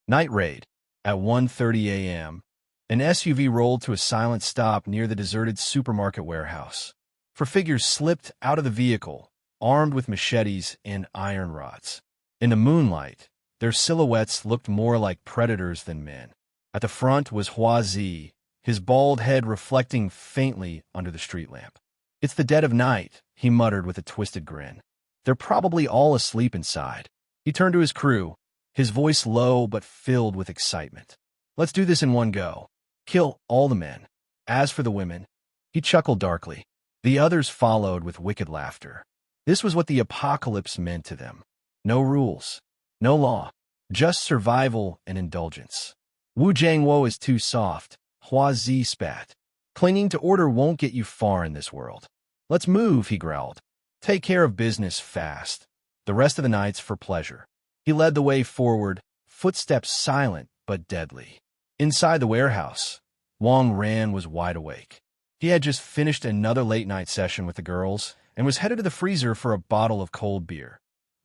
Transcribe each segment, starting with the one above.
Night raid. At 1:30 a.m., an SUV rolled to a silent stop near the deserted supermarket warehouse. Four figures slipped out of the vehicle, armed with machetes and iron rods. In the moonlight, their silhouettes looked more like predators than men. At the front was Hua Zi, his bald head reflecting faintly under the street lamp. "It's the dead of night," he muttered with a twisted grin. "They're probably all asleep inside." He turned to his crew, his voice low but filled with excitement. "Let's do this in one go. Kill all the men. As for the women," he chuckled darkly. The others followed with wicked laughter. This was what the apocalypse meant to them. No rules, no law, just survival and indulgence. "Wu Jiangwo is too soft," Hua Zi spat. "Clinging to order won't get you far in this world." "Let's move," he growled. "Take care of business fast. The rest of the night's for pleasure." He led the way forward, footsteps silent but deadly. Inside the warehouse, Wang Ran was wide awake. He had just finished another late-night session with the girls and was headed to the freezer for a bottle of cold beer,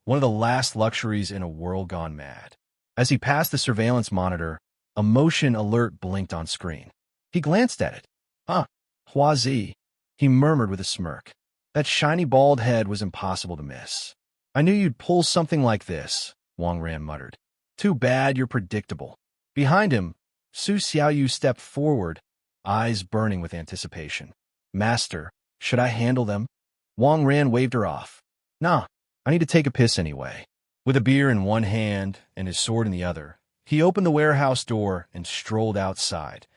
one of the last luxuries in a world gone mad. As he passed the surveillance monitor, a motion alert blinked on screen. He glanced at it. "Huh, Hua Zi," he murmured with a smirk. That shiny bald head was impossible to miss. "I knew you'd pull something like this," Wang Ran muttered. "Too bad you're predictable." Behind him, Su Xiaoyu stepped forward, eyes burning with anticipation. "Master, should I handle them?" Wang Ran waved her off. "Nah, I need to take a piss anyway." With a beer in one hand and his sword in the other, he opened the warehouse door and strolled outside,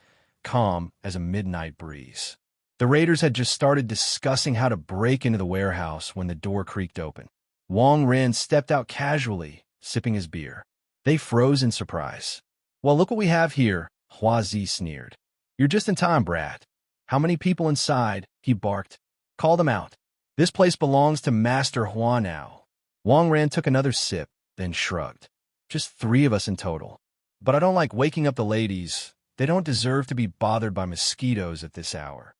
calm as a midnight breeze. The raiders had just started discussing how to break into the warehouse when the door creaked open. Wang Ran stepped out casually, sipping his beer. They froze in surprise. "Well, look what we have here," Hua Zi sneered. "You're just in time, brat." "How many people inside?" he barked. "Call them out. This place belongs to Master Hua now." Wang Ran took another sip, then shrugged. "Just 3 of us in total. But I don't like waking up the ladies. They don't deserve to be bothered by mosquitoes at this hour."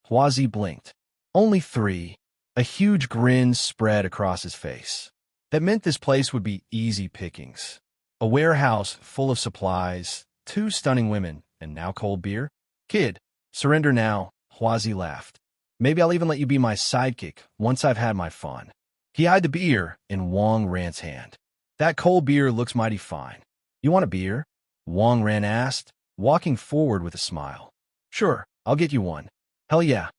Hua Zi blinked. "Only 3. A huge grin spread across his face. That meant this place would be easy pickings. A warehouse full of supplies, 2 stunning women, and now cold beer? "Kid, surrender now," Hua Zi laughed. "Maybe I'll even let you be my sidekick once I've had my fun." He eyed the beer in Wang Ran's hand. "That cold beer looks mighty fine. You want a beer?" Wang Ran asked, walking forward with a smile. "Sure, I'll get you one." "Hell yeah."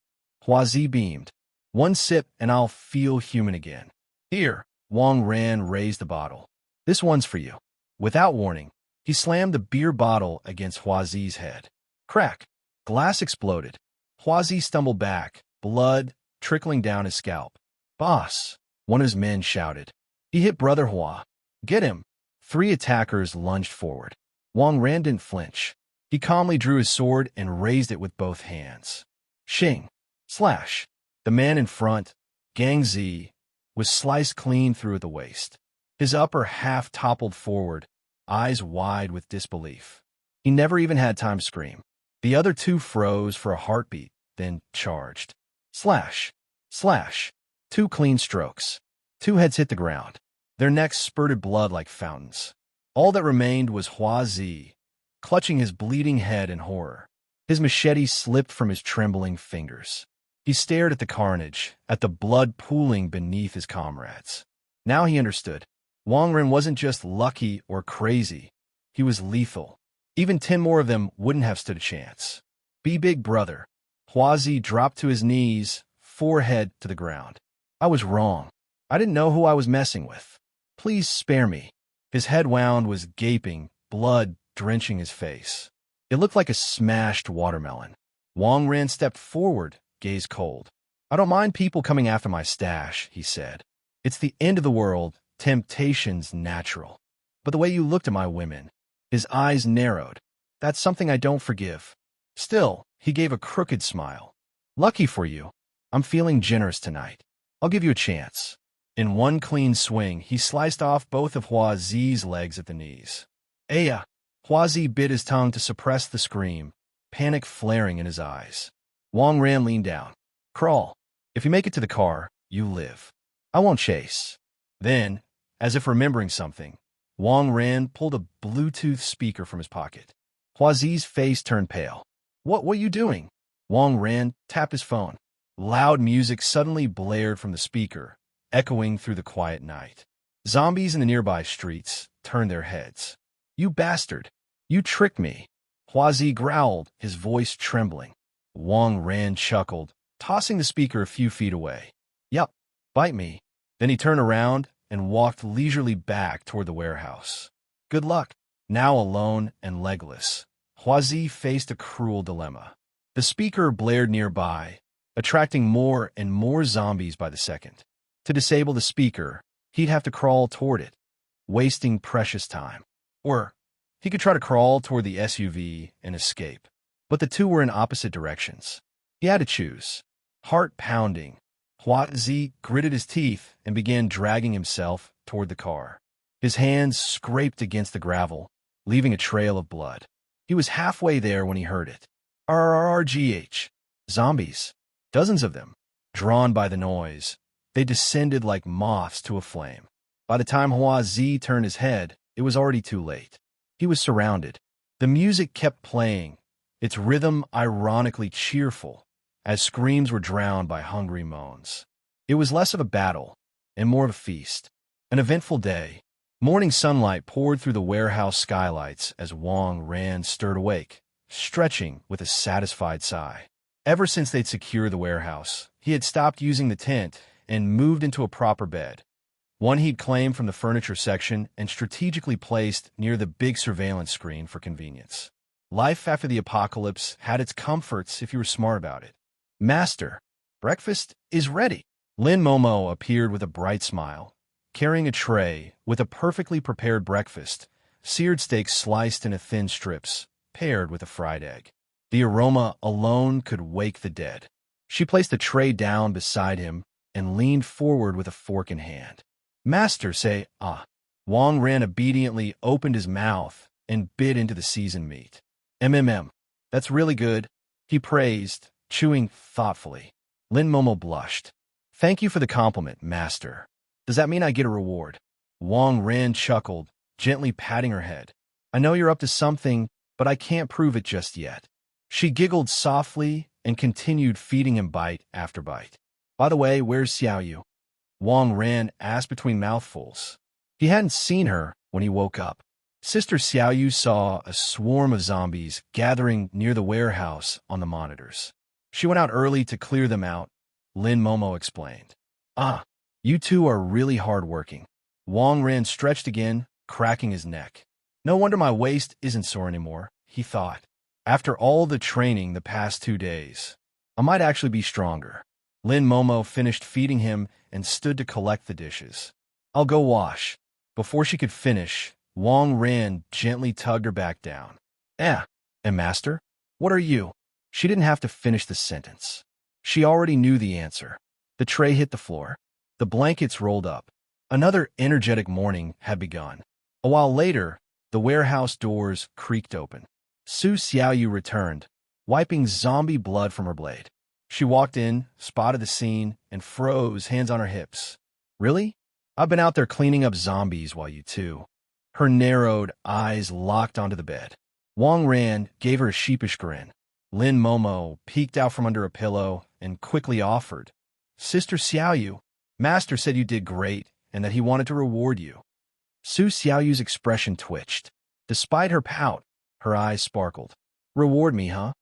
Hua Zi beamed. "1 sip and I'll feel human again." "Here." Wang Ran raised the bottle. "This one's for you." Without warning, he slammed the beer bottle against Hua Zi's head. Crack. Glass exploded. Hua Zi stumbled back, blood trickling down his scalp. "Boss," one of his men shouted. He hit Brother Hua. "Get him." 3 attackers lunged forward. Wang Ran didn't flinch. He calmly drew his sword and raised it with both hands. Shing. Slash. The man in front, Gang Zi, was sliced clean through at the waist. His upper half toppled forward, eyes wide with disbelief. He never even had time to scream. The other 2 froze for a heartbeat, then charged. Slash. Slash. 2 clean strokes. 2 heads hit the ground. Their necks spurted blood like fountains. All that remained was Hua Zi, clutching his bleeding head in horror. His machete slipped from his trembling fingers. He stared at the carnage, at the blood pooling beneath his comrades. Now he understood. Wang Ran wasn't just lucky or crazy. He was lethal. Even 10 more of them wouldn't have stood a chance. "Be big, brother." Hua Zi dropped to his knees, forehead to the ground. "I was wrong. I didn't know who I was messing with. Please spare me." His head wound was gaping, blood drenching his face. It looked like a smashed watermelon. Wang Ran stepped forward, gaze cold. "I don't mind people coming after my stash," he said. "It's the end of the world. Temptation's natural. But the way you looked at my women," his eyes narrowed. "That's something I don't forgive." Still, he gave a crooked smile. "Lucky for you. I'm feeling generous tonight. I'll give you a chance." In one clean swing, he sliced off both of Hua Zi's legs at the knees. "Aya!" Hua Zi bit his tongue to suppress the scream, panic flaring in his eyes. Wang Ran leaned down. "Crawl. If you make it to the car, you live. I won't chase." Then, as if remembering something, Wang Ran pulled a Bluetooth speaker from his pocket. Huazi's face turned pale. What are you doing? Wang Ran tapped his phone. Loud music suddenly blared from the speaker, echoing through the quiet night. Zombies in the nearby streets turned their heads. You bastard! You tricked me! Huazi growled, his voice trembling. Wang Ran chuckled, tossing the speaker a few feet away. Yup, bite me. Then he turned around and walked leisurely back toward the warehouse. Good luck. Now alone and legless, Huazi faced a cruel dilemma. The speaker blared nearby, attracting more and more zombies by the second. To disable the speaker, he'd have to crawl toward it, wasting precious time. Or he could try to crawl toward the SUV and escape. But the two were in opposite directions. He had to choose. Heart pounding, Huazi gritted his teeth and began dragging himself toward the car. His hands scraped against the gravel, leaving a trail of blood. He was halfway there when he heard it. RRRGH. Zombies. Dozens of them. Drawn by the noise, they descended like moths to a flame. By the time Huazi turned his head, it was already too late. He was surrounded. The music kept playing, its rhythm ironically cheerful, as screams were drowned by hungry moans. It was less of a battle and more of a feast. An eventful day. Morning sunlight poured through the warehouse skylights as Wang Ran stirred awake, stretching with a satisfied sigh. Ever since they'd secured the warehouse, he had stopped using the tent and moved into a proper bed, one he'd claimed from the furniture section and strategically placed near the big surveillance screen for convenience. Life after the apocalypse had its comforts if you were smart about it. Master, breakfast is ready. Lin Momo appeared with a bright smile, carrying a tray with a perfectly prepared breakfast, seared steak sliced into thin strips, paired with a fried egg. The aroma alone could wake the dead. She placed the tray down beside him and leaned forward with a fork in hand. Master, say, ah. Wang Ran obediently opened his mouth and bit into the seasoned meat. That's really good, he praised, chewing thoughtfully. Lin Momo blushed. Thank you for the compliment, Master. Does that mean I get a reward? Wang Ran chuckled, gently patting her head. I know you're up to something, but I can't prove it just yet. She giggled softly and continued feeding him bite after bite. By the way, where's Xiaoyu? Wang Ran asked between mouthfuls. He hadn't seen her when he woke up. Sister Xiaoyu saw a swarm of zombies gathering near the warehouse on the monitors. She went out early to clear them out, Lin Momo explained. Ah, you two are really hard-working. Wang Ran stretched again, cracking his neck. No wonder my waist isn't sore anymore, he thought. After all the training the past 2 days, I might actually be stronger. Lin Momo finished feeding him and stood to collect the dishes. I'll go wash. Before she could finish, Wang Ran gently tugged her back down. And Master? What are you? She didn't have to finish the sentence. She already knew the answer. The tray hit the floor. The blankets rolled up. Another energetic morning had begun. A while later, the warehouse doors creaked open. Su Xiaoyu returned, wiping zombie blood from her blade. She walked in, spotted the scene, and froze, hands on her hips. Really? I've been out there cleaning up zombies while you two. Her narrowed eyes locked onto the bed. Wang Ran gave her a sheepish grin. Lin Momo peeked out from under a pillow and quickly offered. Sister Xiaoyu, Master said you did great and that he wanted to reward you. Su Xiaoyu's expression twitched. Despite her pout, her eyes sparkled. Reward me, huh?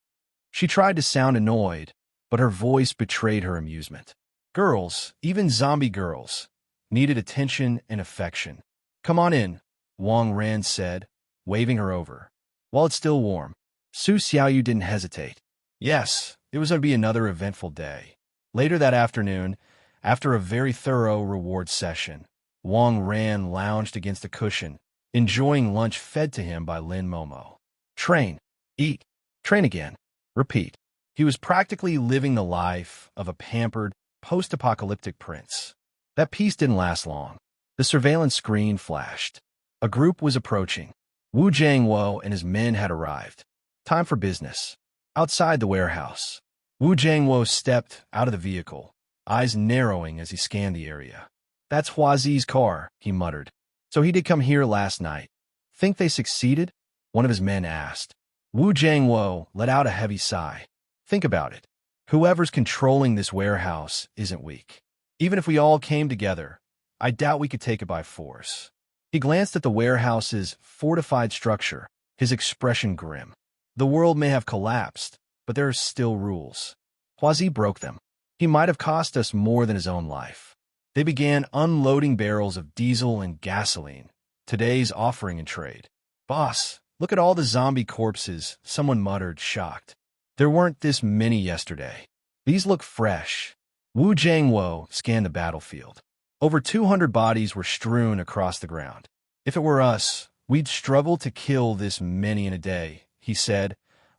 She tried to sound annoyed, but her voice betrayed her amusement. Girls, even zombie girls, needed attention and affection. Come on in, Wang Ran said, waving her over. While it's still warm. Su Xiaoyu didn't hesitate. Yes, it was going to be another eventful day. Later that afternoon, after a very thorough reward session, Wang Ran lounged against a cushion, enjoying lunch fed to him by Lin Momo. Train, eat, train again, repeat. He was practically living the life of a pampered, post-apocalyptic prince. That peace didn't last long. The surveillance screen flashed. A group was approaching. Wu Jiangwo and his men had arrived. Time for business. Outside the warehouse, Wu Jiangwo stepped out of the vehicle, eyes narrowing as he scanned the area. That's Huazi's car, he muttered. So he did come here last night. Think they succeeded? One of his men asked. Wu Jiangwo let out a heavy sigh. Think about it. Whoever's controlling this warehouse isn't weak. Even if we all came together, I doubt we could take it by force. He glanced at the warehouse's fortified structure, his expression grim. The world may have collapsed, but there are still rules. Huazi broke them. He might have cost us more than his own life. They began unloading barrels of diesel and gasoline, today's offering in trade. Boss, look at all the zombie corpses, someone muttered, shocked. There weren't this many yesterday. These look fresh. Wu Jiangwo scanned the battlefield. Over 200 bodies were strewn across the ground. If it were us, we'd struggle to kill this many in a day, he said,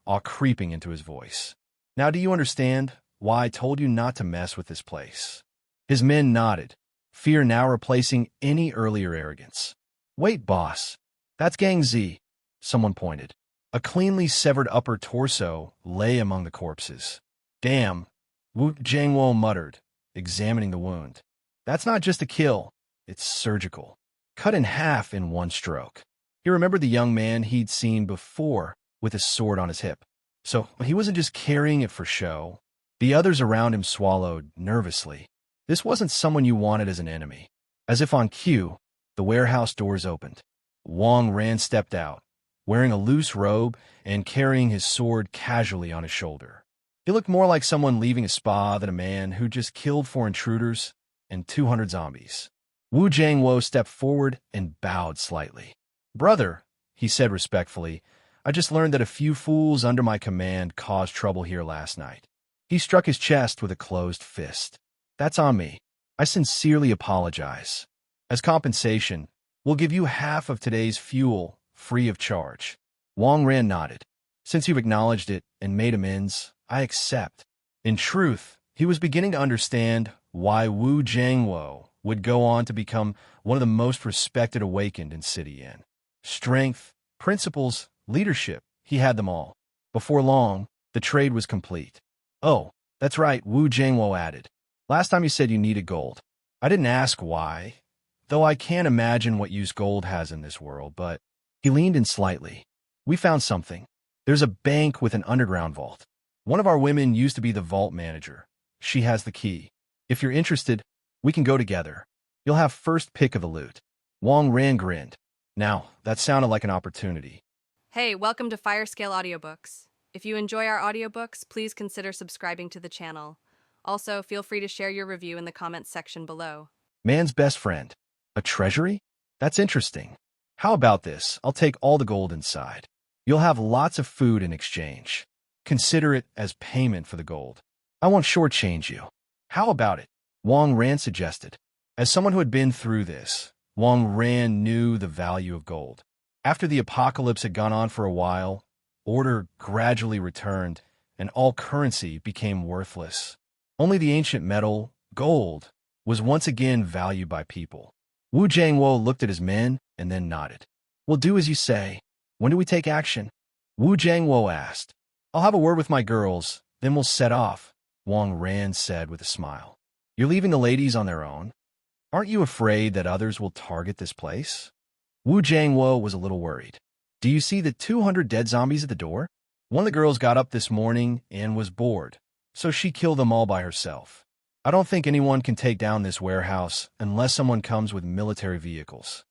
awe creeping into his voice. Now do you understand why I told you not to mess with this place? His men nodded, fear now replacing any earlier arrogance. Wait, boss. That's Gang Z, someone pointed. A cleanly severed upper torso lay among the corpses. Damn, Wu Jiangwo muttered, examining the wound. That's not just a kill, it's surgical. Cut in half in one stroke. He remembered the young man he'd seen before with his sword on his hip. So he wasn't just carrying it for show. The others around him swallowed nervously. This wasn't someone you wanted as an enemy. As if on cue, the warehouse doors opened. Wang Ran stepped out, wearing a loose robe and carrying his sword casually on his shoulder. He looked more like someone leaving a spa than a man who just killed 4 intruders and 200 zombies. Wu Jiangwo stepped forward and bowed slightly. Brother, he said respectfully, I just learned that a few fools under my command caused trouble here last night. He struck his chest with a closed fist. That's on me. I sincerely apologize. As compensation, we'll give you half of today's fuel free of charge. Wang Ran nodded. Since you've acknowledged it and made amends, I accept. In truth, he was beginning to understand why Wu Jiangwo would go on to become one of the most respected awakened in City Inn. Strength, principles, leadership, he had them all. Before long, the trade was complete. Oh, that's right, Wu Jiangwo added. Last time you said you needed gold. I didn't ask why, though I can't imagine what use gold has in this world, but he leaned in slightly. We found something. There's a bank with an underground vault. One of our women used to be the vault manager. She has the key. If you're interested, we can go together. You'll have first pick of the loot. Wang Ran grinned. Now, that sounded like an opportunity. Hey, welcome to Firescale Audiobooks. If you enjoy our audiobooks, please consider subscribing to the channel. Also, feel free to share your review in the comments section below. Man's best friend. A treasury? That's interesting. How about this? I'll take all the gold inside. You'll have lots of food in exchange. Consider it as payment for the gold. I won't shortchange you. How about it? Wang Ran suggested. As someone who had been through this, Wang Ran knew the value of gold. After the apocalypse had gone on for a while, order gradually returned, and all currency became worthless. Only the ancient metal, gold, was once again valued by people. Wu Jiangwo looked at his men and then nodded. We'll do as you say. When do we take action? Wu Jiangwo asked. I'll have a word with my girls, then we'll set off, Wang Ran said with a smile. You're leaving the ladies on their own? Aren't you afraid that others will target this place? Wu Jiangwo was a little worried. Do you see the 200 dead zombies at the door? One of the girls got up this morning and was bored, so she killed them all by herself. I don't think anyone can take down this warehouse unless someone comes with military vehicles.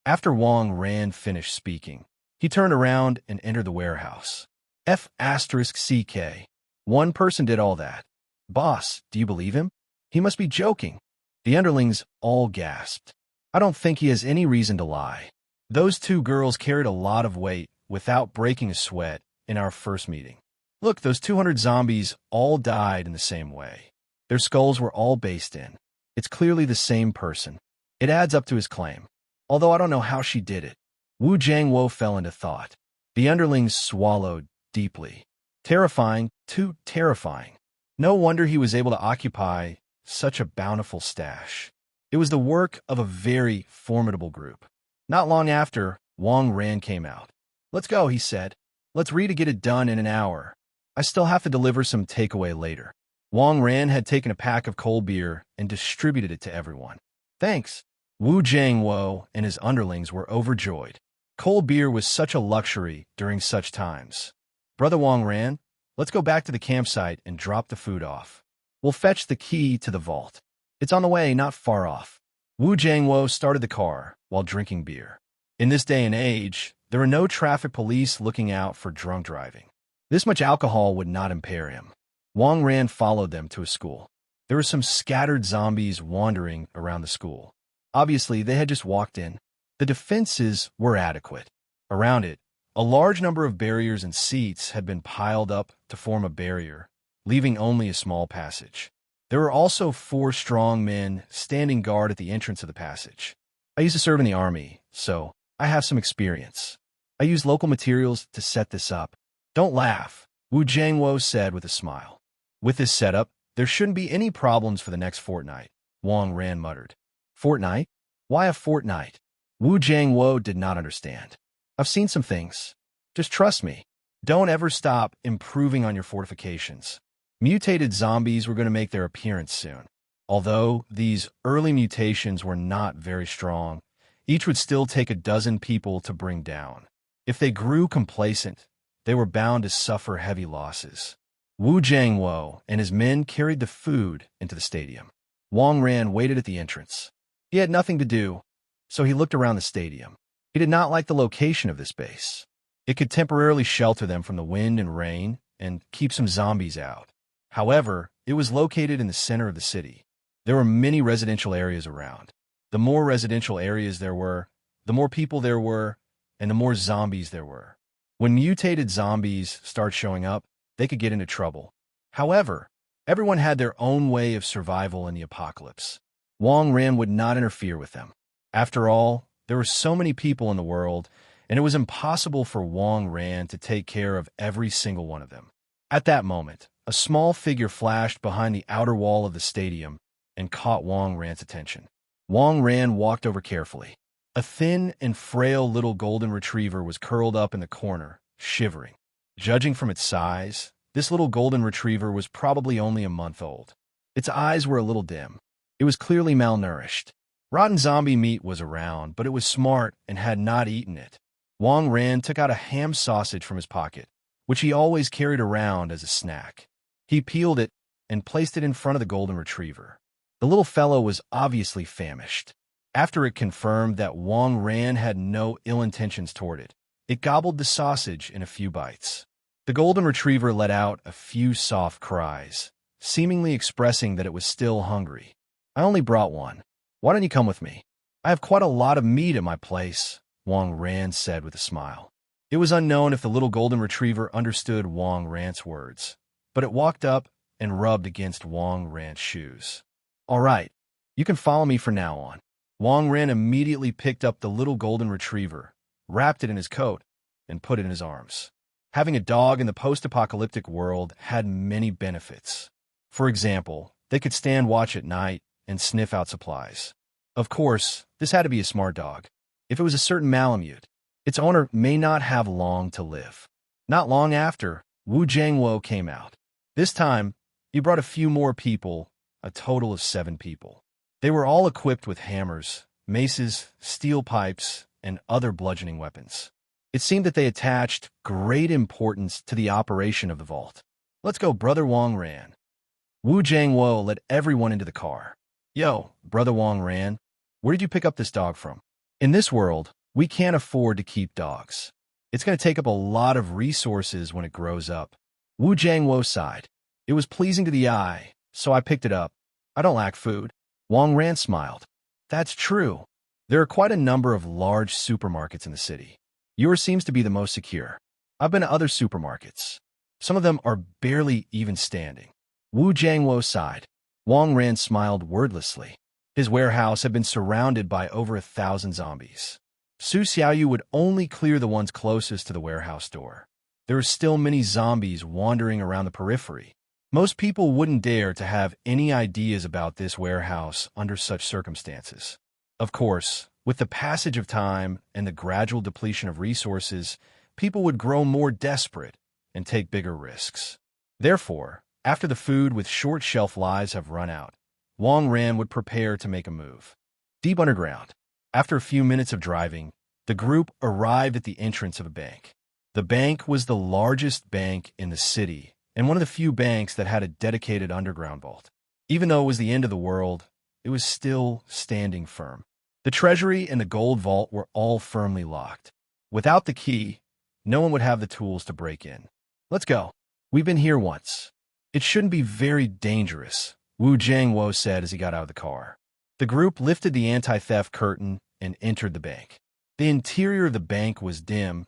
After Wang Ran finished speaking, he turned around and entered the warehouse. F***CK. One person did all that. Boss, do you believe him? He must be joking. The underlings all gasped. I don't think he has any reason to lie. Those 2 girls carried a lot of weight without breaking a sweat in our first meeting. Look, those 200 zombies all died in the same way. Their skulls were all based in. It's clearly the same person. It adds up to his claim. Although I don't know how she did it. Wu Jiangwo fell into thought. The underlings swallowed deeply. Terrifying, too terrifying. No wonder he was able to occupy such a bountiful stash. It was the work of a very formidable group. Not long after, Wang Ran came out. Let's go, he said. Let's read to get it done in an hour. I still have to deliver some takeaway later. Wang Ran had taken a pack of cold beer and distributed it to everyone. Thanks. Wu Jiangwo and his underlings were overjoyed. Cold beer was such a luxury during such times. Brother Wang Ran, let's go back to the campsite and drop the food off. We'll fetch the key to the vault. It's on the way, not far off. Wu Jiangwo started the car while drinking beer. In this day and age, there are no traffic police looking out for drunk driving. This much alcohol would not impair him. Wang Ran followed them to a school. There were some scattered zombies wandering around the school. Obviously, they had just walked in. The defenses were adequate. Around it, a large number of barriers and seats had been piled up to form a barrier, leaving only a small passage. There were also 4 strong men standing guard at the entrance of the passage. I used to serve in the army, so I have some experience. I used local materials to set this up. Don't laugh, Wu Jiangwo said with a smile. With this setup, there shouldn't be any problems for the next fortnight, Wang Ran muttered. Fortnight? Why a fortnight? Wu Jiangwo did not understand. I've seen some things. Just trust me. Don't ever stop improving on your fortifications. Mutated zombies were going to make their appearance soon. Although these early mutations were not very strong, each would still take a dozen people to bring down. If they grew complacent, they were bound to suffer heavy losses. Wu Jiangwo and his men carried the food into the stadium. Wang Ran waited at the entrance. He had nothing to do, so he looked around the stadium. He did not like the location of this base. It could temporarily shelter them from the wind and rain and keep some zombies out. However, it was located in the center of the city. There were many residential areas around. The more residential areas there were, the more people there were, and the more zombies there were. When mutated zombies start showing up, they could get into trouble. However, everyone had their own way of survival in the apocalypse. Wang Ran would not interfere with them. After all, there were so many people in the world, and it was impossible for Wang Ran to take care of every single one of them. At that moment, a small figure flashed behind the outer wall of the stadium and caught Wang Ran's attention. Wang Ran walked over carefully. A thin and frail little golden retriever was curled up in the corner, shivering. Judging from its size, this little golden retriever was probably only a month old. Its eyes were a little dim. It was clearly malnourished. Rotten zombie meat was around, but it was smart and had not eaten it. Wang Ran took out a ham sausage from his pocket, which he always carried around as a snack. He peeled it and placed it in front of the golden retriever. The little fellow was obviously famished. After it confirmed that Wang Ran had no ill intentions toward it, it gobbled the sausage in a few bites. The golden retriever let out a few soft cries, seemingly expressing that it was still hungry. I only brought one. Why don't you come with me? I have quite a lot of meat at my place, Wang Ran said with a smile. It was unknown if the little golden retriever understood Wang Ran's words, but it walked up and rubbed against Wang Ran's shoes. All right, you can follow me from now on. Wang Ran immediately picked up the little golden retriever, wrapped it in his coat, and put it in his arms. Having a dog in the post-apocalyptic world had many benefits. For example, they could stand watch at night and sniff out supplies. Of course, this had to be a smart dog. If it was a certain Malamute, its owner may not have long to live. Not long after, Wu Jiangwo came out. This time, he brought a few more people, a total of 7 people. They were all equipped with hammers, maces, steel pipes, and other bludgeoning weapons. It seemed that they attached great importance to the operation of the vault. Let's go, Brother Wang Ran. Wu Jiangwo led everyone into the car. Yo, Brother Wang Ran, where did you pick up this dog from? In this world, we can't afford to keep dogs. It's going to take up a lot of resources when it grows up. Wu Jiangwo sighed. It was pleasing to the eye, so I picked it up. I don't lack food. Wang Ran smiled. That's true. There are quite a number of large supermarkets in the city. Yours seems to be the most secure. I've been to other supermarkets. Some of them are barely even standing. Wu Jiangwo sighed. Wang Ran smiled wordlessly. His warehouse had been surrounded by over 1,000 zombies. Su Xiaoyu would only clear the ones closest to the warehouse door. There were still many zombies wandering around the periphery. Most people wouldn't dare to have any ideas about this warehouse under such circumstances. Of course, with the passage of time and the gradual depletion of resources, people would grow more desperate and take bigger risks. Therefore, after the food with short shelf lives have run out, Wang Ran would prepare to make a move. deep underground. After a few minutes of driving, the group arrived at the entrance of a bank. The bank was the largest bank in the city and one of the few banks that had a dedicated underground vault. Even though it was the end of the world, it was still standing firm. The treasury and the gold vault were all firmly locked. Without the key, no one would have the tools to break in. Let's go. We've been here once. It shouldn't be very dangerous, Wu Jiangwo said as he got out of the car. The group lifted the anti-theft curtain and entered the bank. The interior of the bank was dim,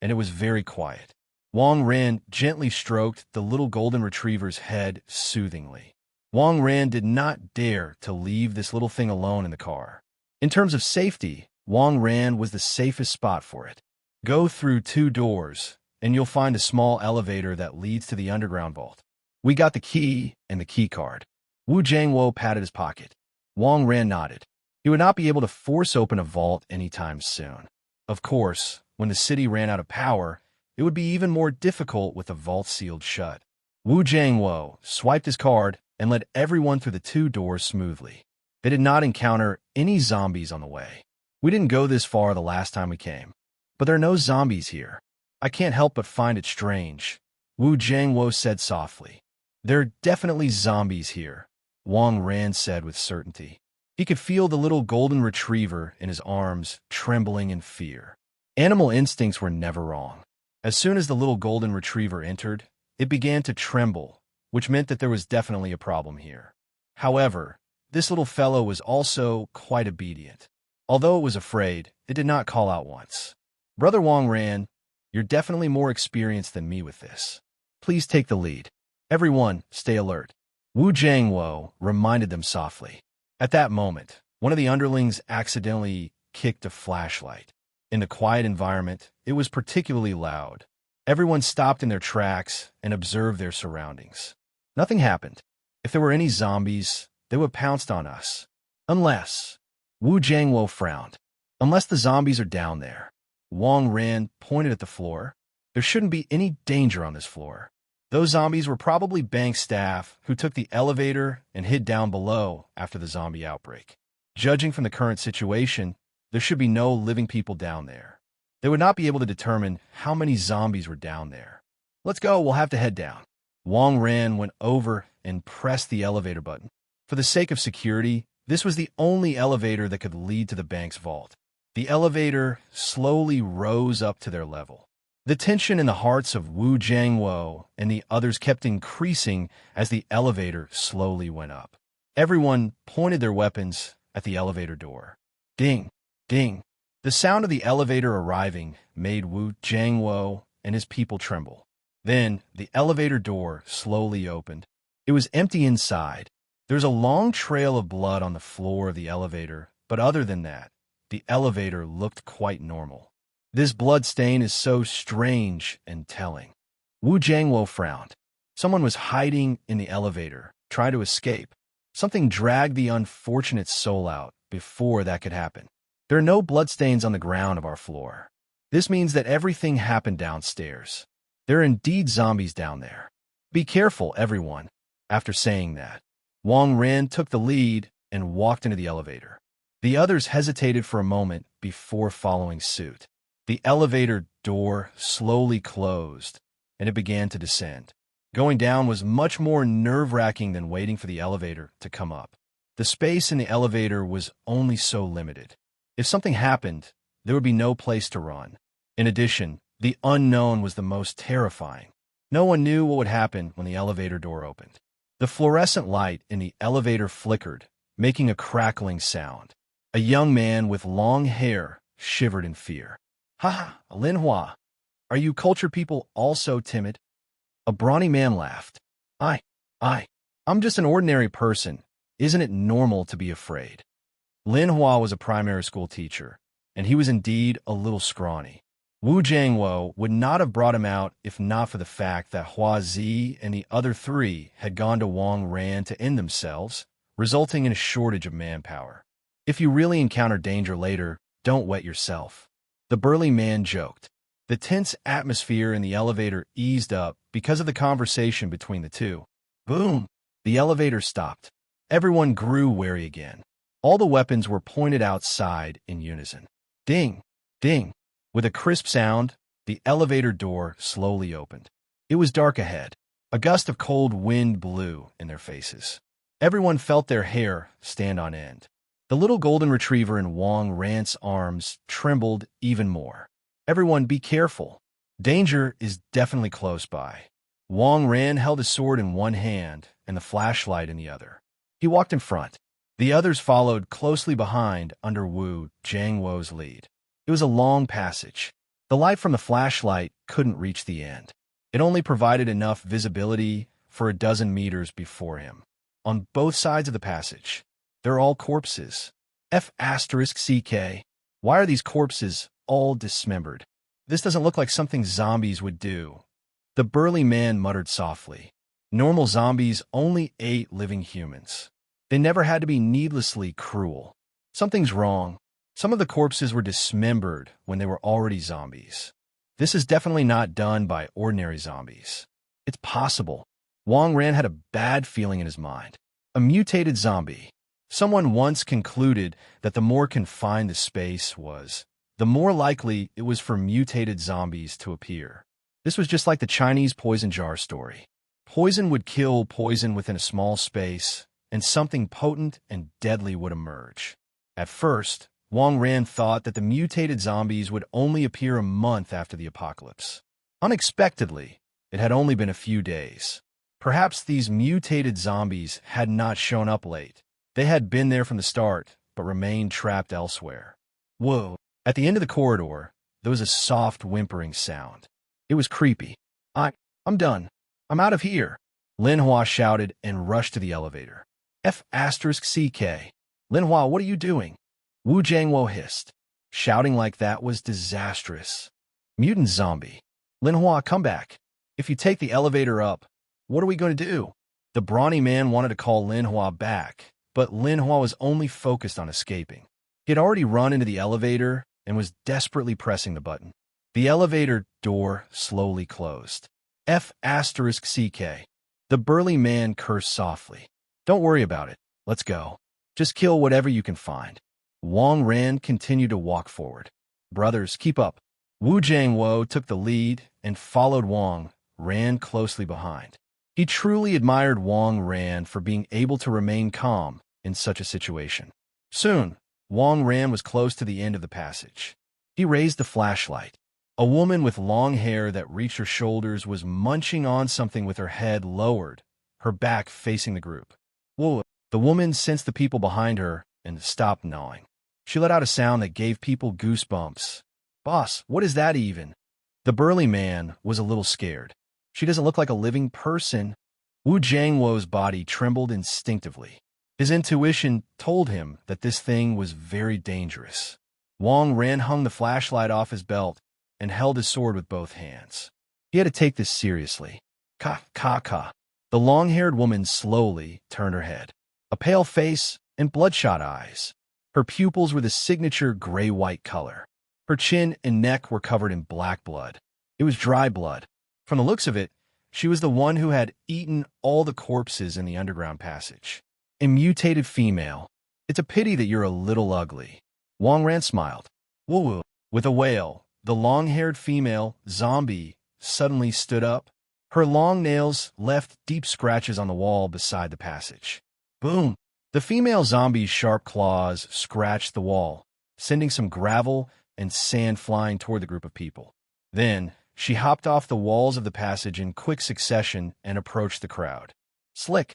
and it was very quiet. Wang Ran gently stroked the little golden retriever's head soothingly. Wang Ran did not dare to leave this little thing alone in the car. In terms of safety, Wang Ran was the safest spot for it. Go through 2 doors, and you'll find a small elevator that leads to the underground vault. We got the key and the key card. Wu Jiangwo patted his pocket. Wang Ran nodded. He would not be able to force open a vault anytime soon. Of course, when the city ran out of power, it would be even more difficult with the vault sealed shut. Wu Jiangwo swiped his card and led everyone through the 2 doors smoothly. They did not encounter any zombies on the way. We didn't go this far the last time we came, but there are no zombies here. I can't help but find it strange, Wu Jiangwo said softly. There are definitely zombies here, Wang Ran said with certainty. He could feel the little golden retriever in his arms trembling in fear. Animal instincts were never wrong. As soon as the little golden retriever entered, it began to tremble, which meant that there was definitely a problem here. However, this little fellow was also quite obedient. Although it was afraid, it did not call out once. Brother Wang Ran, you're definitely more experienced than me with this. Please take the lead. Everyone, stay alert. Wu Jiangwo reminded them softly. At that moment, one of the underlings accidentally kicked a flashlight. In the quiet environment, it was particularly loud. Everyone stopped in their tracks and observed their surroundings. Nothing happened. If there were any zombies, they would have pounced on us. Unless, Wu Jiangwo frowned. Unless the zombies are down there. Wang Ran pointed at the floor. There shouldn't be any danger on this floor. Those zombies were probably bank staff who took the elevator and hid down below after the zombie outbreak. Judging from the current situation, there should be no living people down there. They would not be able to determine how many zombies were down there. Let's go, we'll have to head down. Wang Ran went over and pressed the elevator button. For the sake of security, this was the only elevator that could lead to the bank's vault. The elevator slowly rose up to their level. The tension in the hearts of Wu Jiangwo and the others kept increasing as the elevator slowly went up. Everyone pointed their weapons at the elevator door. Ding, ding. The sound of the elevator arriving made Wu Jiangwo and his people tremble. Then the elevator door slowly opened. It was empty inside. There was a long trail of blood on the floor of the elevator, but other than that, the elevator looked quite normal. This blood stain is so strange and telling. Wu Jiangwo frowned. Someone was hiding in the elevator, trying to escape. Something dragged the unfortunate soul out before that could happen. There are no bloodstains on the ground of our floor. This means that everything happened downstairs. There are indeed zombies down there. Be careful, everyone. After saying that, Wang Ran took the lead and walked into the elevator. The others hesitated for a moment before following suit. The elevator door slowly closed, and it began to descend. Going down was much more nerve-wracking than waiting for the elevator to come up. The space in the elevator was only so limited. If something happened, there would be no place to run. In addition, the unknown was the most terrifying. No one knew what would happen when the elevator door opened. The fluorescent light in the elevator flickered, making a crackling sound. A young man with long hair shivered in fear. Ha! Lin Hua, are you cultured people also timid? A brawny man laughed. I'm just an ordinary person. Isn't it normal to be afraid? Lin Hua was a primary school teacher, and he was indeed a little scrawny. Wu Jiangwo would not have brought him out if not for the fact that Hua Zi and the other 3 had gone to Wang Ran to end themselves, resulting in a shortage of manpower. If you really encounter danger later, don't wet yourself. The burly man joked. The tense atmosphere in the elevator eased up because of the conversation between the two. Boom! The elevator stopped. Everyone grew wary again. All the weapons were pointed outside in unison. Ding! Ding! With a crisp sound, the elevator door slowly opened. It was dark ahead. A gust of cold wind blew in their faces. Everyone felt their hair stand on end. The little golden retriever in Wang Ran's arms trembled even more. Everyone be careful. Danger is definitely close by. Wang Ran held his sword in one hand and the flashlight in the other. He walked in front. The others followed closely behind under Wu Jiangwo's lead. It was a long passage. The light from the flashlight couldn't reach the end. It only provided enough visibility for a dozen meters before him. On both sides of the passage, they're all corpses. F***CK. Why are these corpses all dismembered? This doesn't look like something zombies would do. The burly man muttered softly. Normal zombies only ate living humans. They never had to be needlessly cruel. Something's wrong. Some of the corpses were dismembered when they were already zombies. This is definitely not done by ordinary zombies. It's possible. Wang Ran had a bad feeling in his mind. A mutated zombie. Someone once concluded that the more confined the space was, the more likely it was for mutated zombies to appear. This was just like the Chinese poison jar story. Poison would kill poison within a small space, and something potent and deadly would emerge. At first, Wang Ran thought that the mutated zombies would only appear a month after the apocalypse. Unexpectedly, it had only been a few days. Perhaps these mutated zombies had not shown up late. They had been there from the start, but remained trapped elsewhere. Whoa! At the end of the corridor, there was a soft whimpering sound. It was creepy. I'm done. I'm out of here. Lin Hua shouted and rushed to the elevator. F***CK. Lin Hua, what are you doing? Wu Jiangwo hissed. Shouting like that was disastrous. Mutant zombie. Lin Hua, come back. If you take the elevator up, what are we going to do? The brawny man wanted to call Lin Hua back, but Lin Hua was only focused on escaping. He had already run into the elevator and was desperately pressing the button. The elevator door slowly closed. F***CK. The burly man cursed softly. Don't worry about it. Let's go. Just kill whatever you can find. Wang Ran continued to walk forward. Brothers, keep up. Wu Jiangwo took the lead and followed Wang Ran closely behind. He truly admired Wang Ran for being able to remain calm in such a situation. Soon, Wang Ran was close to the end of the passage. He raised the flashlight. A woman with long hair that reached her shoulders was munching on something with her head lowered, her back facing the group. Whoa! The woman sensed the people behind her and stopped gnawing. She let out a sound that gave people goosebumps. Boss, what is that even? The burly man was a little scared. She doesn't look like a living person. Wu Jiangwo's body trembled instinctively. His intuition told him that this thing was very dangerous. Wang Ran hung the flashlight off his belt and held his sword with both hands. He had to take this seriously. Ka. The long-haired woman slowly turned her head. A pale face and bloodshot eyes. Her pupils were the signature gray-white color. Her chin and neck were covered in black blood. It was dry blood. From the looks of it, she was the one who had eaten all the corpses in the underground passage. A mutated female. It's a pity that you're a little ugly. Wang Ran smiled. Woo-woo. With a wail, the long-haired female, zombie, suddenly stood up. Her long nails left deep scratches on the wall beside the passage. Boom! The female zombie's sharp claws scratched the wall, sending some gravel and sand flying toward the group of people. Then, she hopped off the walls of the passage in quick succession and approached the crowd. Slick!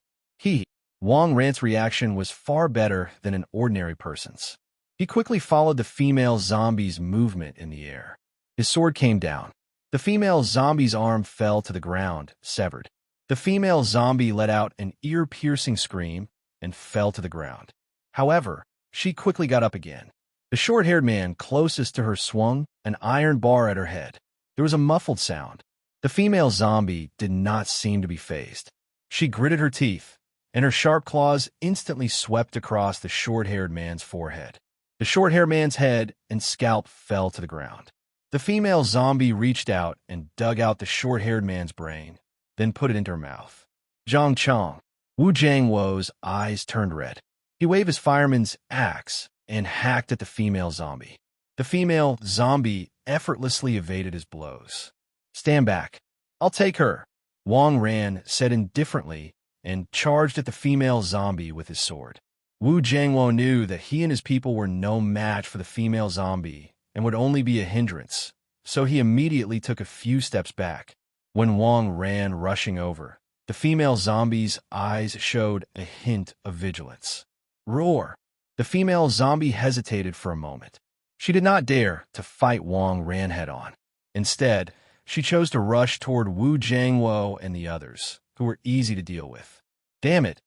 Wang Ran's reaction was far better than an ordinary person's. He quickly followed the female zombie's movement in the air. His sword came down. The female zombie's arm fell to the ground, severed. The female zombie let out an ear-piercing scream and fell to the ground. However, she quickly got up again. The short-haired man closest to her swung an iron bar at her head. There was a muffled sound. The female zombie did not seem to be fazed. She gritted her teeth, and her sharp claws instantly swept across the short-haired man's forehead. The short-haired man's head and scalp fell to the ground. The female zombie reached out and dug out the short-haired man's brain, then put it into her mouth. Zhang Chong. Wu Jiangwo's eyes turned red. He waved his fireman's axe and hacked at the female zombie. The female zombie effortlessly evaded his blows. "Stand back. I'll take her," Wang Ran said indifferently and charged at the female zombie with his sword. Wu Jiangwo knew that he and his people were no match for the female zombie and would only be a hindrance, so he immediately took a few steps back. When Wang ran rushing over, the female zombie's eyes showed a hint of vigilance. Roar! The female zombie hesitated for a moment. She did not dare to fight Wang Ran head-on. Instead, she chose to rush toward Wu Jiangwo and the others, who were easy to deal with. "Damn it!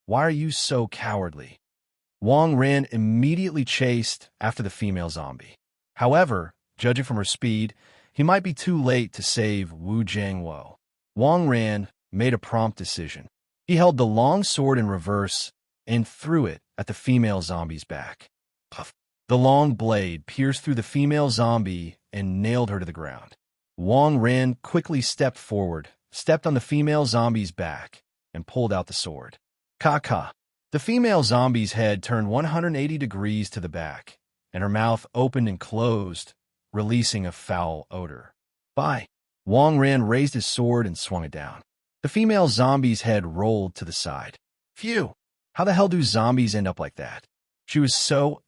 Why are you so cowardly?" Wang Ran immediately chased after the female zombie. However, judging from her speed, he might be too late to save Wu Jiangwo. Wang Ran made a prompt decision. He held the long sword in reverse and threw it at the female zombie's back. Puff! The long blade pierced through the female zombie and nailed her to the ground. Wang Ran quickly stepped forward, stepped on the female zombie's back, and pulled out the sword. Ka-ka! The female zombie's head turned 180 degrees to the back, and her mouth opened and closed, releasing a foul odor. "Bye!" Wang Ran raised his sword and swung it down. The female zombie's head rolled to the side. Phew! How the hell do zombies end up like that? She was so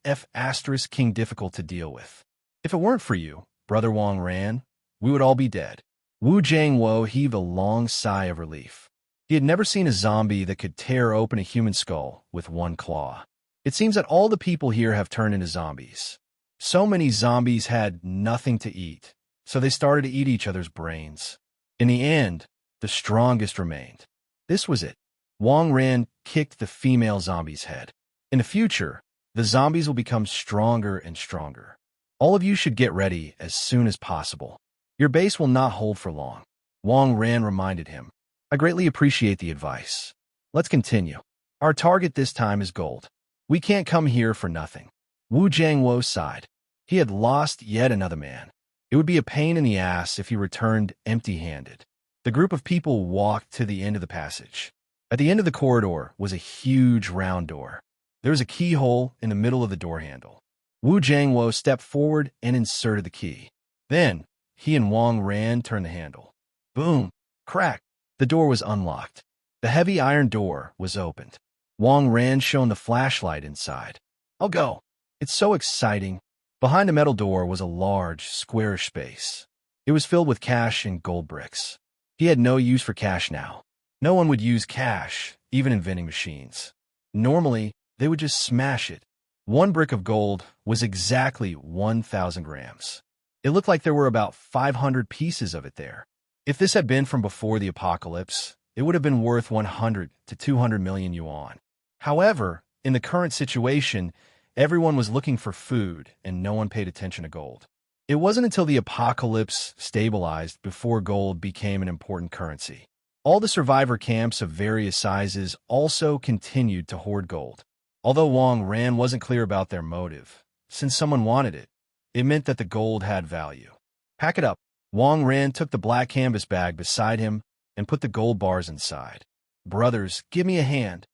King difficult to deal with. "If it weren't for you, Brother Wang Ran, we would all be dead." Wu Jiangwo heaved a long sigh of relief. He had never seen a zombie that could tear open a human skull with one claw. It seems that all the people here have turned into zombies. So many zombies had nothing to eat, so they started to eat each other's brains. In the end, the strongest remained. This was it. Wang Ran kicked the female zombie's head. In the future, the zombies will become stronger and stronger. All of you should get ready as soon as possible. Your base will not hold for long. Wang Ran reminded him. "I greatly appreciate the advice. Let's continue. Our target this time is gold. We can't come here for nothing." Wu Jiangwo sighed. He had lost yet another man. It would be a pain in the ass if he returned empty-handed. The group of people walked to the end of the passage. At the end of the corridor was a huge round door. There was a keyhole in the middle of the door handle. Wu Jiangwo stepped forward and inserted the key. Then, he and Wang Ran turned the handle. Boom! Crack! The door was unlocked. The heavy iron door was opened. Wang Ran shone the flashlight inside. "I'll go." "It's so exciting." Behind the metal door was a large, squarish space. It was filled with cash and gold bricks. He had no use for cash now. No one would use cash, even in vending machines. Normally, they would just smash it. One brick of gold was exactly 1,000 grams. It looked like there were about 500 pieces of it there. If this had been from before the apocalypse, it would have been worth 100 to 200 million yuan. However, in the current situation, everyone was looking for food and no one paid attention to gold. It wasn't until the apocalypse stabilized before gold became an important currency. All the survivor camps of various sizes also continued to hoard gold. Although Wang Ran wasn't clear about their motive, since someone wanted it, it meant that the gold had value. "Pack it up." Wang Ran took the black canvas bag beside him and put the gold bars inside. "Brothers, give me a hand."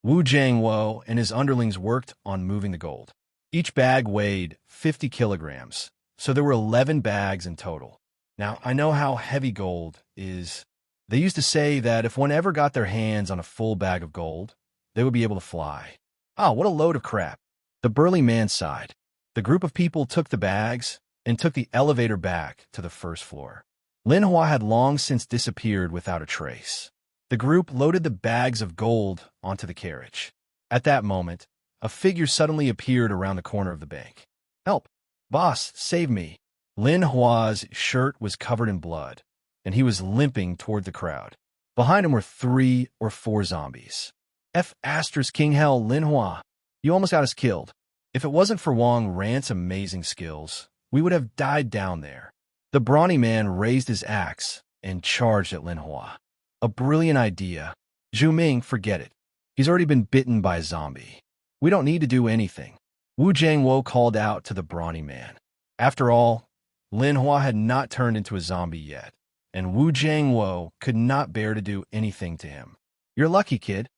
Wu Jiangwo and his underlings worked on moving the gold. Each bag weighed 50 kilograms, so there were 11 bags in total. Now, I know how heavy gold is. They used to say that if one ever got their hands on a full bag of gold, they would be able to fly. "Oh, what a load of crap." The burly man sighed. The group of people took the bags and took the elevator back to the first floor. Lin Hua had long since disappeared without a trace. The group loaded the bags of gold onto the carriage. At that moment, a figure suddenly appeared around the corner of the bank. "Help! Boss, save me!" Lin Hua's shirt was covered in blood, and he was limping toward the crowd. Behind him were 3 or 4 zombies. King Hell, Lin Hua, you almost got us killed. If it wasn't for Wang Ran's amazing skills, we would have died down there. The brawny man raised his axe and charged at Lin Hua. "A brilliant idea. Zhu Ming, forget it. He's already been bitten by a zombie. We don't need to do anything." Wu Jiangwo called out to the brawny man. After all, Lin Hua had not turned into a zombie yet, and Wu Jiangwo could not bear to do anything to him. "You're lucky, kid."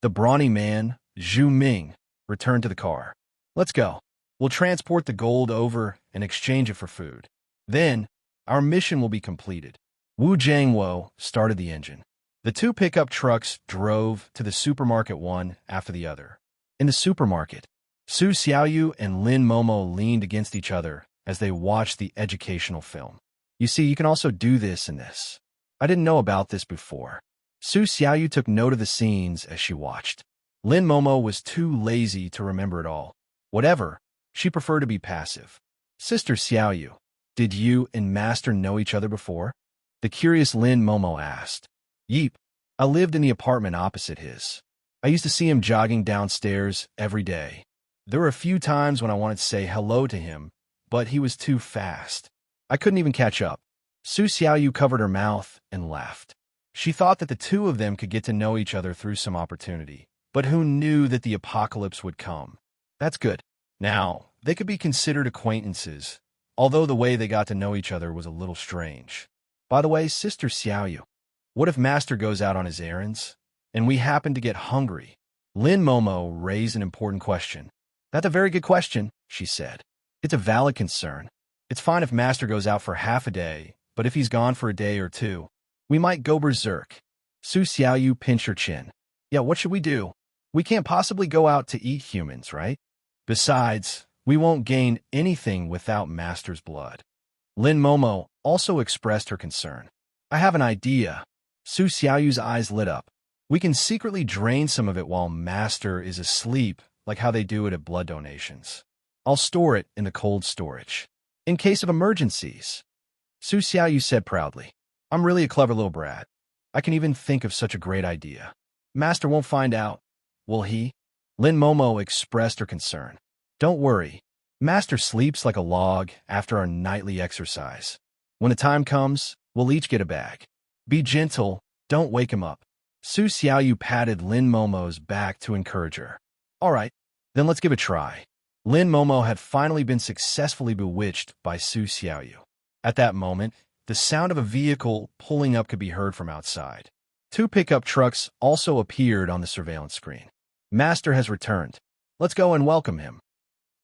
The brawny man, Zhu Ming, returned to the car. Let's go. We'll transport the gold over and exchange it for food. Then, our mission will be completed. Wu Jiangwo started the engine. The two pickup trucks drove to the supermarket one after the other. In the supermarket, Su Xiaoyu and Lin Momo leaned against each other as they watched the educational film. You see, you can also do this and this. I didn't know about this before. Su Xiaoyu took note of the scenes as she watched. Lin Momo was too lazy to remember it all. Whatever, she preferred to be passive. Sister Xiaoyu, did you and Master know each other before? The curious Lin Momo asked. Yeep, I lived in the apartment opposite his. I used to see him jogging downstairs every day. There were a few times when I wanted to say hello to him, but he was too fast. I couldn't even catch up. Su Xiaoyu covered her mouth and laughed. She thought that the two of them could get to know each other through some opportunity, but who knew that the apocalypse would come? That's good. Now, they could be considered acquaintances, although the way they got to know each other was a little strange. By the way, Sister Xiaoyu, what if Master goes out on his errands, and we happen to get hungry? Lin Momo raised an important question. That's a very good question, she said. It's a valid concern. It's fine if Master goes out for half a day, but if he's gone for a day or two, we might go berserk. Su Xiaoyu pinched her chin. Yeah, what should we do? We can't possibly go out to eat humans, right? Besides, we won't gain anything without Master's blood. Lin Momo also expressed her concern. I have an idea. Su Xiaoyu's eyes lit up. We can secretly drain some of it while Master is asleep, like how they do it at blood donations. I'll store it in the cold storage. In case of emergencies. Su Xiaoyu said proudly. I'm really a clever little brat. I can even think of such a great idea. Master won't find out, will he? Lin Momo expressed her concern. Don't worry. Master sleeps like a log after our nightly exercise. When the time comes, we'll each get a bag. Be gentle, don't wake him up. Su Xiaoyu patted Lin Momo's back to encourage her. All right, then let's give it a try. Lin Momo had finally been successfully bewitched by Su Xiaoyu. At that moment, the sound of a vehicle pulling up could be heard from outside. Two pickup trucks also appeared on the surveillance screen. Master has returned. Let's go and welcome him.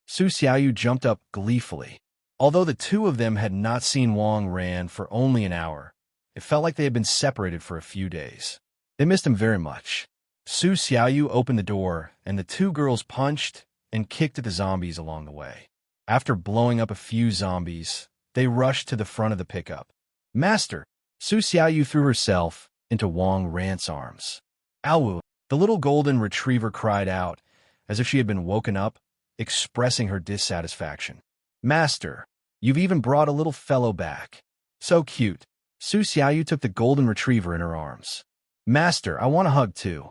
Su Xiaoyu jumped up gleefully. Although the two of them had not seen Wang Ran for only an hour, it felt like they had been separated for a few days. They missed him very much. Su Xiaoyu opened the door, and the two girls punched and kicked at the zombies along the way. After blowing up a few zombies, they rushed to the front of the pickup. Master! Su Xiaoyu threw herself into Wang Ran's arms. Awu! The little golden retriever cried out, as if she had been woken up, expressing her dissatisfaction. Master, you've even brought a little fellow back. So cute. Su Xiaoyu took the golden retriever in her arms. Master, I want a hug too.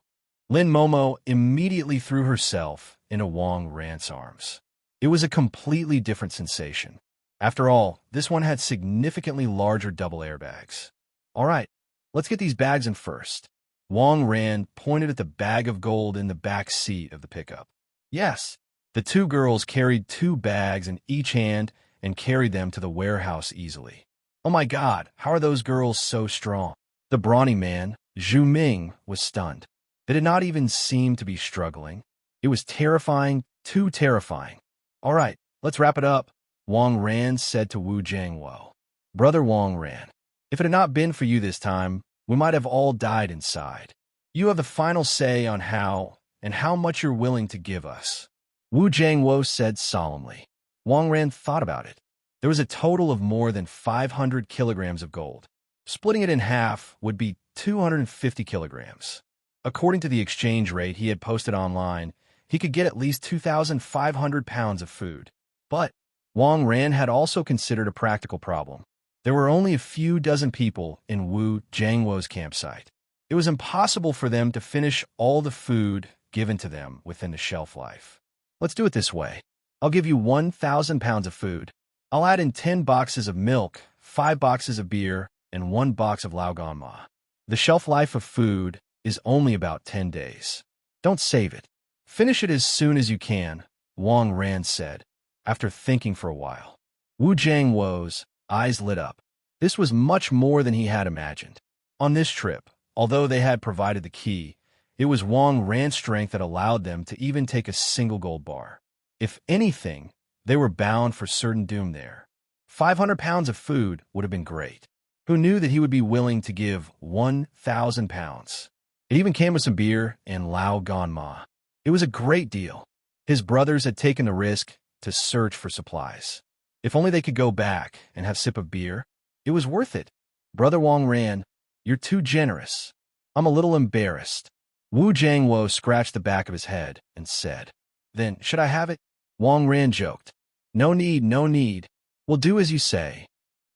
Lin Momo immediately threw herself into Wang Ran's arms. It was a completely different sensation. After all, this one had significantly larger double airbags. All right, let's get these bags in first. Wang Ran pointed at the bag of gold in the back seat of the pickup. Yes, the two girls carried two bags in each hand and carried them to the warehouse easily. Oh my God, how are those girls so strong? The brawny man, Zhu Ming, was stunned. They did not even seem to be struggling. It was terrifying, too terrifying. All right, let's wrap it up, Wang Ran said to Wu Jiangwo. Brother Wang Ran, if it had not been for you this time, we might have all died inside. You have the final say on how and how much you're willing to give us. Wu Jiangwo said solemnly. Wang Ran thought about it. There was a total of more than 500 kilograms of gold. Splitting it in half would be 250 kilograms. According to the exchange rate he had posted online, he could get at least 2,500 pounds of food. But Wang Ran had also considered a practical problem. There were only a few dozen people in Wu Jiangwo's campsite. It was impossible for them to finish all the food given to them within the shelf life. Let's do it this way. I'll give you 1,000 pounds of food. I'll add in 10 boxes of milk, 5 boxes of beer, and 1 box of laoganma. The shelf life of food is only about 10 days. Don't save it. Finish it as soon as you can, Wang Ran said, after thinking for a while. Wu Jiangwo's eyes lit up. This was much more than he had imagined. On this trip, although they had provided the key, It was Wang Ran's strength that allowed them to even take a single gold bar. If anything, they were bound for certain doom there. 500 pounds of food would have been great. Who knew that he would be willing to give 1,000 pounds? It even came with some beer and Lao Gan Ma. It was a great deal. His brothers had taken the risk to search for supplies. If only they could go back and have a sip of beer, it was worth it. Brother Wang Ran, you're too generous. I'm a little embarrassed. Wu Jiangwo scratched the back of his head and said, Then, should I have it? Wang Ran joked. No need, no need. We'll do as you say.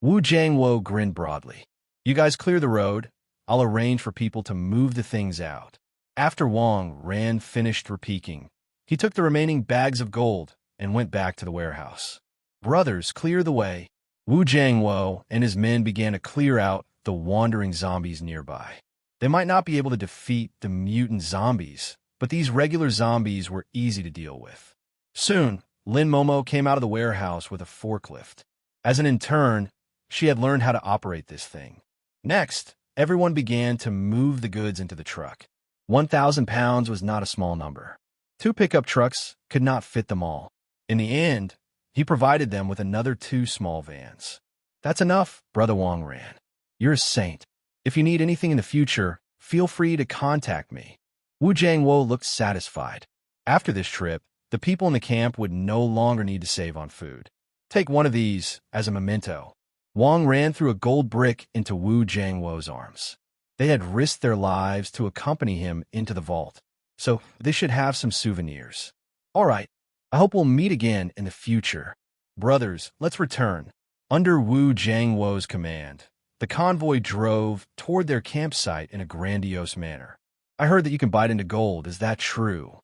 Wu Jiangwo grinned broadly. You guys clear the road. I'll arrange for people to move the things out. After Wang Ran finished repeating, he took the remaining bags of gold and went back to the warehouse. Brothers, clear the way. Wu Jiangwo and his men began to clear out the wandering zombies nearby. They might not be able to defeat the mutant zombies, but these regular zombies were easy to deal with. Soon, Lin Momo came out of the warehouse with a forklift. As an intern, she had learned how to operate this thing. Next, everyone began to move the goods into the truck. 1,000 pounds was not a small number. 2 pickup trucks could not fit them all. In the end, he provided them with another 2 small vans. That's enough, Brother Wang Ran. You're a saint. If you need anything in the future, feel free to contact me. Wu Jiangwo looked satisfied. After this trip, the people in the camp would no longer need to save on food. Take one of these as a memento. Wang Ran threw a gold brick into Wu Jiangwo's arms. They had risked their lives to accompany him into the vault, so they should have some souvenirs. All right, I hope we'll meet again in the future. Brothers, let's return. Under Wu Jiangwo's command, the convoy drove toward their campsite in a grandiose manner. I heard that you can bite into gold. Is that true?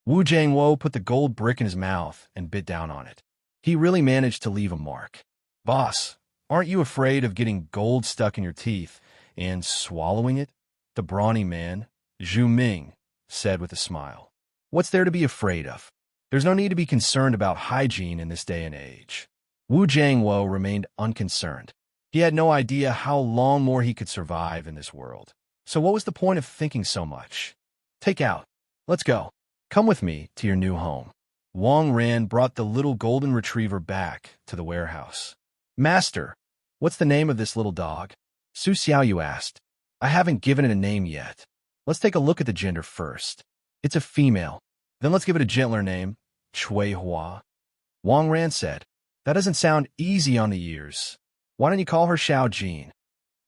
Wu Jiangwo put the gold brick in his mouth and bit down on it. He really managed to leave a mark. Boss, aren't you afraid of getting gold stuck in your teeth and swallowing it? The brawny man, Zhu Ming, said with a smile. What's there to be afraid of? There's no need to be concerned about hygiene in this day and age. Wu Jiangwo remained unconcerned. He had no idea how long more he could survive in this world. So what was the point of thinking so much? Take out. Let's go. Come with me to your new home. Wang Ran brought the little golden retriever back to the warehouse. Master, what's the name of this little dog? Su Xiaoyu asked. I haven't given it a name yet. Let's take a look at the gender first. It's a female. Then let's give it a gentler name, Chui Hua. Wang Ran said. That doesn't sound easy on the ears. Why don't you call her Xiao Jin?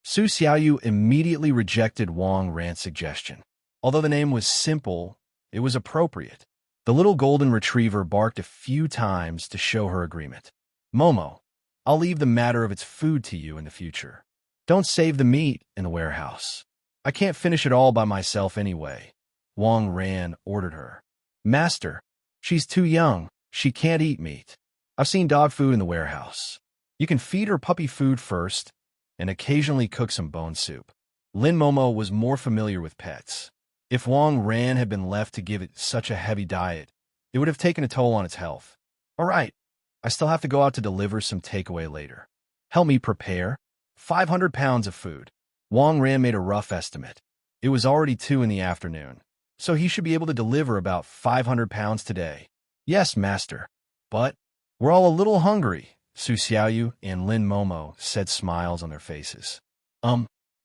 Su Xiaoyu immediately rejected Wang Ran's suggestion. Although the name was simple, it was appropriate. The little golden retriever barked a few times to show her agreement. Momo, I'll leave the matter of its food to you in the future. Don't save the meat in the warehouse. I can't finish it all by myself anyway, Wang Ran ordered her. Master, she's too young. She can't eat meat. I've seen dog food in the warehouse. You can feed her puppy food first and occasionally cook some bone soup. Lin Momo was more familiar with pets. If Wang Ran had been left to give it such a heavy diet, it would have taken a toll on its health. All right, I still have to go out to deliver some takeaway later. Help me prepare 500 pounds of food. Wang Ran made a rough estimate. It was already 2 in the afternoon, so he should be able to deliver about 500 pounds today. Yes, master. But we're all a little hungry, Su Xiaoyu and Lin Momo said, smiles on their faces.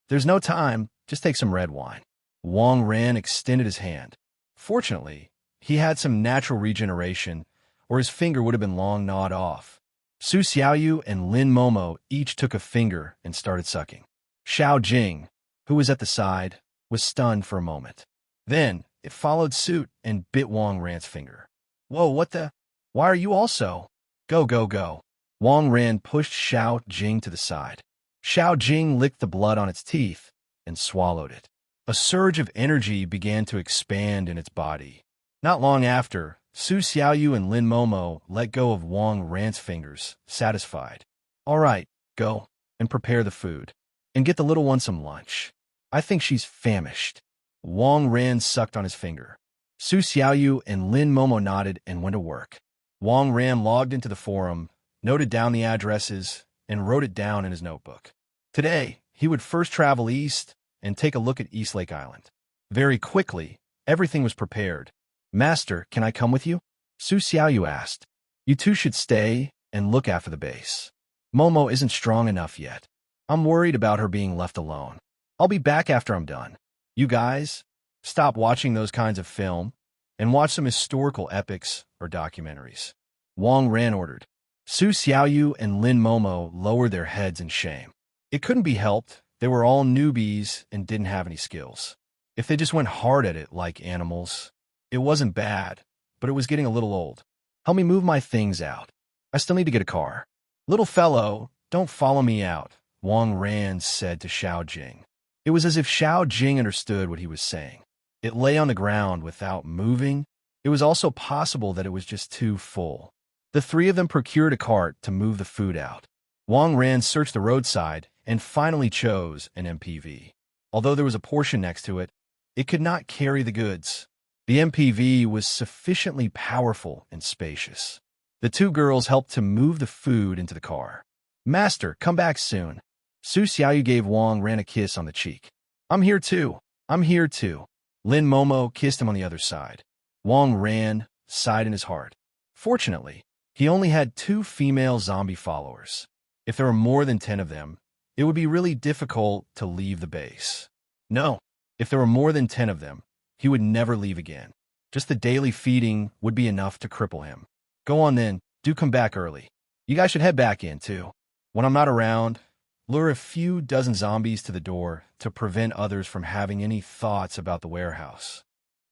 There's no time. Just take some red wine. Wang Ran extended his hand. Fortunately, he had some natural regeneration, or his finger would have been long gnawed off. Su Xiaoyu and Lin Momo each took a finger and started sucking. Xiao Jing, who was at the side, was stunned for a moment. Then it followed suit and bit Wang Ran's finger. Whoa, what the? Why are you also? Go, go, go. Wang Ran pushed Xiao Jing to the side. Xiao Jing licked the blood on its teeth and swallowed it. A surge of energy began to expand in its body. Not long after, Su Xiaoyu and Lin Momo let go of Wang Ran's fingers, satisfied. All right, go and prepare the food. And get the little one some lunch. I think she's famished. Wang Ran sucked on his finger. Su Xiaoyu and Lin Momo nodded and went to work. Wang Ran logged into the forum, noted down the addresses, and wrote it down in his notebook. Today, he would first travel east and take a look at East Lake Island. Very quickly, Everything was prepared. "Master, can I come with you?" Su Xiaoyu asked. "You two should stay and look after the base. Momo isn't strong enough yet. I'm worried about her being left alone. I'll be back after I'm done. You guys, stop watching those kinds of film and watch some historical epics or documentaries." Wang Ran ordered. Su Xiaoyu and Lin Momo lowered their heads in shame. It couldn't be helped. They were all newbies and didn't have any skills. If they just went hard at it like animals, it wasn't bad, but it was getting a little old. "Help me move my things out. I still need to get a car." "Little fellow, don't follow me out," Wang Ran said to Xiao Jing. It was as if Xiao Jing understood what he was saying. It lay on the ground without moving. It was also possible that it was just too full. The three of them procured a cart to move the food out. Wang Ran searched the roadside and finally chose an MPV. Although there was a portion next to it, it could not carry the goods. The MPV was sufficiently powerful and spacious. The two girls helped to move the food into the car. "Master, come back soon." Su Xiaoyu gave Wang Ran a kiss on the cheek. "I'm here too. I'm here too." Lin Momo kissed him on the other side. Wang Ran sighed in his heart. Fortunately, he only had 2 female zombie followers. If there were more than 10 of them, it would be really difficult to leave the base. No, if there were more than 10 of them, he would never leave again. Just the daily feeding would be enough to cripple him. "Go on then, do come back early. You guys should head back in too. When I'm not around, lure a few dozen zombies to the door to prevent others from having any thoughts about the warehouse."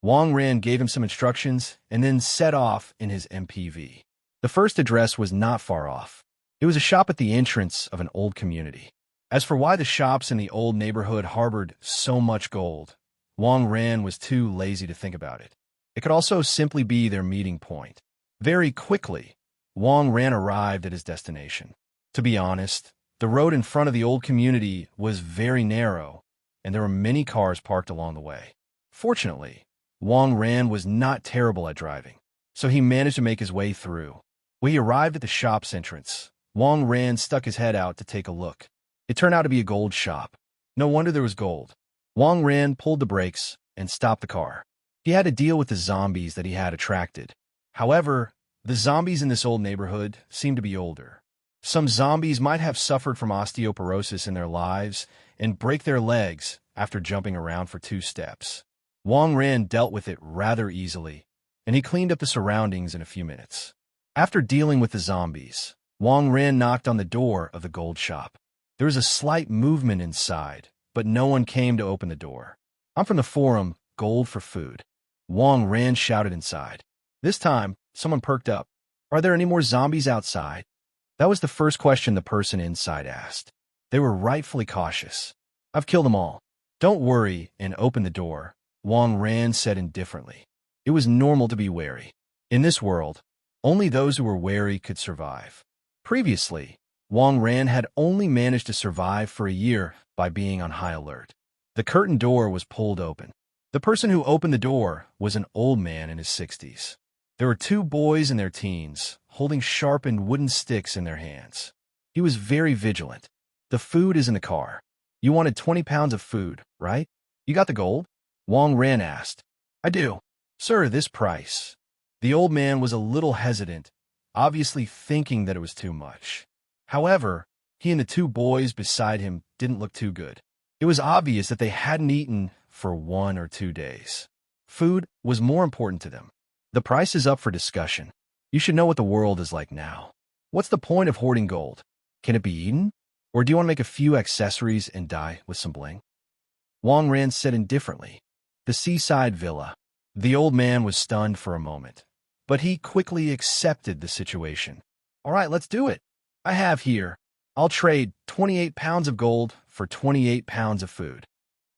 Wang Ran gave him some instructions and then set off in his MPV. The first address was not far off. It was a shop at the entrance of an old community. As for why the shops in the old neighborhood harbored so much gold, Wang Ran was too lazy to think about it. It could also simply be their meeting point. Very quickly, Wang Ran arrived at his destination. To be honest, the road in front of the old community was very narrow, and there were many cars parked along the way. Fortunately, Wang Ran was not terrible at driving, so he managed to make his way through. When he arrived at the shop's entrance, Wang Ran stuck his head out to take a look. It turned out to be a gold shop. No wonder there was gold. Wang Ran pulled the brakes and stopped the car. He had to deal with the zombies that he had attracted. However, the zombies in this old neighborhood seemed to be older. Some zombies might have suffered from osteoporosis in their lives and break their legs after jumping around for 2 steps. Wang Ran dealt with it rather easily, and he cleaned up the surroundings in a few minutes. After dealing with the zombies, Wang Ran knocked on the door of the gold shop. There was a slight movement inside, but no one came to open the door. "I'm from the forum, Gold for Food." Wang Ran shouted inside. This time, someone perked up. "Are there any more zombies outside?" That was the first question the person inside asked. They were rightfully cautious. "I've killed them all." "Don't worry and open the door," Wang Ran said indifferently. It was normal to be wary. In this world, only those who were wary could survive. Previously, Wang Ran had only managed to survive for a year by being on high alert. The curtain door was pulled open. The person who opened the door was an old man in his 60s. There were 2 boys in their teens, holding sharpened wooden sticks in their hands. He was very vigilant. "The food is in the car. You wanted 20 pounds of food, right? You got the gold?" Wang Ran asked. "I do. Sir, this price." The old man was a little hesitant, obviously thinking that it was too much. However, he and the 2 boys beside him didn't look too good. It was obvious that they hadn't eaten for 1 or 2 days. Food was more important to them. "The price is up for discussion. You should know what the world is like now. What's the point of hoarding gold? Can it be eaten? Or do you want to make a few accessories and die with some bling?" Wang Ran said indifferently. "The seaside villa." The old man was stunned for a moment, but he quickly accepted the situation. "All right, let's do it. I have here. I'll trade 28 pounds of gold for 28 pounds of food."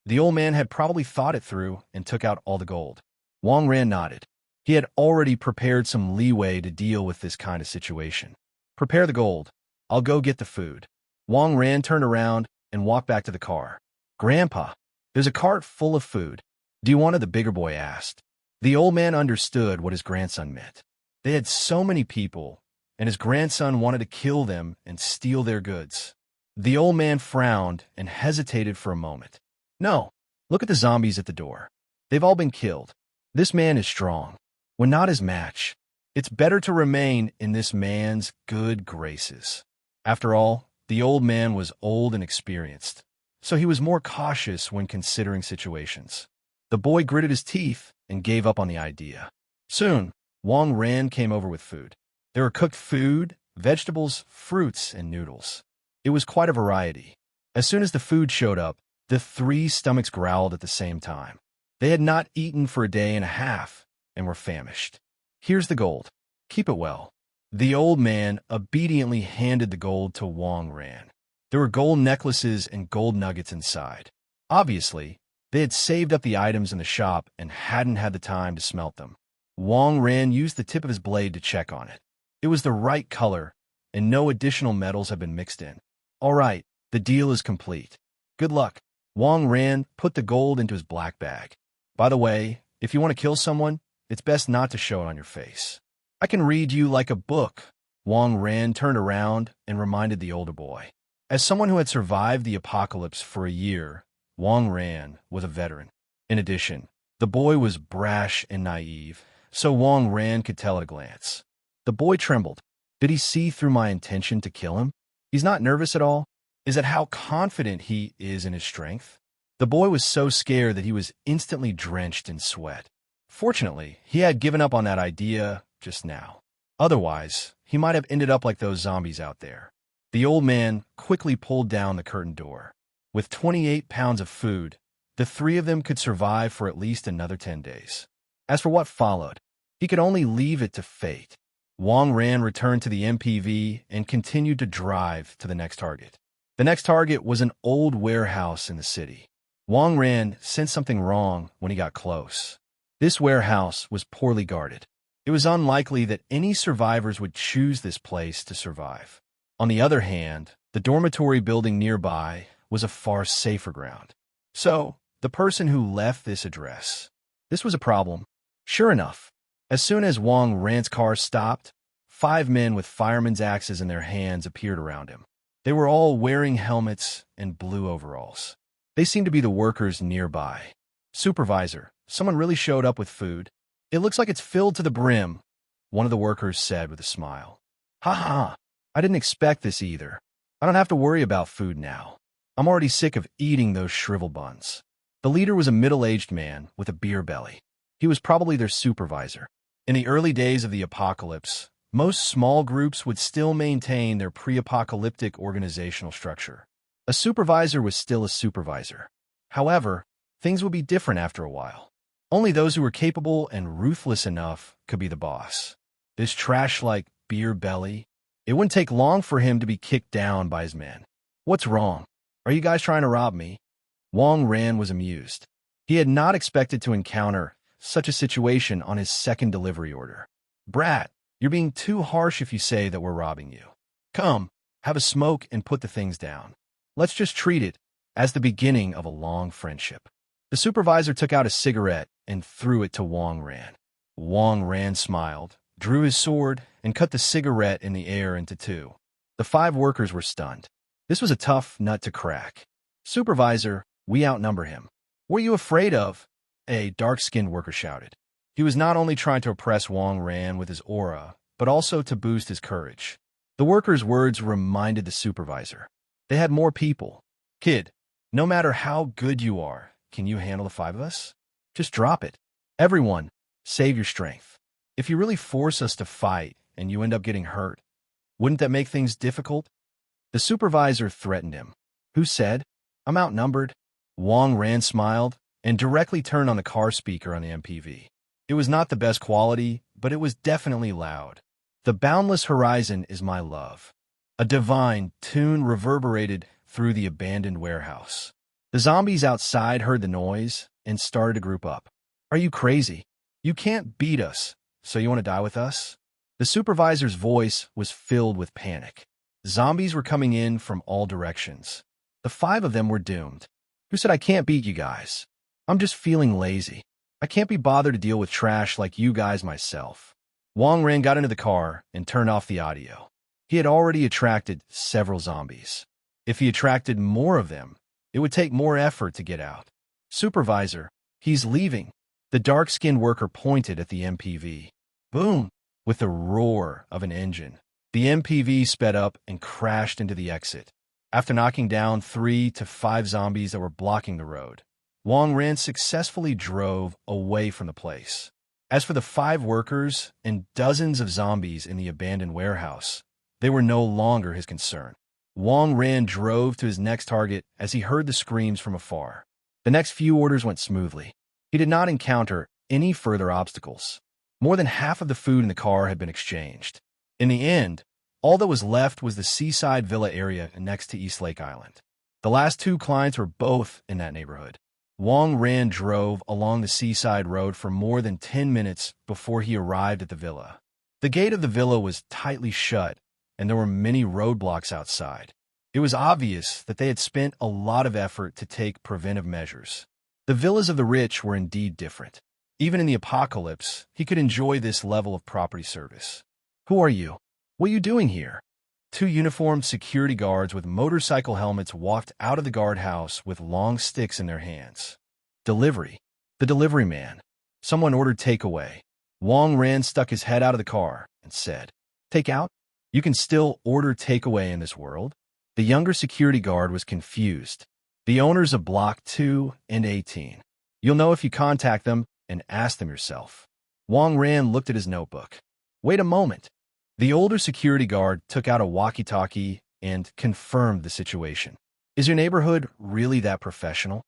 The old man had probably thought it through and took out all the gold. Wang Ran nodded. He had already prepared some leeway to deal with this kind of situation. "Prepare the gold. I'll go get the food." Wang Ran turned around and walked back to the car. "Grandpa, there's a cart full of food. Do you want it?" the bigger boy asked. The old man understood what his grandson meant. They had so many people, and his grandson wanted to kill them and steal their goods. The old man frowned and hesitated for a moment. "No, look at the zombies at the door. They've all been killed. This man is strong. When not his match, it's better to remain in this man's good graces. After all, the old man was old and experienced, so he was more cautious when considering situations. The boy gritted his teeth and gave up on the idea. Soon, Wang Ran came over with food. There were cooked food, vegetables, fruits, and noodles. It was quite a variety. As soon as the food showed up, the three stomachs growled at the same time. They had not eaten for a day and a half and were famished. Here's the gold. Keep it well. The old man obediently handed the gold to Wang Ran. There were gold necklaces and gold nuggets inside. Obviously, they had saved up the items in the shop and hadn't had the time to smelt them. Wang Ran used the tip of his blade to check on it. It was the right color, and no additional metals had been mixed in. All right, the deal is complete. Good luck. Wang Ran put the gold into his black bag. By the way, if you want to kill someone, it's best not to show it on your face. I can read you like a book. Wang Ran turned around and reminded the older boy. As someone who had survived the apocalypse for a year, Wang Ran was a veteran. In addition, the boy was brash and naive, so Wang Ran could tell at a glance. The boy trembled. Did he see through my intention to kill him? He's not nervous at all. Is it how confident he is in his strength? The boy was so scared that he was instantly drenched in sweat. Fortunately, he had given up on that idea just now. Otherwise, he might have ended up like those zombies out there. The old man quickly pulled down the curtain door. With 28 pounds of food, the three of them could survive for at least another 10 days. As for what followed, he could only leave it to fate. Wang Ran returned to the MPV and continued to drive to the next target. The next target was an old warehouse in the city. Wang Ran sensed something wrong when he got close. This warehouse was poorly guarded. It was unlikely that any survivors would choose this place to survive. On the other hand, the dormitory building nearby was a far safer ground. So, the person who left this address. This was a problem. Sure enough, as soon as Wang Ran's car stopped, 5 men with firemen's axes in their hands appeared around him. They were all wearing helmets and blue overalls. They seemed to be the workers nearby. Supervisor, someone really showed up with food. It looks like it's filled to the brim, one of the workers said with a smile. Ha ha, I didn't expect this either. I don't have to worry about food now. I'm already sick of eating those shriveled buns. The leader was a middle-aged man with a beer belly. He was probably their supervisor. In the early days of the apocalypse, most small groups would still maintain their pre-apocalyptic organizational structure. A supervisor was still a supervisor. However, things would be different after a while. Only those who were capable and ruthless enough could be the boss. This trash-like beer belly, it wouldn't take long for him to be kicked down by his men. What's wrong? Are you guys trying to rob me? Wang Ran was amused. He had not expected to encounter such a situation on his second delivery order. Brat, you're being too harsh if you say that we're robbing you. Come, have a smoke and put the things down. Let's just treat it as the beginning of a long friendship. The supervisor took out a cigarette and threw it to Wang Ran. Wang Ran smiled, drew his sword, and cut the cigarette in the air into 2. The 5 workers were stunned. This was a tough nut to crack. Supervisor, we outnumber him. What are you afraid of? A dark-skinned worker shouted. He was not only trying to oppress Wang Ran with his aura, but also to boost his courage. The worker's words reminded the supervisor. They had more people. Kid, no matter how good you are, can you handle the 5 of us? Just drop it. Everyone, save your strength. If you really force us to fight and you end up getting hurt, wouldn't that make things difficult? The supervisor threatened him. Who said? I'm outnumbered. Wang Ran smiled and directly turned on the car speaker on the MPV. It was not the best quality, but it was definitely loud. The boundless horizon is my love. A divine tune reverberated through the abandoned warehouse. The zombies outside heard the noise and started to group up. Are you crazy? You can't beat us, so you want to die with us? The supervisor's voice was filled with panic. Zombies were coming in from all directions. The 5 of them were doomed. Who said I can't beat you guys? I'm just feeling lazy. I can't be bothered to deal with trash like you guys myself. Wang Ran got into the car and turned off the audio. He had already attracted several zombies. If he attracted more of them, it would take more effort to get out. Supervisor, he's leaving. The dark-skinned worker pointed at the MPV. Boom! With the roar of an engine, the MPV sped up and crashed into the exit. After knocking down 3 to 5 zombies that were blocking the road, Wang Ran successfully drove away from the place. As for the 5 workers and dozens of zombies in the abandoned warehouse, they were no longer his concern. Wang Ran drove to his next target as he heard the screams from afar. The next few orders went smoothly. He did not encounter any further obstacles. More than half of the food in the car had been exchanged. In the end, all that was left was the seaside villa area next to East Lake Island. The last 2 clients were both in that neighborhood. Wang Ran drove along the seaside road for more than 10 minutes before he arrived at the villa. The gate of the villa was tightly shut, and there were many roadblocks outside. It was obvious that they had spent a lot of effort to take preventive measures. The villas of the rich were indeed different. Even in the apocalypse, he could enjoy this level of property service. Who are you? What are you doing here? 2 uniformed security guards with motorcycle helmets walked out of the guardhouse with long sticks in their hands. Delivery. The delivery man. Someone ordered takeaway. Wang Ran stuck his head out of the car and said, "Takeout? You can still order takeaway in this world?" The younger security guard was confused. "The owners of Block 2 and 18. You'll know if you contact them and ask them yourself." Wang Ran looked at his notebook. "Wait a moment." The older security guard took out a walkie-talkie and confirmed the situation. "Is your neighborhood really that professional?"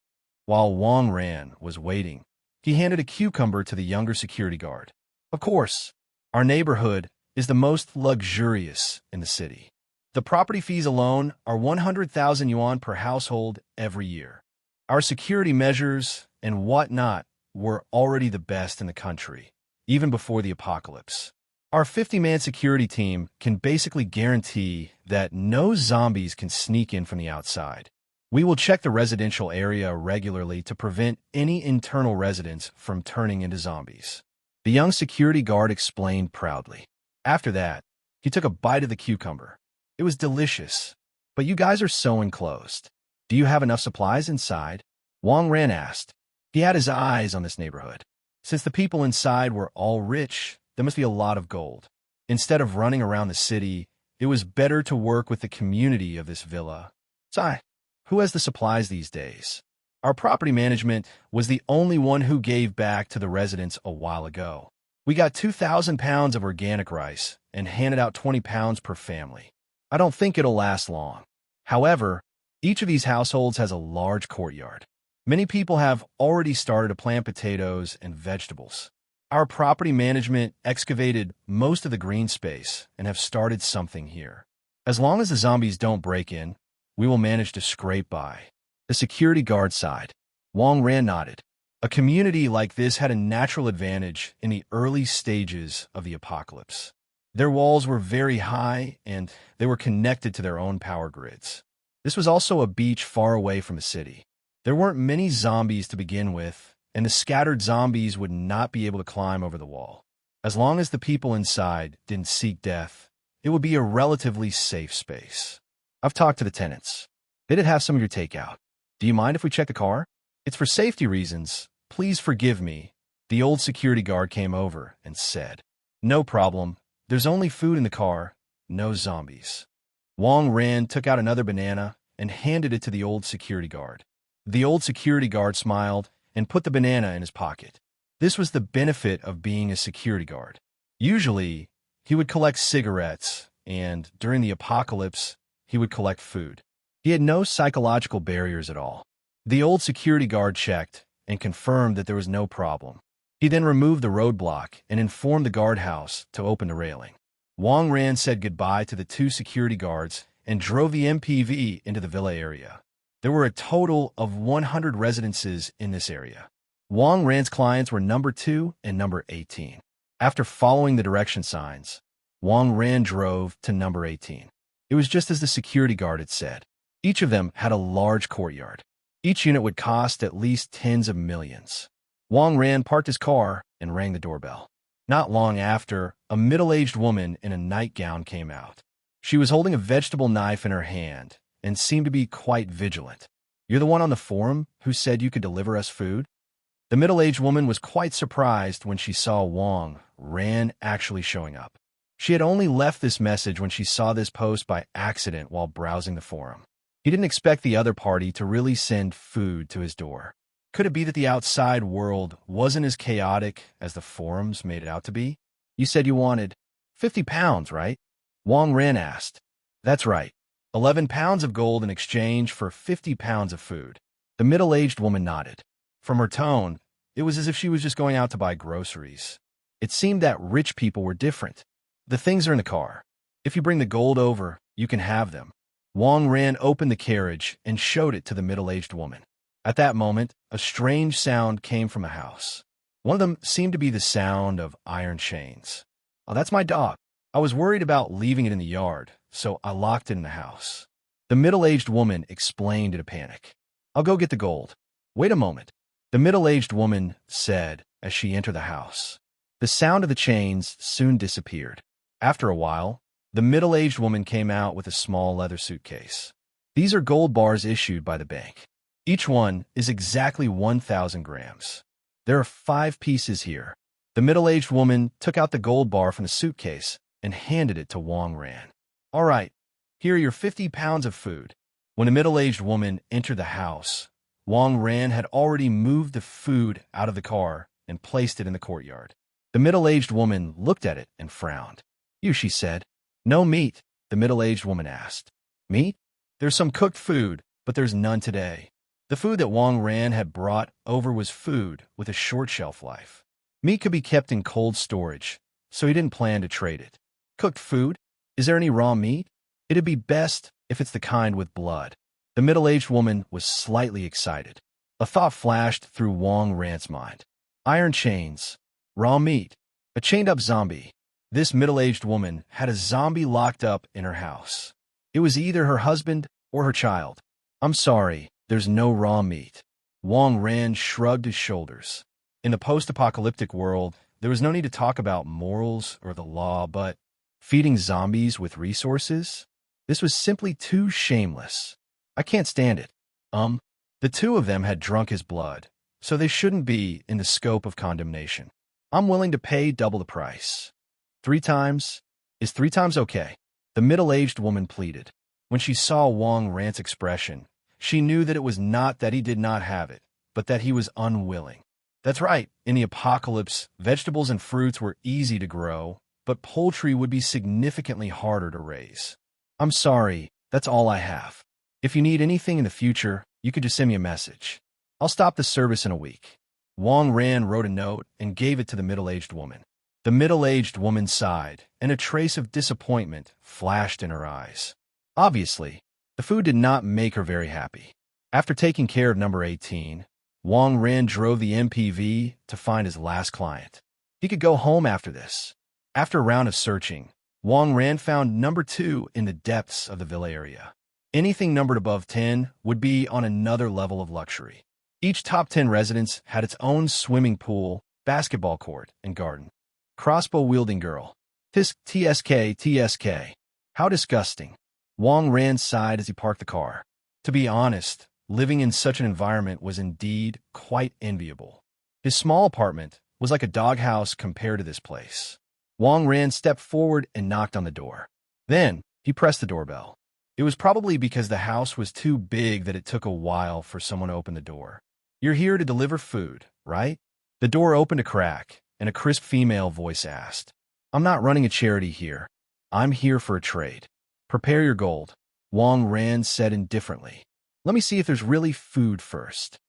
While Wang Ran was waiting, he handed a cucumber to the younger security guard. "Of course, our neighborhood is the most luxurious in the city. The property fees alone are 100,000 yuan per household every year. Our security measures and whatnot were already the best in the country, even before the apocalypse. Our 50-man security team can basically guarantee that no zombies can sneak in from the outside. We will check the residential area regularly to prevent any internal residents from turning into zombies." The young security guard explained proudly. After that, he took a bite of the cucumber. It was delicious. "But you guys are so enclosed. Do you have enough supplies inside?" Wang Ran asked. He had his eyes on this neighborhood. Since the people inside were all rich, there must be a lot of gold. Instead of running around the city, it was better to work with the community of this villa. Besides, who has the supplies these days? Our property management was the only one who gave back to the residents a while ago. We got 2,000 pounds of organic rice and handed out 20 pounds per family. I don't think it'll last long. However, each of these households has a large courtyard. Many people have already started to plant potatoes and vegetables. Our property management excavated most of the green space and have started something here. As long as the zombies don't break in, we will manage to scrape by." The security guard sighed. Wang Ran nodded. A community like this had a natural advantage in the early stages of the apocalypse. Their walls were very high, and they were connected to their own power grids. This was also a beach far away from the city. There weren't many zombies to begin with, and the scattered zombies would not be able to climb over the wall. As long as the people inside didn't seek death, it would be a relatively safe space. "I've talked to the tenants. They did have some of your takeout. Do you mind if we check the car? It's for safety reasons. Please forgive me." The old security guard came over and said, "No problem. There's only food in the car, no zombies." Wang Ran took out another banana and handed it to the old security guard. The old security guard smiled and put the banana in his pocket. This was the benefit of being a security guard. Usually, he would collect cigarettes, and during the apocalypse, he would collect food. He had no psychological barriers at all. The old security guard checked and confirmed that there was no problem. He then removed the roadblock and informed the guardhouse to open the railing. Wang Ran said goodbye to the 2 security guards and drove the MPV into the villa area. There were a total of 100 residences in this area. Wang Ran's clients were number 2 and number 18. After following the direction signs, Wang Ran drove to number 18. It was just as the security guard had said. Each of them had a large courtyard. Each unit would cost at least tens of millions. Wang Ran parked his car and rang the doorbell. Not long after, a middle-aged woman in a nightgown came out. She was holding a vegetable knife in her hand and seemed to be quite vigilant. "You're the one on the forum who said you could deliver us food?" The middle-aged woman was quite surprised when she saw Wang Ran actually showing up. She had only left this message when she saw this post by accident while browsing the forum. He didn't expect the other party to really send food to his door. Could it be that the outside world wasn't as chaotic as the forums made it out to be? You said you wanted 50 pounds, right? Wang Ran asked. That's right. 11 pounds of gold in exchange for 50 pounds of food. The middle-aged woman nodded. From her tone, it was as if she was just going out to buy groceries. It seemed that rich people were different. The things are in the car. If you bring the gold over, you can have them. Wang Ran opened the carriage and showed it to the middle-aged woman. At that moment, a strange sound came from a house. One of them seemed to be the sound of iron chains. Oh, that's my dog. I was worried about leaving it in the yard, so I locked it in the house. The middle-aged woman explained in a panic. I'll go get the gold. Wait a moment, the middle-aged woman said as she entered the house. The sound of the chains soon disappeared. After a while, the middle-aged woman came out with a small leather suitcase. These are gold bars issued by the bank. Each one is exactly 1,000 grams. There are 5 pieces here. The middle-aged woman took out the gold bar from the suitcase and handed it to Wang Ran. All right, here are your 50 pounds of food. When the middle-aged woman entered the house, Wang Ran had already moved the food out of the car and placed it in the courtyard. The middle-aged woman looked at it and frowned. You, she said. No meat, the middle-aged woman asked. Meat? There's some cooked food, but there's none today. The food that Wang Ran had brought over was food with a short shelf life. Meat could be kept in cold storage, so he didn't plan to trade it. Cooked food? Is there any raw meat? It'd be best if it's the kind with blood. The middle-aged woman was slightly excited. A thought flashed through Wang Ran's mind. Iron chains, raw meat, a chained-up zombie. This middle-aged woman had a zombie locked up in her house. It was either her husband or her child. I'm sorry, there's no raw meat. Wang Ran shrugged his shoulders. In the post-apocalyptic world, there was no need to talk about morals or the law, but feeding zombies with resources? This was simply too shameless. I can't stand it. The two of them had drunk his blood, so they shouldn't be in the scope of condemnation. I'm willing to pay double the price. 3 times? Is 3 times okay? The middle-aged woman pleaded. When she saw Wang Ran's expression, she knew that it was not that he did not have it, but that he was unwilling. That's right, in the apocalypse, vegetables and fruits were easy to grow, but poultry would be significantly harder to raise. I'm sorry, that's all I have. If you need anything in the future, you could just send me a message. I'll stop the service in a week. Wang Ran wrote a note and gave it to the middle-aged woman. The middle-aged woman sighed, and a trace of disappointment flashed in her eyes. Obviously, the food did not make her very happy. After taking care of number 18, Wang Ran drove the MPV to find his last client. He could go home after this. After a round of searching, Wang Ran found number 2 in the depths of the villa area. Anything numbered above 10 would be on another level of luxury. Each top 10 residence had its own swimming pool, basketball court, and garden. Crossbow-wielding girl. TSK. How disgusting. Wang Ran sighed as he parked the car. To be honest, living in such an environment was indeed quite enviable. His small apartment was like a doghouse compared to this place. Wang Ran stepped forward and knocked on the door. Then, he pressed the doorbell. It was probably because the house was too big that it took a while for someone to open the door. You're here to deliver food, right? The door opened a crack, and a crisp female voice asked, I'm not running a charity here. I'm here for a trade. Prepare your gold, Wang Ran said indifferently. Let me see if there's really food first.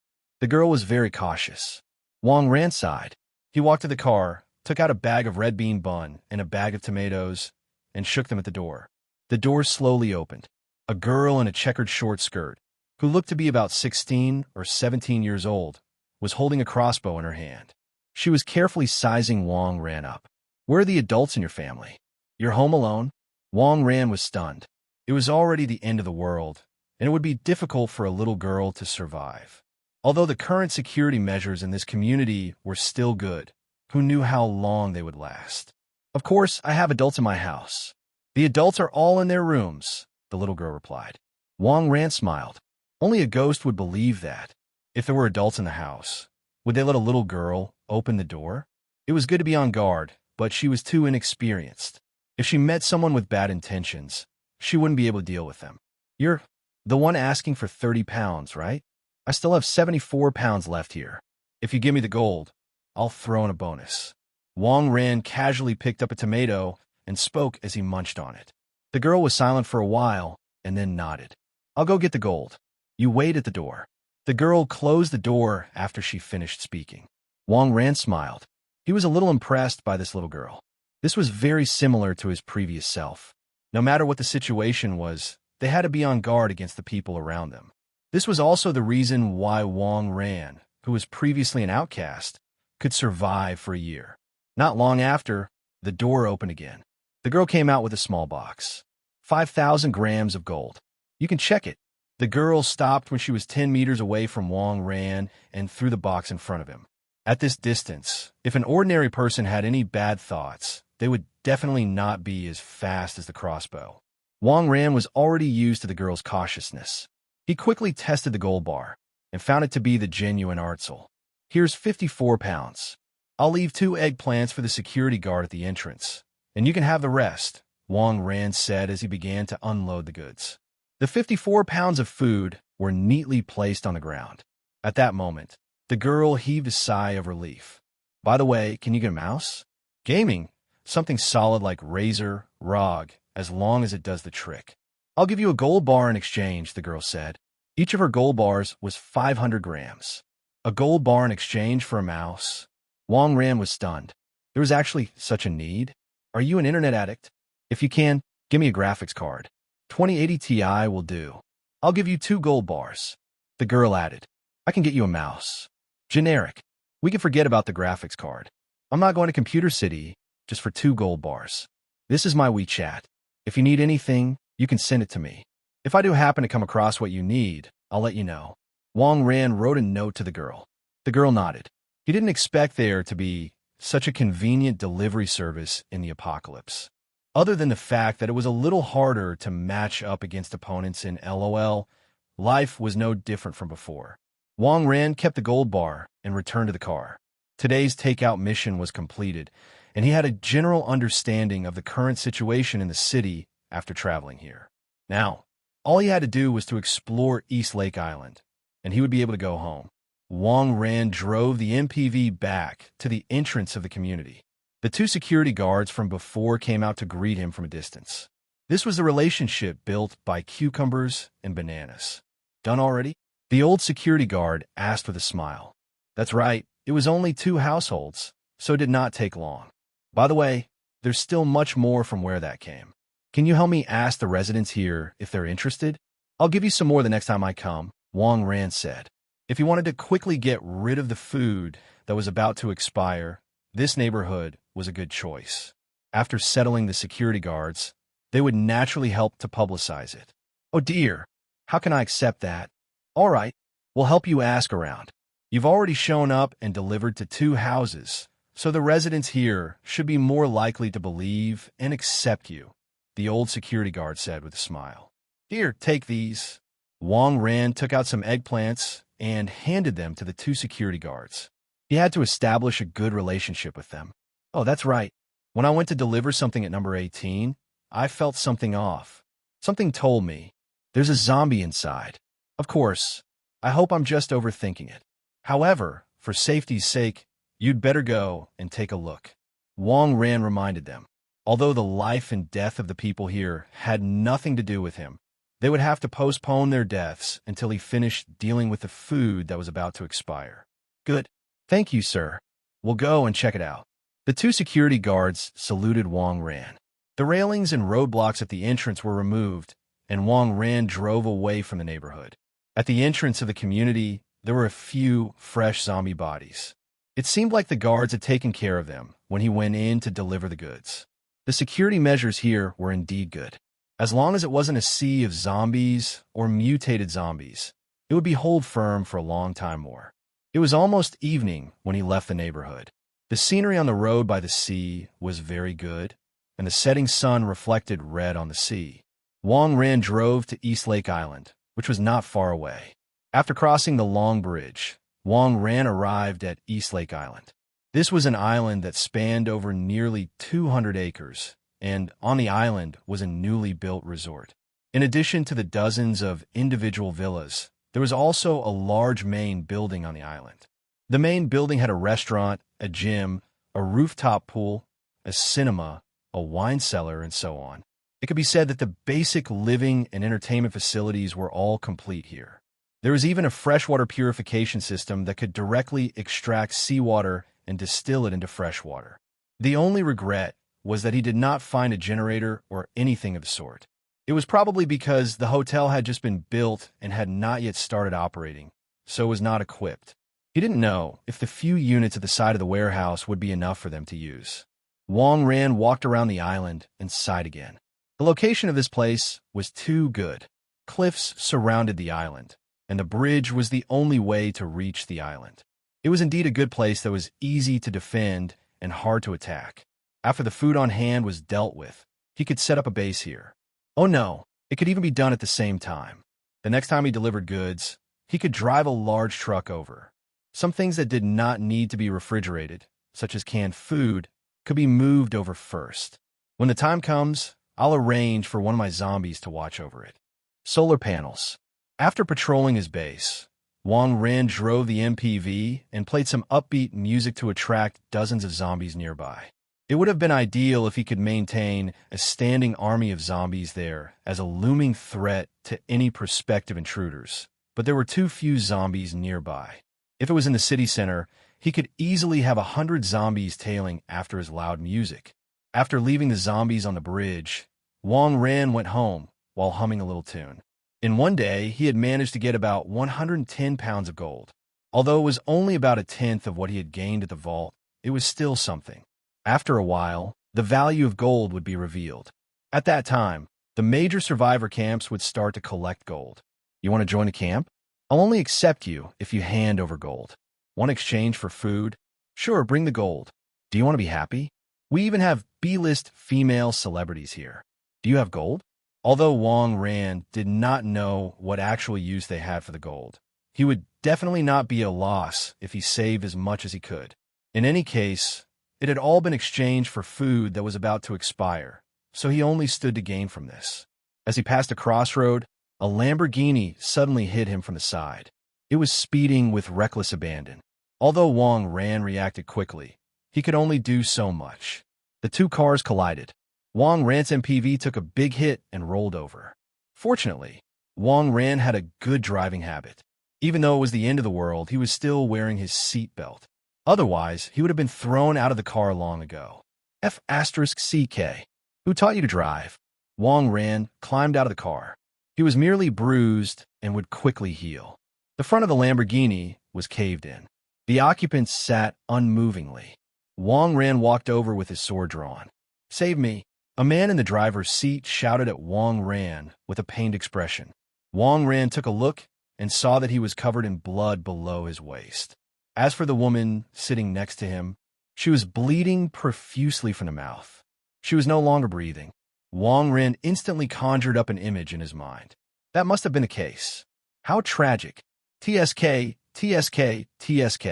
The girl was very cautious. Wang Ran sighed. He walked to the car, took out a bag of red bean bun and a bag of tomatoes, and shook them at the door. The door slowly opened. A girl in a checkered short skirt, who looked to be about 16 or 17 years old, was holding a crossbow in her hand. She was carefully sizing Wang Ran up. Where are the adults in your family? You're home alone? Wang Ran was stunned. It was already the end of the world, and it would be difficult for a little girl to survive. Although the current security measures in this community were still good, who knew how long they would last? Of course, I have adults in my house. The adults are all in their rooms, the little girl replied. Wang Ran smiled. Only a ghost would believe that. If there were adults in the house, Would they let a little girl open the door? It was good to be on guard, but she was too inexperienced. If she met someone with bad intentions, she wouldn't be able to deal with them. You're the one asking for 30 pounds, right? I still have 74 pounds left here. If you give me the gold, I'll throw in a bonus. Wang Ran casually picked up a tomato and spoke as he munched on it. The girl was silent for a while and then nodded. I'll go get the gold. You wait at the door. The girl closed the door after she finished speaking. Wang Ran smiled. He was a little impressed by this little girl. This was very similar to his previous self. No matter what the situation was, they had to be on guard against the people around them. This was also the reason why Wang Ran, who was previously an outcast, could survive for a year. Not long after, the door opened again. The girl came out with a small box. 5,000 grams of gold. You can check it. The girl stopped when she was 10 meters away from Wang Ran and threw the box in front of him. At this distance, if an ordinary person had any bad thoughts, they would definitely not be as fast as the crossbow. Wang Ran was already used to the girl's cautiousness. He quickly tested the gold bar and found it to be the genuine artsil. Here's 54 pounds. I'll leave 2 eggplants for the security guard at the entrance, and you can have the rest, Wang Ran said as he began to unload the goods. The 54 pounds of food were neatly placed on the ground. At that moment, the girl heaved a sigh of relief. By the way, can you get a mouse? Gaming, something solid like Razor, ROG, as long as it does the trick. I'll give you a gold bar in exchange, the girl said. Each of her gold bars was 500 grams. A gold bar in exchange for a mouse? Wang Ran was stunned. There was actually such a need? Are you an internet addict? If you can, give me a graphics card. 2080 Ti will do. I'll give you 2 gold bars. The girl added, I can get you a mouse. Generic. We can forget about the graphics card. I'm not going to Computer City just for 2 gold bars. This is my WeChat. If you need anything, you can send it to me. If I do happen to come across what you need, I'll let you know. Wang Ran wrote a note to the girl. The girl nodded. He didn't expect there to be such a convenient delivery service in the apocalypse. Other than the fact that it was a little harder to match up against opponents in LOL, life was no different from before. Wang Ran kept the gold bar and returned to the car. Today's takeout mission was completed, and he had a general understanding of the current situation in the city after traveling here. Now, all he had to do was to explore East Lake Island, and he would be able to go home. Wang Ran drove the MPV back to the entrance of the community. The 2 security guards from before came out to greet him from a distance. This was the relationship built by cucumbers and bananas. Done already? The old security guard asked with a smile. That's right, it was only 2 households, so it did not take long. By the way, there's still much more from where that came. Can you help me ask the residents here if they're interested? I'll give you some more the next time I come, Wang Ran said. If you wanted to quickly get rid of the food that was about to expire, this neighborhood was a good choice. After settling the security guards, they would naturally help to publicize it. Oh dear, how can I accept that? All right, we'll help you ask around. You've already shown up and delivered to 2 houses, so the residents here should be more likely to believe and accept you, the old security guard said with a smile. Here, take these. Wang Ran took out some eggplants and handed them to the 2 security guards. He had to establish a good relationship with them. Oh, that's right. When I went to deliver something at number 18, I felt something off. Something told me, there's a zombie inside. Of course, I hope I'm just overthinking it. However, for safety's sake, you'd better go and take a look. Wang Ran reminded them. Although the life and death of the people here had nothing to do with him, they would have to postpone their deaths until he finished dealing with the food that was about to expire. Good. Thank you, sir. We'll go and check it out. The 2 security guards saluted Wang Ran. The railings and roadblocks at the entrance were removed, and Wang Ran drove away from the neighborhood. At the entrance of the community, there were a few fresh zombie bodies. It seemed like the guards had taken care of them when he went in to deliver the goods. The security measures here were indeed good. As long as it wasn't a sea of zombies or mutated zombies, it would be hold firm for a long time more. It was almost evening when he left the neighborhood. The scenery on the road by the sea was very good, and the setting sun reflected red on the sea. Wang Ran drove to East Lake Island, which was not far away. After crossing the long bridge, Wang Ran arrived at Eastlake Island. This was an island that spanned over nearly 200 acres, and on the island was a newly built resort. In addition to the dozens of individual villas, there was also a large main building on the island. The main building had a restaurant, a gym, a rooftop pool, a cinema, a wine cellar, and so on. It could be said that the basic living and entertainment facilities were all complete here. There was even a freshwater purification system that could directly extract seawater and distill it into fresh water. The only regret was that he did not find a generator or anything of the sort. It was probably because the hotel had just been built and had not yet started operating, so was not equipped. He didn't know if the few units at the side of the warehouse would be enough for them to use. Wang Ran walked around the island and sighed again. The location of this place was too good. Cliffs surrounded the island, and the bridge was the only way to reach the island. It was indeed a good place that was easy to defend and hard to attack. After the food on hand was dealt with, he could set up a base here. Oh no, it could even be done at the same time. The next time he delivered goods, he could drive a large truck over. Some things that did not need to be refrigerated, such as canned food, could be moved over first. When the time comes, I'll arrange for one of my zombies to watch over it. Solar panels. After patrolling his base, Wang Ran drove the MPV and played some upbeat music to attract dozens of zombies nearby. It would have been ideal if he could maintain a standing army of zombies there as a looming threat to any prospective intruders, but there were too few zombies nearby. If it was in the city center, he could easily have 100 zombies tailing after his loud music. After leaving the zombies on the bridge, Wang Ran went home while humming a little tune. In one day, he had managed to get about 110 pounds of gold. Although it was only about a tenth of what he had gained at the vault, it was still something. After a while, the value of gold would be revealed. At that time, the major survivor camps would start to collect gold. You want to join a camp? I'll only accept you if you hand over gold. Want exchange for food? Sure, bring the gold. Do you want to be happy? We even have B-list female celebrities here. Do you have gold? Although Wang Ran did not know what actual use they had for the gold, he would definitely not be a loss if he saved as much as he could. In any case, it had all been exchanged for food that was about to expire, so he only stood to gain from this. As he passed a crossroad, a Lamborghini suddenly hit him from the side. It was speeding with reckless abandon. Although Wang Ran reacted quickly, he could only do so much. The two cars collided. Wang Ran's MPV took a big hit and rolled over. Fortunately, Wang Ran had a good driving habit. Even though it was the end of the world, he was still wearing his seat belt. Otherwise, he would have been thrown out of the car long ago. F***CK. Who taught you to drive? Wang Ran climbed out of the car. He was merely bruised and would quickly heal. The front of the Lamborghini was caved in. The occupants sat unmovingly. Wang Ran walked over with his sword drawn. Save me. A man in the driver's seat shouted at Wang Ran with a pained expression. Wang Ran took a look and saw that he was covered in blood below his waist. As for the woman sitting next to him, she was bleeding profusely from the mouth. She was no longer breathing. Wang Ran instantly conjured up an image in his mind. That must have been the case. How tragic. TSK, TSK, TSK.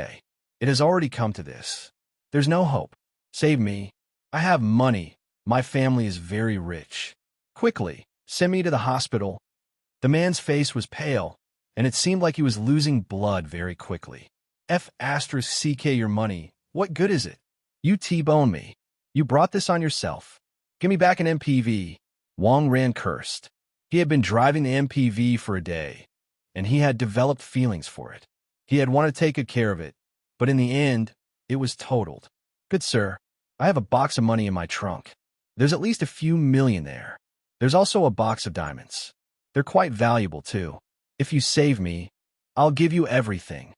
It has already come to this. There's no hope. Save me. I have money. My family is very rich. Quickly, send me to the hospital. The man's face was pale, and it seemed like he was losing blood very quickly. F***CK your money. What good is it? You T-bone me. You brought this on yourself. Give me back an MPV. Wang Ran cursed. He had been driving the MPV for a day, and he had developed feelings for it. He had wanted to take good care of it, but in the end, it was totaled. Good sir, I have a box of money in my trunk. There's at least a few million there. There's also a box of diamonds. They're quite valuable, too. If you save me, I'll give you everything.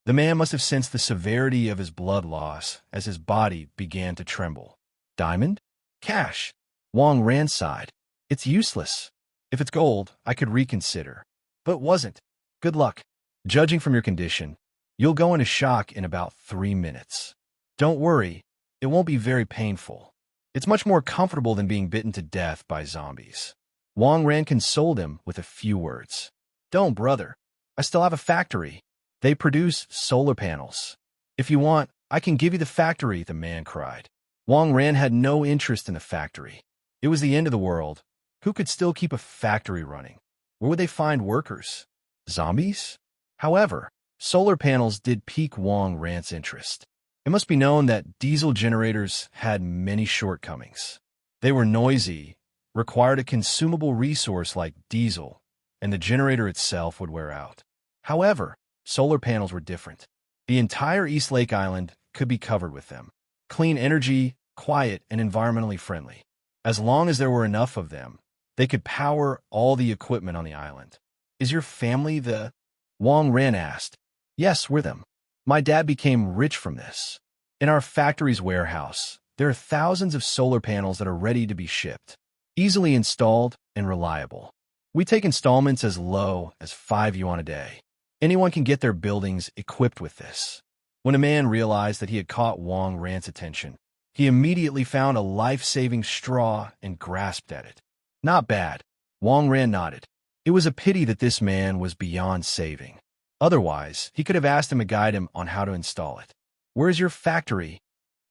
The man must have sensed the severity of his blood loss as his body began to tremble. Diamond? Cash. Wang Ran sighed. It's useless. If it's gold, I could reconsider. But it wasn't. Good luck. Judging from your condition, you'll go into shock in about 3 minutes. Don't worry, it won't be very painful. It's much more comfortable than being bitten to death by zombies. Wang Ran consoled him with a few words. Don't, brother. I still have a factory. They produce solar panels. If you want, I can give you the factory, the man cried. Wang Ran had no interest in the factory. It was the end of the world. Who could still keep a factory running? Where would they find workers? Zombies? However, solar panels did pique Wang Ran's interest. It must be known that diesel generators had many shortcomings. They were noisy, required a consumable resource like diesel, and the generator itself would wear out. However, solar panels were different. The entire East Lake Island could be covered with them. Clean energy, quiet, and environmentally friendly. As long as there were enough of them, they could power all the equipment on the island. Is your family the... Wang Ran asked. Yes, we're them. My dad became rich from this. In our factory's warehouse, there are thousands of solar panels that are ready to be shipped, easily installed and reliable. We take installments as low as 5 yuan a day. Anyone can get their buildings equipped with this. When a man realized that he had caught Wang Ran's attention, he immediately found a life-saving straw and grasped at it. Not bad. Wang Ran nodded. It was a pity that this man was beyond saving. Otherwise, he could have asked him to guide him on how to install it. Where's your factory?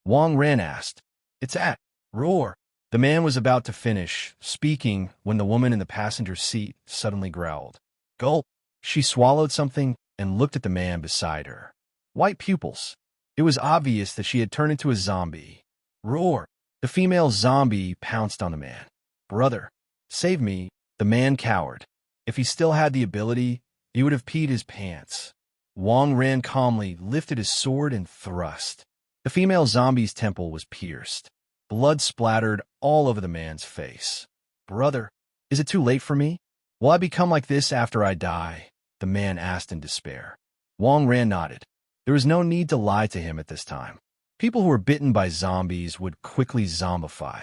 Wang Ran asked. It's at Roar. The man was about to finish speaking when the woman in the passenger seat suddenly growled. Gulp. She swallowed something and looked at the man beside her. White pupils. It was obvious that she had turned into a zombie. Roar. The female zombie pounced on the man. Brother, save me. The man cowered. If he still had the ability, he would have peed his pants. Wang Ran calmly lifted his sword and thrust. The female zombie's temple was pierced. Blood splattered all over the man's face. Brother, is it too late for me? Will I become like this after I die? The man asked in despair. Wang Ran nodded. There was no need to lie to him at this time. People who were bitten by zombies would quickly zombify.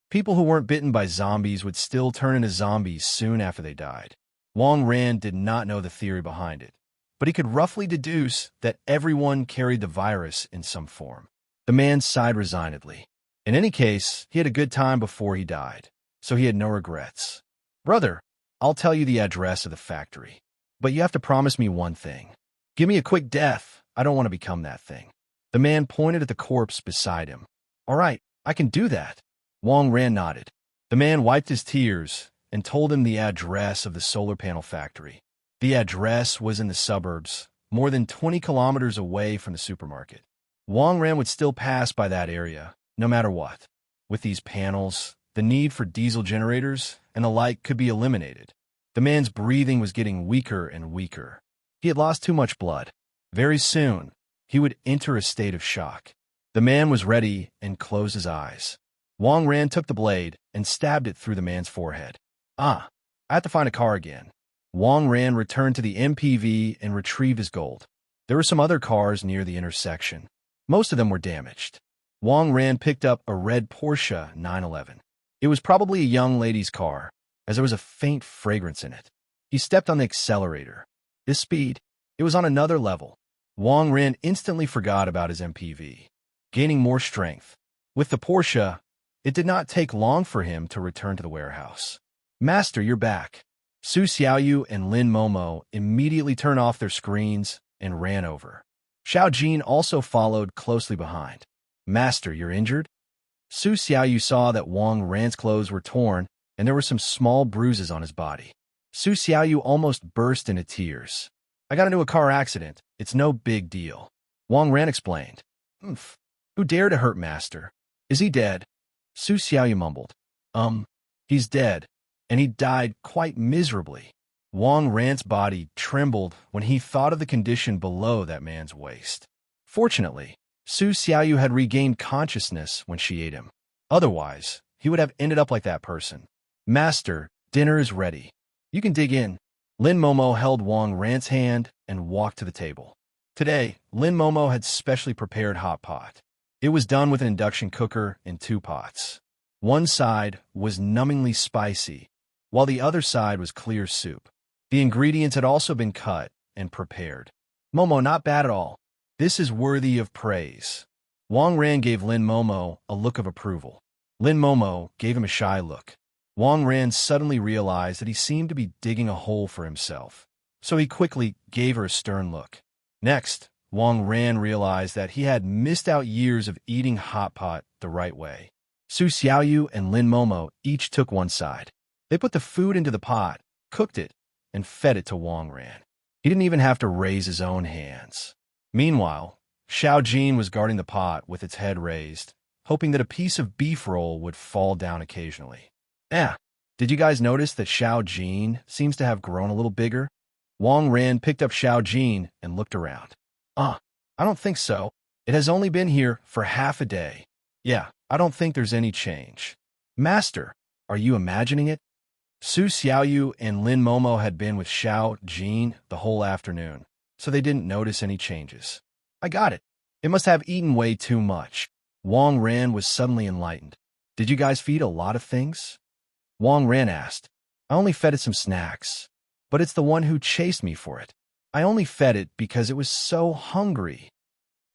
People who weren't bitten by zombies would still turn into zombies soon after they died. Wang Ran did not know the theory behind it, but he could roughly deduce that everyone carried the virus in some form. The man sighed resignedly. In any case, he had a good time before he died, so he had no regrets. Brother, I'll tell you the address of the factory, but you have to promise me one thing. Give me a quick death. I don't want to become that thing. The man pointed at the corpse beside him. All right, I can do that. Wang Ran nodded. The man wiped his tears and told him the address of the solar panel factory. The address was in the suburbs, more than 20 kilometers away from the supermarket. Wang Ran would still pass by that area, no matter what. With these panels, the need for diesel generators and the like could be eliminated. The man's breathing was getting weaker and weaker. He had lost too much blood. Very soon, he would enter a state of shock. The man was ready and closed his eyes. Wang Ran took the blade and stabbed it through the man's forehead. I have to find a car again. Wang Ran returned to the MPV and retrieved his gold. There were some other cars near the intersection. Most of them were damaged. Wang Ran picked up a red Porsche 911. It was probably a young lady's car, as there was a faint fragrance in it. He stepped on the accelerator. His speed, it was on another level. Wang Ran instantly forgot about his MPV, gaining more strength. With the Porsche, it did not take long for him to return to the warehouse. Master, you're back. Su Xiaoyu and Lin Momo immediately turned off their screens and ran over. Xiao Jin also followed closely behind. Master, you're injured? Su Xiaoyu saw that Wang Ran's clothes were torn and there were some small bruises on his body. Su Xiaoyu almost burst into tears. I got into a car accident. It's no big deal. Wang Ran explained. Who dared to hurt Master? Is he dead? Su Xiaoyu mumbled. He's dead, and he died quite miserably. Wang Ran's body trembled when he thought of the condition below that man's waist. Fortunately, Su Xiaoyu had regained consciousness when she ate him. Otherwise, he would have ended up like that person. Master, dinner is ready. You can dig in. Lin Momo held Wang Ran's hand and walked to the table. Today, Lin Momo had specially prepared hot pot. It was done with an induction cooker in 2 pots. One side was numbingly spicy, while the other side was clear soup. The ingredients had also been cut and prepared. Momo, not bad at all. This is worthy of praise. Wang Ran gave Lin Momo a look of approval. Lin Momo gave him a shy look. Wang Ran suddenly realized that he seemed to be digging a hole for himself, so he quickly gave her a stern look. Next, Wang Ran realized that he had missed out years of eating hot pot the right way. Su Xiaoyu and Lin Momo each took one side. They put the food into the pot, cooked it, and fed it to Wang Ran. He didn't even have to raise his own hands. Meanwhile, Xiao Jin was guarding the pot with its head raised, hoping that a piece of beef roll would fall down occasionally. Did you guys notice that Xiao Jin seems to have grown a little bigger? Wang Ran picked up Xiao Jin and looked around. I don't think so. It has only been here for half a day. Yeah, I don't think there's any change. Master, are you imagining it? Su Xiaoyu and Lin Momo had been with Xiao Jin the whole afternoon, so they didn't notice any changes. I got it. It must have eaten way too much. Wang Ran was suddenly enlightened. Did you guys feed a lot of things? Wang Ran asked. I only fed it some snacks, but it's the one who chased me for it. I only fed it because it was so hungry.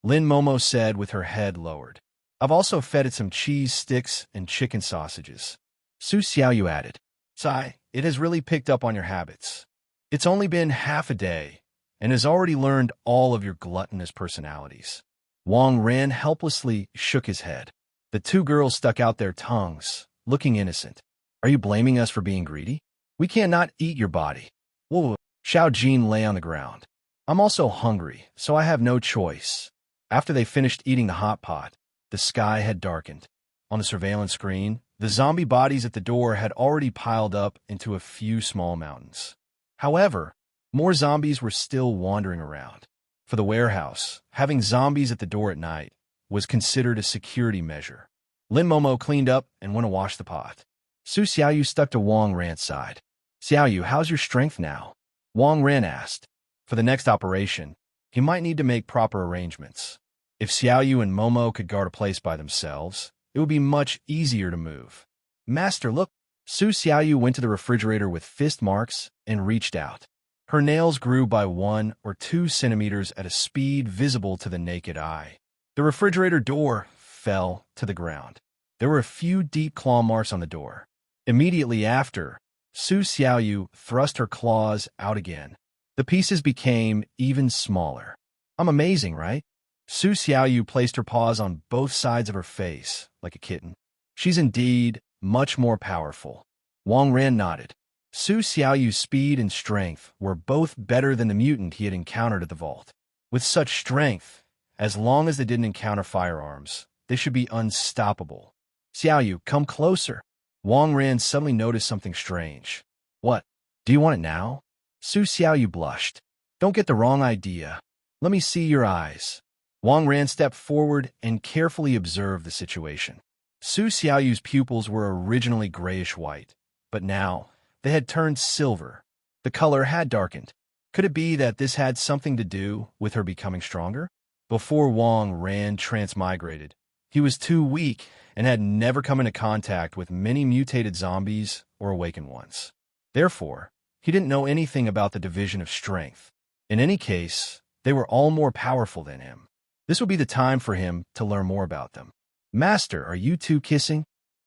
Lin Momo said with her head lowered. I've also fed it some cheese sticks and chicken sausages. Su Xiaoyu added. Sai, it has really picked up on your habits. It's only been half a day, and has already learned all of your gluttonous personalities. Wang Ran helplessly shook his head. The two girls stuck out their tongues, looking innocent. Are you blaming us for being greedy? We cannot eat your body. Whoa, Xiao Jin lay on the ground. I'm also hungry, so I have no choice. After they finished eating the hot pot, the sky had darkened. On the surveillance screen, the zombie bodies at the door had already piled up into a few small mountains. However, more zombies were still wandering around. For the warehouse, having zombies at the door at night was considered a security measure. Lin Momo cleaned up and went to wash the pot. Su Xiaoyu stuck to Wang Ran's side. Xiaoyu, how's your strength now? Wang Ran asked. For the next operation, he might need to make proper arrangements. If Xiaoyu and Momo could guard a place by themselves, it would be much easier to move. Master, look! Su Xiaoyu went to the refrigerator with fist marks and reached out. Her nails grew by 1 or 2 centimeters at a speed visible to the naked eye. The refrigerator door fell to the ground. There were a few deep claw marks on the door. Immediately after, Su Xiaoyu thrust her claws out again. The pieces became even smaller. I'm amazing, right? Su Xiaoyu placed her paws on both sides of her face, like a kitten. She's indeed much more powerful. Wang Ran nodded. Su Xiaoyu's speed and strength were both better than the mutant he had encountered at the vault. With such strength, as long as they didn't encounter firearms, they should be unstoppable. Xiaoyu, come closer. Wang Ran suddenly noticed something strange. What? Do you want it now? Su Xiaoyu blushed. Don't get the wrong idea. Let me see your eyes. Wang Ran stepped forward and carefully observed the situation. Su Xiaoyu's pupils were originally grayish-white, but now they had turned silver. The color had darkened. Could it be that this had something to do with her becoming stronger? Before Wang Ran transmigrated, he was too weak and had never come into contact with many mutated zombies or awakened ones. Therefore, he didn't know anything about the division of strength. In any case, they were all more powerful than him. This would be the time for him to learn more about them. Master, are you two kissing?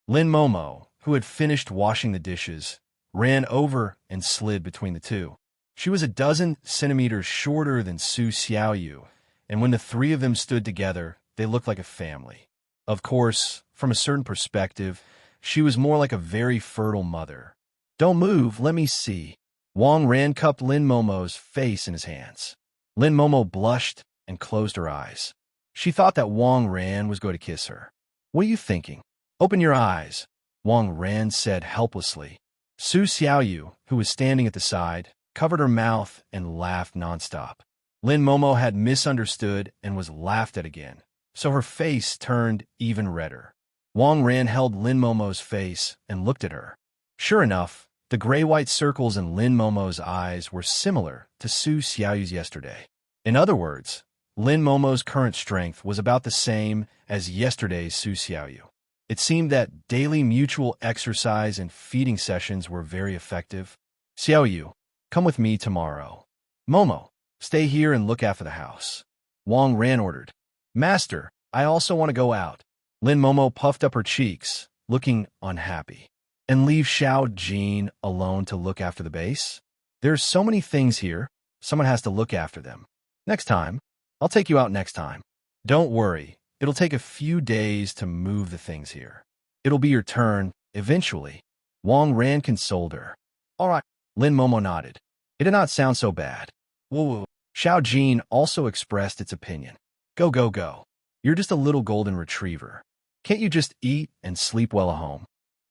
Lin Momo, who had finished washing the dishes, ran over and slid between the two. She was a dozen centimeters shorter than Su Xiaoyu, and when the three of them stood together, they looked like a family. Of course, from a certain perspective, she was more like a very fertile mother. Don't move, let me see. Wang Ran cupped Lin Momo's face in his hands. Lin Momo blushed and closed her eyes. She thought that Wang Ran was going to kiss her. What are you thinking? Open your eyes, Wang Ran said helplessly. Su Xiaoyu, who was standing at the side, covered her mouth and laughed nonstop. Lin Momo had misunderstood and was laughed at again, so her face turned even redder. Wang Ran held Lin Momo's face and looked at her. Sure enough, the gray-white circles in Lin Momo's eyes were similar to Su Xiaoyu's yesterday. In other words, Lin Momo's current strength was about the same as yesterday's Su Xiaoyu. It seemed that daily mutual exercise and feeding sessions were very effective. Xiaoyu, come with me tomorrow. Momo, stay here and look after the house. Wang Ran ordered. Master, I also want to go out. Lin Momo puffed up her cheeks, looking unhappy. And leave Xiao Jin alone to look after the base? There's so many things here, someone has to look after them. Next time. I'll take you out next time. Don't worry. It'll take a few days to move the things here. It'll be your turn, eventually. Wang Ran consoled her. All right. Lin Momo nodded. It did not sound so bad. Whoa. Xiao Jin also expressed its opinion. Go, go, go. You're just a little golden retriever. Can't you just eat and sleep well at home?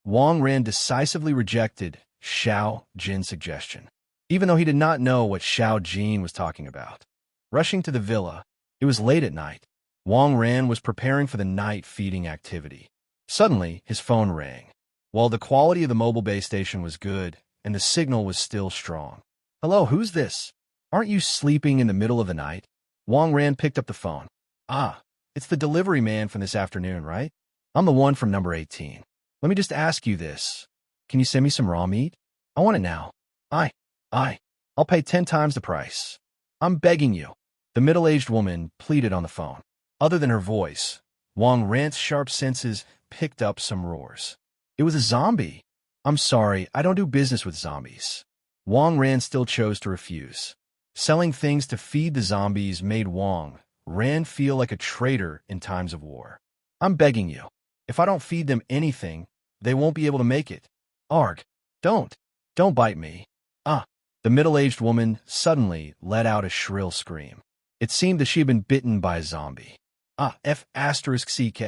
Wang Ran decisively rejected Xiao Jin's suggestion, even though he did not know what Xiao Jin was talking about. Rushing to the villa, it was late at night. Wang Ran was preparing for the night feeding activity. Suddenly, his phone rang. While the quality of the mobile base station was good, and the signal was still strong. Hello, who's this? Aren't you sleeping in the middle of the night? Wang Ran picked up the phone. Ah, it's the delivery man from this afternoon, right? I'm the one from number 18. Let me just ask you this. Can you send me some raw meat? I want it now. I'll pay 10 times the price. I'm begging you. The middle-aged woman pleaded on the phone. Other than her voice, Wang Ran's sharp senses picked up some roars. It was a zombie. I'm sorry, I don't do business with zombies. Wang Ran still chose to refuse. Selling things to feed the zombies made Wang Ran feel like a traitor in times of war. I'm begging you. If I don't feed them anything, they won't be able to make it. Arg, don't bite me. The middle-aged woman suddenly let out a shrill scream. It seemed that she had been bitten by a zombie. F***CK.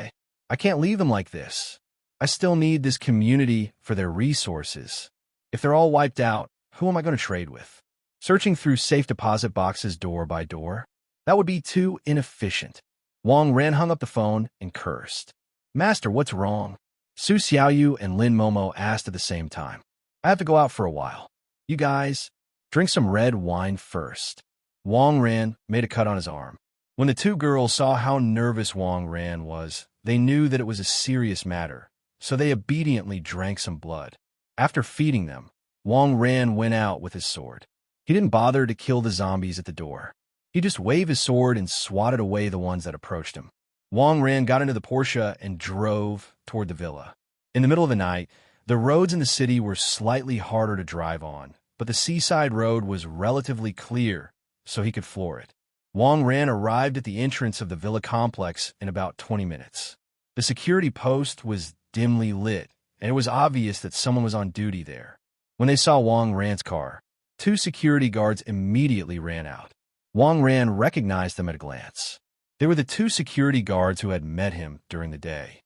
I can't leave them like this. I still need this community for their resources. If they're all wiped out, who am I going to trade with? Searching through safe deposit boxes door by door? That would be too inefficient. Wang Ran hung up the phone and cursed. Master, what's wrong? Su Xiaoyu and Lin Momo asked at the same time. I have to go out for a while. You guys, drink some red wine first. Wang Ran made a cut on his arm. When the two girls saw how nervous Wang Ran was, they knew that it was a serious matter, so they obediently drank some blood. After feeding them, Wang Ran went out with his sword. He didn't bother to kill the zombies at the door. He just waved his sword and swatted away the ones that approached him. Wang Ran got into the Porsche and drove toward the villa. In the middle of the night, the roads in the city were slightly harder to drive on, but the seaside road was relatively clear, so he could floor it. Wang Ran arrived at the entrance of the villa complex in about 20 minutes. The security post was dimly lit, and it was obvious that someone was on duty there. When they saw Wang Ran's car, 2 security guards immediately ran out. Wang Ran recognized them at a glance. They were the 2 security guards who had met him during the day.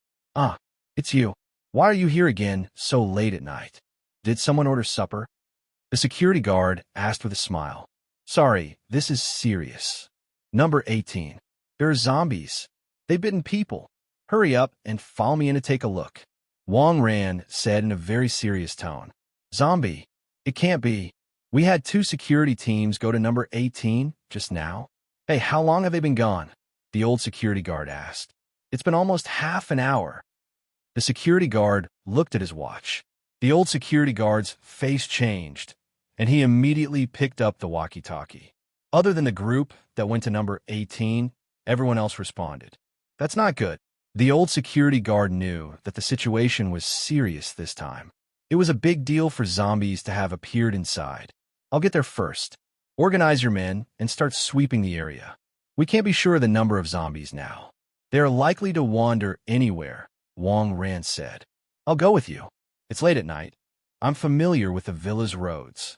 It's you. Why are you here again so late at night? Did someone order supper? The security guard asked with a smile. Sorry, this is serious. Number 18. There are zombies. They've bitten people. Hurry up and follow me in to take a look. Wang Ran said in a very serious tone. Zombie? It can't be. We had 2 security teams go to number 18 just now. Hey, how long have they been gone? The old security guard asked. It's been almost half an hour. The security guard looked at his watch. The old security guard's face changed, and he immediately picked up the walkie-talkie. Other than the group that went to number 18, everyone else responded. That's not good. The old security guard knew that the situation was serious this time. It was a big deal for zombies to have appeared inside. I'll get there first. Organize your men and start sweeping the area. We can't be sure of the number of zombies now. They are likely to wander anywhere, Wang Ran said. I'll go with you. It's late at night. I'm familiar with the villa's roads.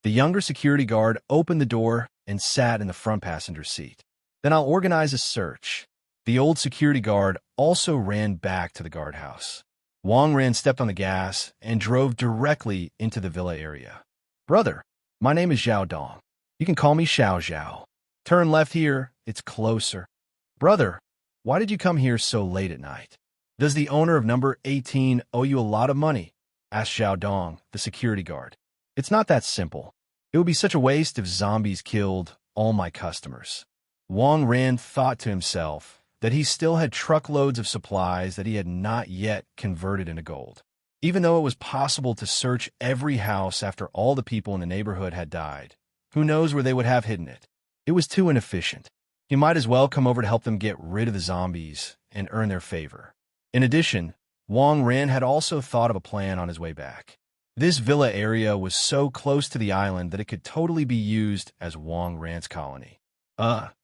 The younger security guard opened the door and sat in the front passenger seat. Then I'll organize a search. The old security guard also ran back to the guardhouse. Wang Ran stepped on the gas and drove directly into the villa area. Brother, my name is Zhao Dong. You can call me Xiao Zhao. Turn left here, it's closer. Brother, why did you come here so late at night? Does the owner of number 18 owe you a lot of money? Asked Zhao Dong, the security guard. It's not that simple. It would be such a waste if zombies killed all my customers. Wang Ran thought to himself that he still had truckloads of supplies that he had not yet converted into gold. Even though it was possible to search every house after all the people in the neighborhood had died, who knows where they would have hidden it? It was too inefficient. He might as well come over to help them get rid of the zombies and earn their favor. In addition, Wang Ran had also thought of a plan on his way back. This villa area was so close to the island that it could totally be used as Wang Ran's colony.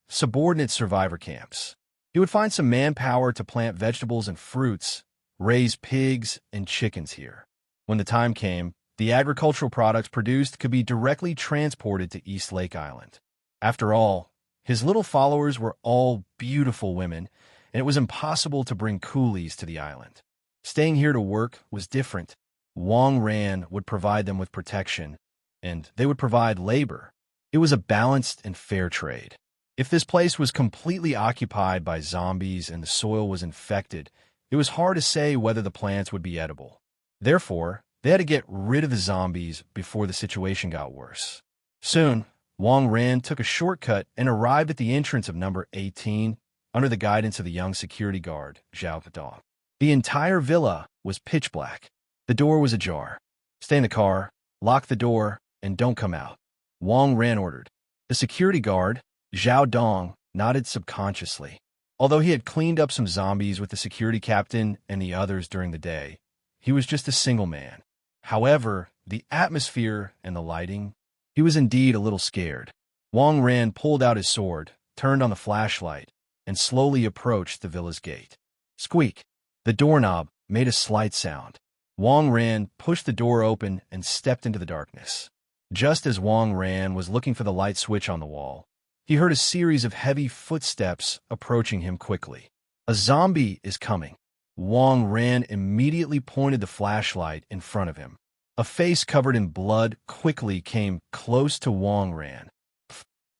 subordinate survivor camps. He would find some manpower to plant vegetables and fruits, raise pigs and chickens here. When the time came, the agricultural products produced could be directly transported to East Lake Island. After all, his little followers were all beautiful women, and it was impossible to bring coolies to the island. Staying here to work was different. Wang Ran would provide them with protection, and they would provide labor. It was a balanced and fair trade. If this place was completely occupied by zombies and the soil was infected, it was hard to say whether the plants would be edible. Therefore, they had to get rid of the zombies before the situation got worse. Soon, Wang Ran took a shortcut and arrived at the entrance of number 18 under the guidance of the young security guard, Zhao Dong. The entire villa was pitch black. The door was ajar. Stay in the car, lock the door, and don't come out, Wang Ran ordered. The security guard, Zhao Dong, nodded subconsciously. Although he had cleaned up some zombies with the security captain and the others during the day, he was just a single man. However, the atmosphere and the lighting, he was indeed a little scared. Wang Ran pulled out his sword, turned on the flashlight, and slowly approached the villa's gate. Squeak! The doorknob made a slight sound. Wang Ran pushed the door open and stepped into the darkness. Just as Wang Ran was looking for the light switch on the wall, he heard a series of heavy footsteps approaching him quickly. A zombie is coming. Wang Ran immediately pointed the flashlight in front of him. A face covered in blood quickly came close to Wang Ran.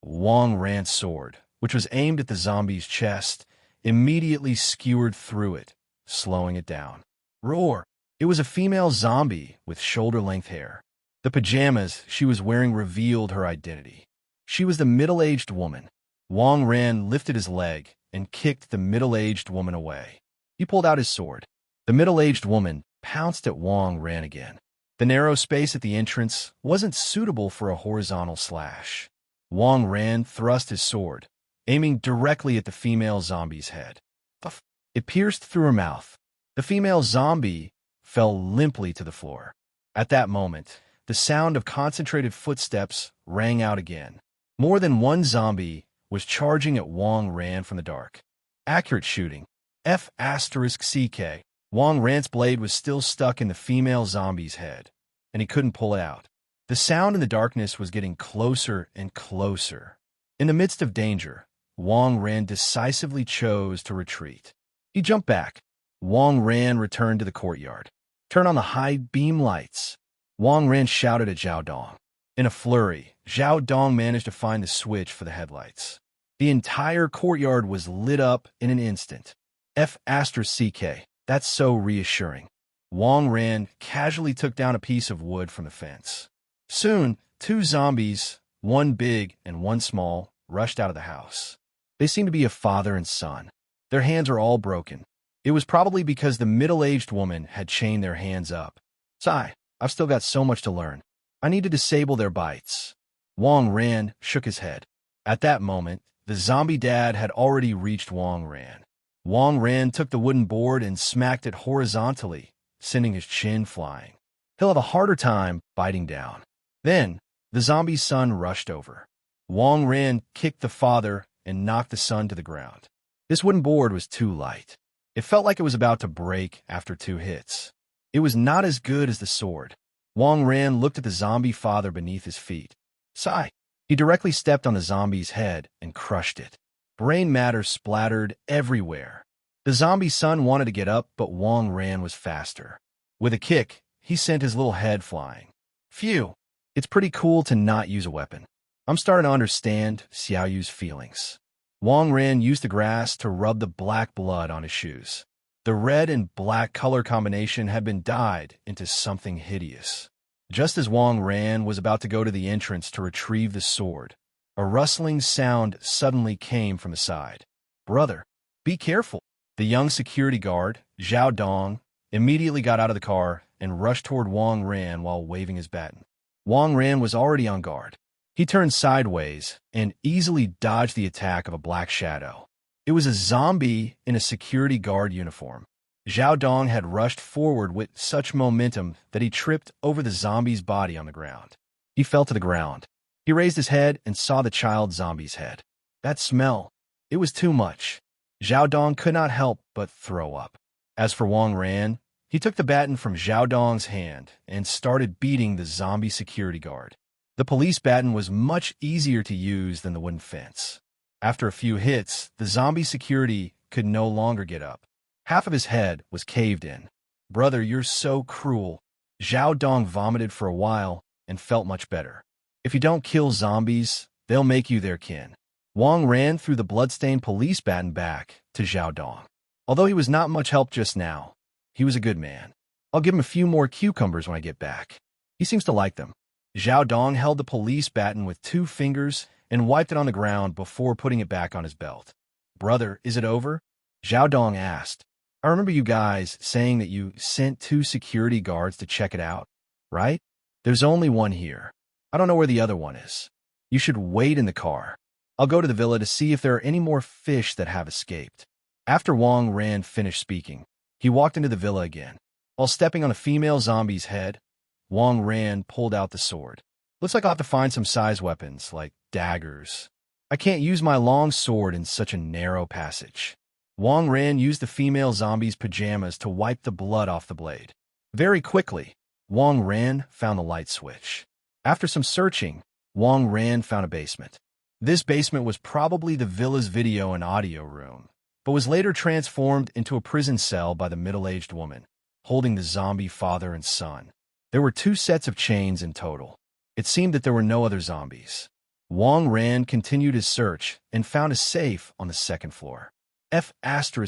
Wang Ran's sword, which was aimed at the zombie's chest, immediately skewered through it, slowing it down. Roar! It was a female zombie with shoulder-length hair. The pajamas she was wearing revealed her identity. She was the middle-aged woman. Wang Ran lifted his leg and kicked the middle-aged woman away. He pulled out his sword. The middle-aged woman pounced at Wang Ran again. The narrow space at the entrance wasn't suitable for a horizontal slash. Wang Ran thrust his sword, aiming directly at the female zombie's head. It pierced through her mouth. The female zombie fell limply to the floor. At that moment, the sound of concentrated footsteps rang out again. More than one zombie was charging at Wang Ran from the dark. Accurate shooting. F***CK. Wang Ran's blade was still stuck in the female zombie's head, and he couldn't pull it out. The sound in the darkness was getting closer and closer. In the midst of danger, Wang Ran decisively chose to retreat. He jumped back. Wang Ran returned to the courtyard. Turn on the high beam lights. Wang Ran shouted at Zhao Dong. In a flurry, Zhao Dong managed to find the switch for the headlights. The entire courtyard was lit up in an instant. F***CK. That's so reassuring. Wang Ran casually took down a piece of wood from the fence. Soon, two zombies, one big and one small, rushed out of the house. They seemed to be a father and son. Their hands are all broken. It was probably because the middle-aged woman had chained their hands up. Sigh, I've still got so much to learn. I need to disable their bites. Wang Ran shook his head. At that moment, the zombie dad had already reached Wang Ran. Wang Ran took the wooden board and smacked it horizontally, sending his chin flying. He'll have a harder time biting down. Then, the zombie's son rushed over. Wang Ran kicked the father and knocked the son to the ground. This wooden board was too light. It felt like it was about to break after 2 hits. It was not as good as the sword. Wang Ran looked at the zombie father beneath his feet. Sigh. He directly stepped on the zombie's head and crushed it. Brain matter splattered everywhere. The zombie son wanted to get up, but Wang Ran was faster. With a kick, he sent his little head flying. Phew. It's pretty cool to not use a weapon. I'm starting to understand Xiao Yu's feelings. Wang Ran used the grass to rub the black blood on his shoes. The red and black color combination had been dyed into something hideous. Just as Wang Ran was about to go to the entrance to retrieve the sword, a rustling sound suddenly came from the side. Brother, be careful. The young security guard, Zhao Dong, immediately got out of the car and rushed toward Wang Ran while waving his baton. Wang Ran was already on guard. He turned sideways and easily dodged the attack of a black shadow. It was a zombie in a security guard uniform. Zhao Dong had rushed forward with such momentum that he tripped over the zombie's body on the ground. He fell to the ground. He raised his head and saw the child zombie's head. That smell. It was too much. Zhao Dong could not help but throw up. As for Wang Ran, he took the baton from Zhao Dong's hand and started beating the zombie security guard. The police baton was much easier to use than the wooden fence. After a few hits, the zombie security could no longer get up. Half of his head was caved in. "Brother, you're so cruel." Zhao Dong vomited for a while and felt much better. "If you don't kill zombies, they'll make you their kin." Wang ran through the bloodstained police baton back to Zhao Dong. Although he was not much help just now, he was a good man. "I'll give him a few more cucumbers when I get back. He seems to like them." Zhao Dong held the police baton with 2 fingers and wiped it on the ground before putting it back on his belt. "Brother, is it over?" Zhao Dong asked. "I remember you guys saying that you sent 2 security guards to check it out, right? There's only one here. I don't know where the other one is. You should wait in the car. I'll go to the villa to see if there are any more fish that have escaped." After Wang Ran finished speaking, he walked into the villa again. While stepping on a female zombie's head, Wang Ran pulled out the sword. "Looks like I'll have to find some size weapons, like daggers. I can't use my long sword in such a narrow passage." Wang Ran used the female zombie's pajamas to wipe the blood off the blade. Very quickly, Wang Ran found the light switch. After some searching, Wang Ran found a basement. This basement was probably the villa's video and audio room, but was later transformed into a prison cell by the middle-aged woman, holding the zombie father and son. There were 2 sets of chains in total. It seemed that there were no other zombies. Wang Ran continued his search and found a safe on the 2nd floor.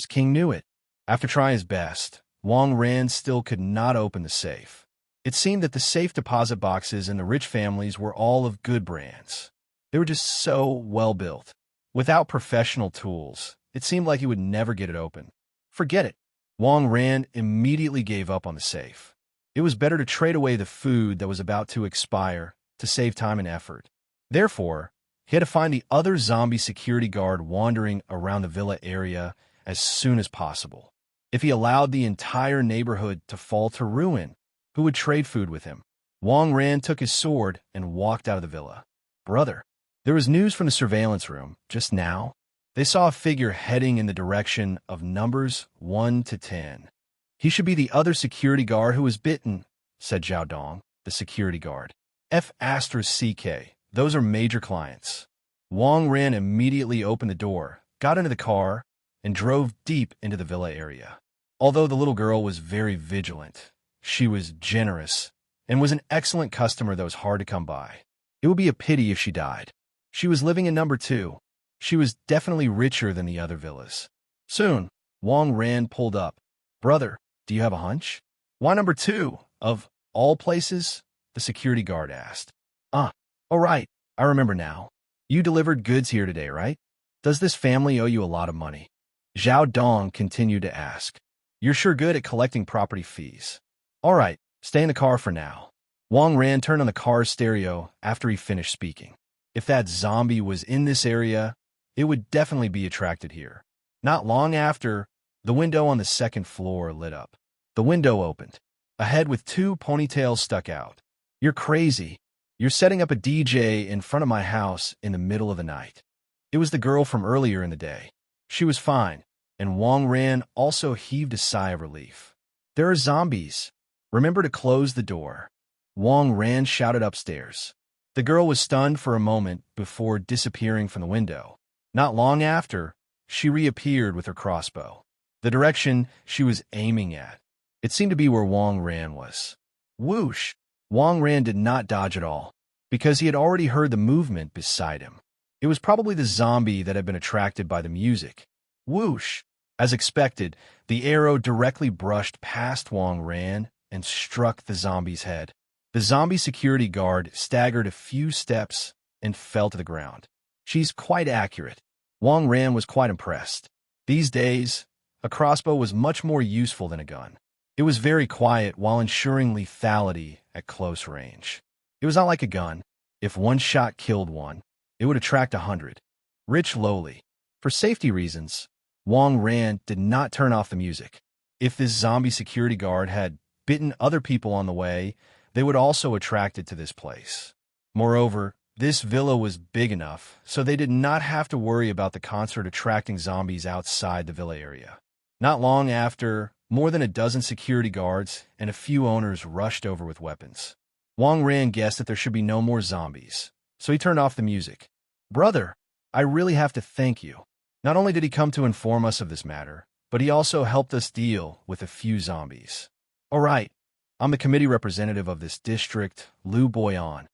King knew it. After trying his best, Wang Ran still could not open the safe. It seemed that the safe deposit boxes in the rich families were all of good brands. They were just so well built. Without professional tools, it seemed like he would never get it open. Forget it. Wang Ran immediately gave up on the safe. It was better to trade away the food that was about to expire to save time and effort. Therefore, he had to find the other zombie security guard wandering around the villa area as soon as possible. If he allowed the entire neighborhood to fall to ruin, who would trade food with him? Wang Ran took his sword and walked out of the villa. "Brother." There was news from the surveillance room just now. They saw a figure heading in the direction of numbers 1 to 10. "He should be the other security guard who was bitten," said Zhao Dong, the security guard. "CK, those are major clients." Wang Ran immediately opened the door, got into the car, and drove deep into the villa area. Although the little girl was very vigilant, she was generous and was an excellent customer that was hard to come by. It would be a pity if she died. She was living in number 2. She was definitely richer than the other villas. Soon, Wang Ran pulled up. "Brother, do you have a hunch?" "Why number 2, of all places?" the security guard asked. "Oh right, I remember now. You delivered goods here today, right? Does this family owe you a lot of money?" Zhao Dong continued to ask. "You're sure good at collecting property fees. All right, stay in the car for now." Wang Ran turned on the car's stereo after he finished speaking. If that zombie was in this area, it would definitely be attracted here. Not long after, the window on the 2nd floor lit up. The window opened. A head with 2 ponytails stuck out. "You're crazy. You're setting up a DJ in front of my house in the middle of the night." It was the girl from earlier in the day. She was fine, and Wang Ran also heaved a sigh of relief. "There are zombies. Remember to close the door." Wang Ran shouted upstairs. The girl was stunned for a moment before disappearing from the window. Not long after, she reappeared with her crossbow. The direction she was aiming at. It seemed to be where Wang Ran was. Whoosh! Wang Ran did not dodge at all, because he had already heard the movement beside him. It was probably the zombie that had been attracted by the music. Whoosh! As expected, the arrow directly brushed past Wang Ran and struck the zombie's head. The zombie security guard staggered a few steps and fell to the ground. "She's quite accurate." Wang Ran was quite impressed. These days, a crossbow was much more useful than a gun. It was very quiet while ensuring lethality at close range. It was not like a gun. If one shot killed one, it would attract 100. Rich lowly. For safety reasons, Wang Ran did not turn off the music. If this zombie security guard had bitten other people on the way, they would also attracted to this place. Moreover, This villa was big enough, so they did not have to worry about the concert attracting zombies outside the villa area. Not long after, more than a dozen security guards and a few owners rushed over with weapons. Wang Ran guessed that there should be no more zombies, so he turned off the music. "Brother, I really have to thank you. Not only did he come to inform us of this matter, but he also helped us deal with a few zombies." "All right, I'm the committee representative of this district, Lu Boyan."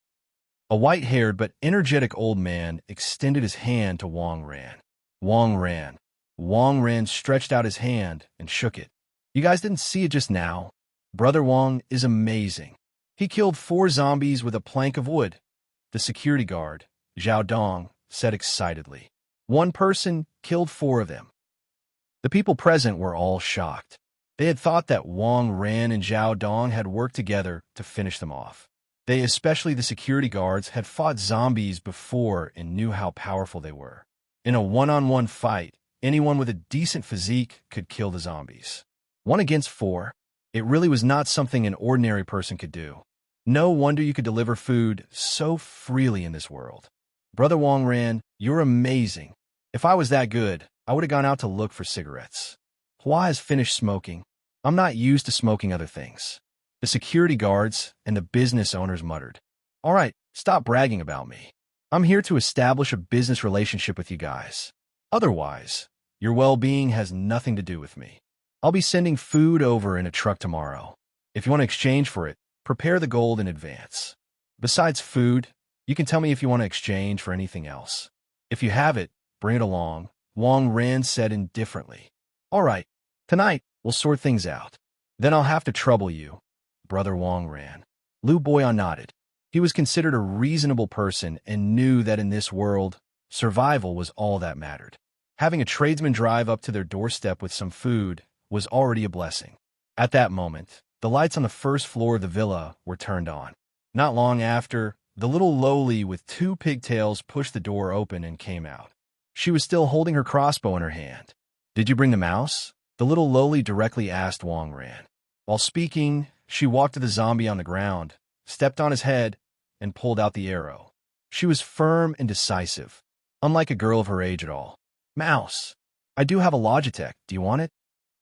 A white-haired but energetic old man extended his hand to Wang Ran. Wang Ran. Wang Ran stretched out his hand and shook it. "You guys didn't see it just now. Brother Wang is amazing. He killed 4 zombies with a plank of wood," the security guard, Zhao Dong, said excitedly. "One person killed 4 of them." The people present were all shocked. They had thought that Wang Ran and Zhao Dong had worked together to finish them off. They, especially the security guards, had fought zombies before and knew how powerful they were. In a one-on-one fight, anyone with a decent physique could kill the zombies. 1 against 4. It really was not something an ordinary person could do. No wonder you could deliver food so freely in this world. Brother Wang Ran, you're amazing. If I was that good, I would have gone out to look for cigarettes. Hua has finished smoking. I'm not used to smoking other things. The security guards and the business owners muttered. "All right, stop bragging about me. I'm here to establish a business relationship with you guys. Otherwise, your well-being has nothing to do with me. I'll be sending food over in a truck tomorrow. If you want to exchange for it, prepare the gold in advance. Besides food, you can tell me if you want to exchange for anything else. If you have it, bring it along," Wang Ran said indifferently. "All right, tonight we'll sort things out. Then I'll have to trouble you, Brother Wang Ran." Lu Boyan nodded. He was considered a reasonable person and knew that in this world, survival was all that mattered. Having a tradesman drive up to their doorstep with some food was already a blessing. At that moment, the lights on the first floor of the villa were turned on. Not long after, the little lowly with 2 pigtails pushed the door open and came out. She was still holding her crossbow in her hand. "Did you bring the mouse?" the little lowly directly asked Wang Ran. While speaking, she walked to the zombie on the ground, stepped on his head, and pulled out the arrow. She was firm and decisive, unlike a girl of her age at all. "Mouse, I do have a Logitech. Do you want it?"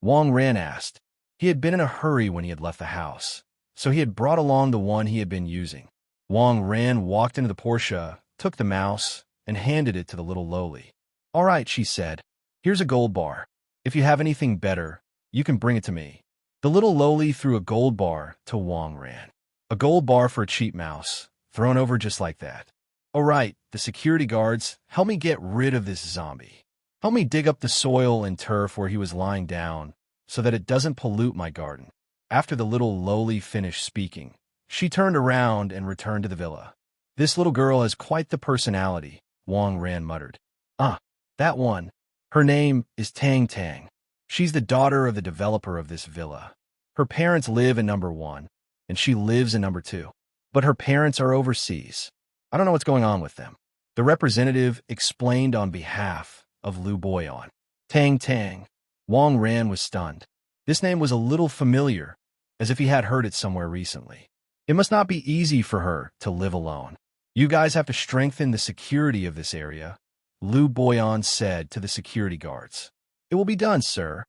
Wang Ran asked. He had been in a hurry when he had left the house, so he had brought along the one he had been using. Wang Ran walked into the Porsche, took the mouse, and handed it to the little lowly. "All right," she said. "Here's a gold bar. If you have anything better, you can bring it to me." The little lowly threw a gold bar to Wang Ran. A gold bar for a cheap mouse, thrown over just like that. "All right, the security guards, help me get rid of this zombie. Help me dig up the soil and turf where he was lying down, so that it doesn't pollute my garden." After the little lowly finished speaking, she turned around and returned to the villa. "This little girl has quite the personality," Wang Ran muttered. "Ah, that one. Her name is Tang Tang. She's the daughter of the developer of this villa. Her parents live in number 1, and she lives in number 2. But her parents are overseas. I don't know what's going on with them." The representative explained on behalf of Lu Boyan. Tang Tang. Wang Ran was stunned. This name was a little familiar, as if he had heard it somewhere recently. It must not be easy for her to live alone. "You guys have to strengthen the security of this area," Lu Boyan said to the security guards. "It will be done, sir."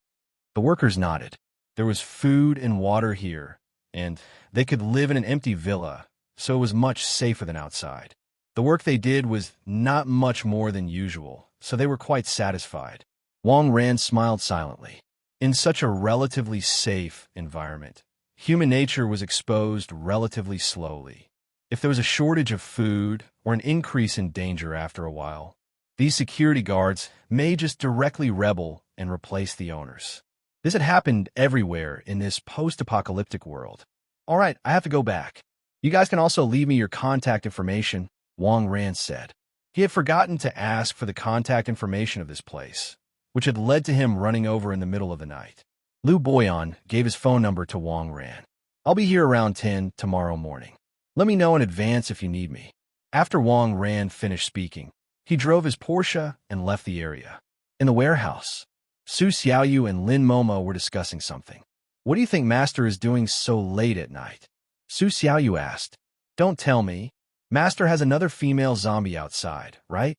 The workers nodded. There was food and water here, and they could live in an empty villa, so it was much safer than outside. The work they did was not much more than usual, so they were quite satisfied. Wang Ran smiled silently. In such a relatively safe environment, human nature was exposed relatively slowly. If there was a shortage of food or an increase in danger after a while, these security guards may just directly rebel and replace the owners. This had happened everywhere in this post-apocalyptic world. "All right, I have to go back. You guys can also leave me your contact information," Wang Ran said. He had forgotten to ask for the contact information of this place, which had led to him running over in the middle of the night. Lu Boyan gave his phone number to Wang Ran. "I'll be here around 10 tomorrow morning. Let me know in advance if you need me." After Wang Ran finished speaking, he drove his Porsche and left the area. In the warehouse, Su Xiaoyu and Lin Momo were discussing something. "What do you think Master is doing so late at night?" Su Xiaoyu asked. "Don't tell me. Master has another female zombie outside, right?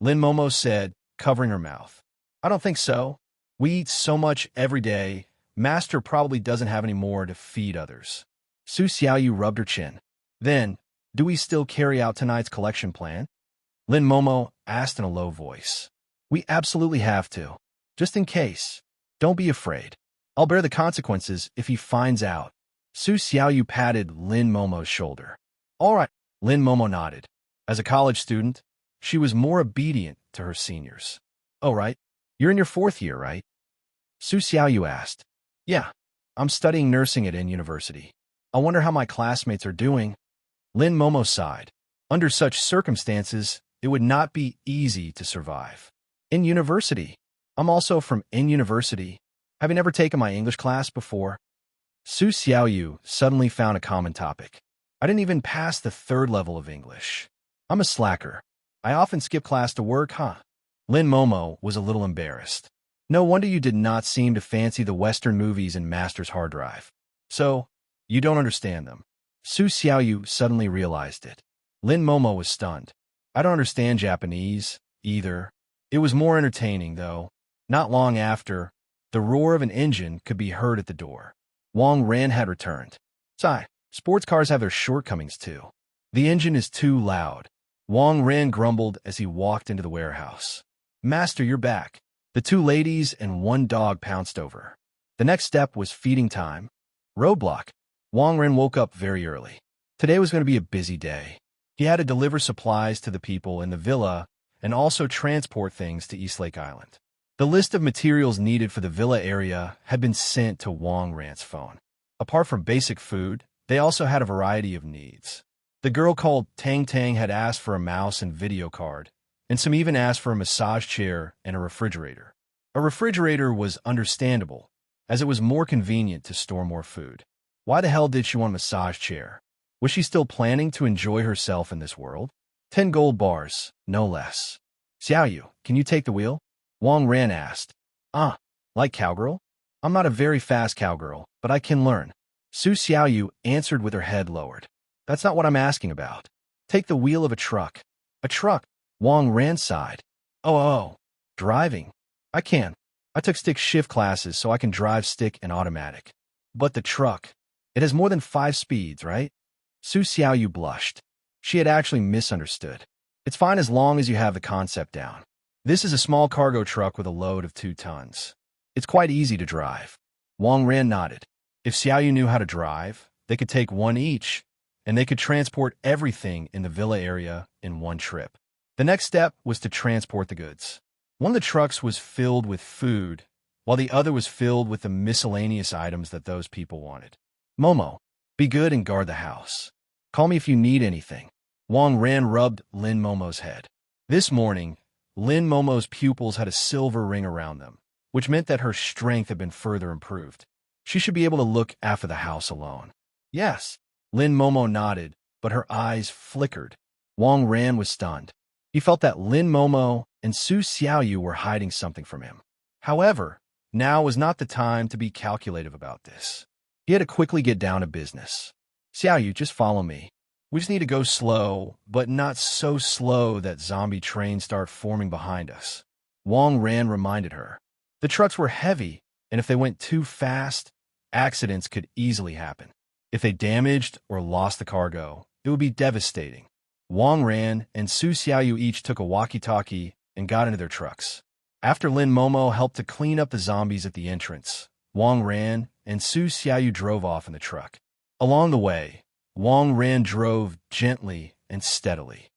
Lin Momo said, covering her mouth. I don't think so. We eat so much every day, Master probably doesn't have any more to feed others. Su Xiaoyu rubbed her chin. Then, do we still carry out tonight's collection plan? Lin Momo asked in a low voice. We absolutely have to. Just in case. Don't be afraid. I'll bear the consequences if he finds out. Su Xiaoyu patted Lin Momo's shoulder. All right. Lin Momo nodded. As a college student, she was more obedient to her seniors. Oh, right. You're in your 4th year, right? Su Xiaoyu asked. Yeah. I'm studying nursing at N University. I wonder how my classmates are doing. Lin Momo sighed. Under such circumstances, it would not be easy to survive. In university. I'm also from N University. Have you never taken my English class before? Su Xiaoyu suddenly found a common topic. I didn't even pass the 3rd level of English. I'm a slacker. I often skip class to work, huh? Lin Momo was a little embarrassed. No wonder you did not seem to fancy the Western movies in Master's hard drive. So, you don't understand them. Su Xiaoyu suddenly realized it. Lin Momo was stunned. I don't understand Japanese, either. It was more entertaining, though. Not long after, the roar of an engine could be heard at the door. Wang Ran had returned. Sigh, sports cars have their shortcomings, too. The engine is too loud. Wang Ran grumbled as he walked into the warehouse. Master, you're back. The 2 ladies and 1 dog pounced over. The next step was feeding time. Roadblock. Wang Ran woke up very early. Today was going to be a busy day. He had to deliver supplies to the people in the villa and also transport things to Eastlake Island. The list of materials needed for the villa area had been sent to Wang Ran's phone. Apart from basic food, they also had a variety of needs. The girl called Tang Tang had asked for a mouse and video card, and some even asked for a massage chair and a refrigerator. A refrigerator was understandable, as it was more convenient to store more food. Why the hell did she want a massage chair? Was she still planning to enjoy herself in this world? 10 gold bars, no less. Xiaoyu, can you take the wheel? Wang Ran asked. Like cowgirl? I'm not a very fast cowgirl, but I can learn. Su Xiaoyu answered with her head lowered. That's not what I'm asking about. Take the wheel of a truck. A truck? Wang Ran sighed. Oh, driving. I can. I took stick shift classes so I can drive stick and automatic. But the truck, it has more than 5 speeds, right? Su Xiaoyu blushed. She had actually misunderstood. It's fine as long as you have the concept down. This is a small cargo truck with a load of 2 tons. It's quite easy to drive. Wang Ran nodded. If Xiaoyu knew how to drive, they could take 1 each, and they could transport everything in the villa area in 1 trip. The next step was to transport the goods. One of the trucks was filled with food, while the other was filled with the miscellaneous items that those people wanted. Momo, be good and guard the house. Call me if you need anything. Wang Ran rubbed Lin Momo's head. This morning, Lin Momo's pupils had a silver ring around them, which meant that her strength had been further improved. She should be able to look after the house alone. Yes. Lin Momo nodded, but her eyes flickered. Wang Ran was stunned. He felt that Lin Momo and Su Xiaoyu were hiding something from him. However, now was not the time to be calculative about this. He had to quickly get down to business. Xiaoyu, just follow me. We just need to go slow, but not so slow that zombie trains start forming behind us. Wang Ran reminded her. The trucks were heavy, and if they went too fast, accidents could easily happen. If they damaged or lost the cargo, it would be devastating. Wang Ran and Su Xiaoyu each took a walkie-talkie and got into their trucks. After Lin Momo helped to clean up the zombies at the entrance, Wang Ran and Su Xiaoyu drove off in the truck. Along the way, Wang Ran drove gently and steadily.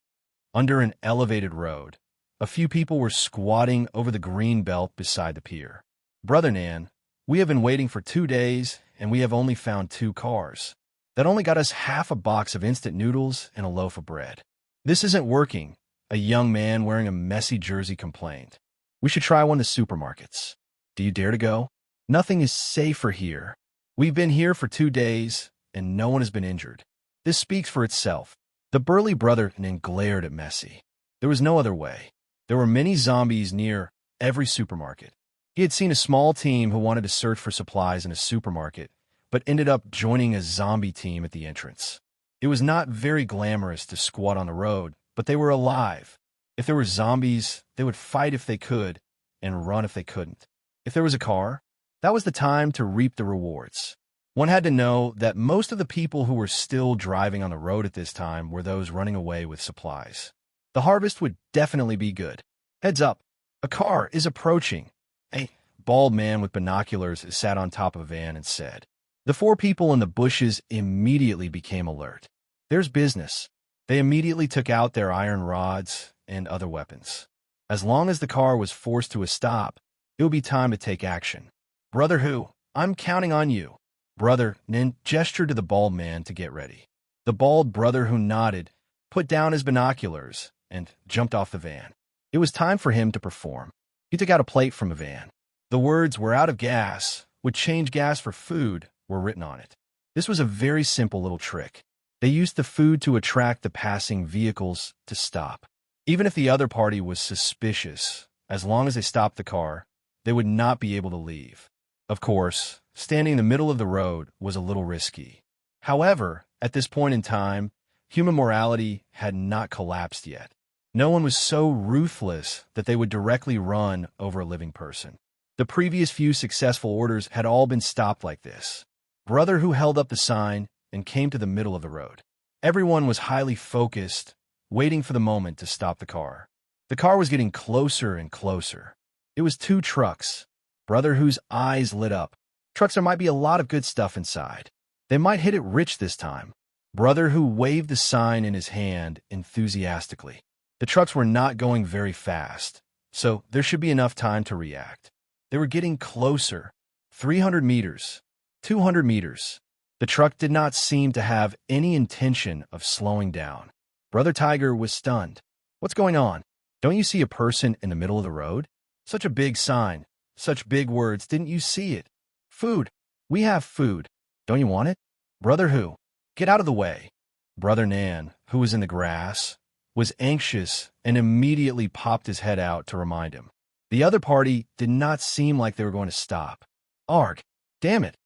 Under an elevated road, a few people were squatting over the green belt beside the pier. Brother Nan, we have been waiting for 2 days, and we have only found 2 cars. That only got us half a box of instant noodles and a loaf of bread. This isn't working, a young man wearing a messy jersey complained. We should try one of the supermarkets. Do you dare to go? Nothing is safer here. We've been here for 2 days, and no one has been injured. This speaks for itself. The burly brother Nan glared at Messi. There was no other way. There were many zombies near every supermarket. He had seen a small team who wanted to search for supplies in a supermarket, but ended up joining a zombie team at the entrance. It was not very glamorous to squat on the road, but they were alive. If there were zombies, they would fight if they could, and run if they couldn't. If there was a car, that was the time to reap the rewards. One had to know that most of the people who were still driving on the road at this time were those running away with supplies. The harvest would definitely be good. Heads up, a car is approaching. A bald man with binoculars sat on top of a van and said. The four people in the bushes immediately became alert. There's business. They immediately took out their iron rods and other weapons. As long as the car was forced to a stop, it would be time to take action. Brother Who, I'm counting on you. Brother Nin gestured to the bald man to get ready. The bald Brother Who nodded, put down his binoculars, and jumped off the van. It was time for him to perform. He took out a plate from a van. The words, "We're out of gas, would change gas for food," were written on it. This was a very simple little trick. They used the food to attract the passing vehicles to stop. Even if the other party was suspicious, as long as they stopped the car, they would not be able to leave. Of course, standing in the middle of the road was a little risky. However, at this point in time, human morality had not collapsed yet. No one was so ruthless that they would directly run over a living person. The previous few successful orders had all been stopped like this. Brother Who held up the sign and came to the middle of the road. Everyone was highly focused, waiting for the moment to stop the car. The car was getting closer and closer. It was two trucks. Brother Who's eyes lit up. Trucks, there might be a lot of good stuff inside. They might hit it rich this time. Brother Who waved the sign in his hand enthusiastically. The trucks were not going very fast, so there should be enough time to react. They were getting closer. 300 meters. 200 meters. The truck did not seem to have any intention of slowing down. Brother Tiger was stunned. What's going on? Don't you see a person in the middle of the road? Such a big sign. Such big words. Didn't you see it? Food. We have food. Don't you want it? Brother Who, get out of the way. Brother Nan, who was in the grass, was anxious and immediately popped his head out to remind him. The other party did not seem like they were going to stop. Arg, damn it.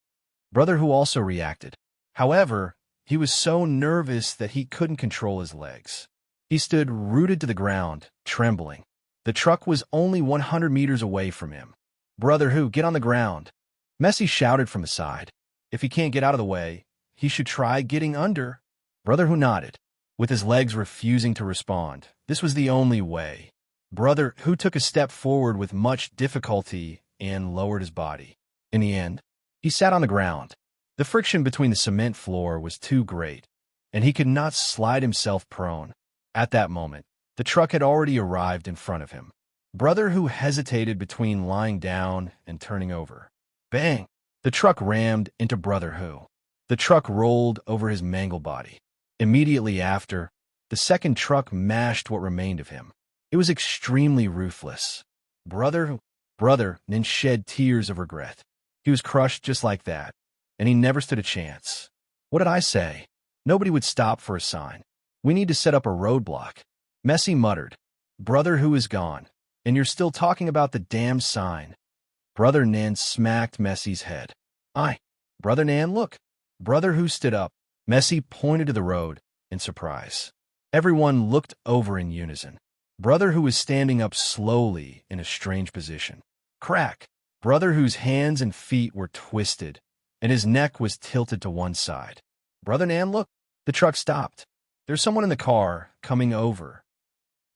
Brother Who also reacted. However, he was so nervous that he couldn't control his legs. He stood rooted to the ground, trembling. The truck was only 100 meters away from him. Brother Who, get on the ground. Messi shouted from the side. If he can't get out of the way, he should try getting under. Brother Who nodded, with his legs refusing to respond. This was the only way. Brother Who took a step forward with much difficulty and lowered his body. In the end, he sat on the ground. The friction between the cement floor was too great, and he could not slide himself prone. At that moment, the truck had already arrived in front of him. Brother Who hesitated between lying down and turning over. Bang! The truck rammed into Brother Who. The truck rolled over his mangled body. Immediately after, the second truck mashed what remained of him. It was extremely ruthless. Brother Nin shed tears of regret. He was crushed just like that, and he never stood a chance. What did I say? Nobody would stop for a sign. We need to set up a roadblock. Messi muttered. Brother Who is gone, and you're still talking about the damn sign. Brother Nan smacked Messi's head. Brother Nan, look. Brother Who stood up. Messi pointed to the road in surprise. Everyone looked over in unison. Brother Who was standing up slowly in a strange position. Crack! Brother Who's hands and feet were twisted, and his neck was tilted to one side. Brother Nan, look. The truck stopped. There's someone in the car coming over.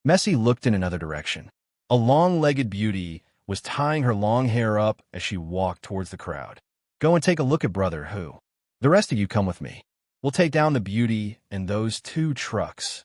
Messi looked in another direction. A long-legged beauty was tying her long hair up as she walked towards the crowd. Go and take a look at Brother Who. The rest of you come with me. We'll take down the beauty and those two trucks.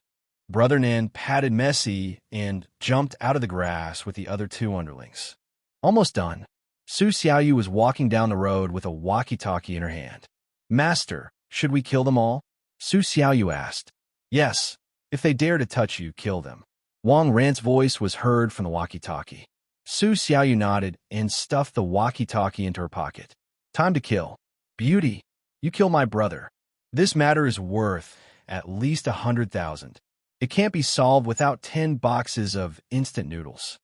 Brother Nan patted Messi and jumped out of the grass with the other two underlings. Almost done. Su Xiaoyu was walking down the road with a walkie-talkie in her hand. Master, should we kill them all? Su Xiaoyu asked. Yes. If they dare to touch you, kill them. Wang Ran's voice was heard from the walkie-talkie. Su Xiaoyu nodded and stuffed the walkie-talkie into her pocket. Time to kill. Beauty, you kill my brother. This matter is worth at least 100,000. It can't be solved without 10 boxes of instant noodles.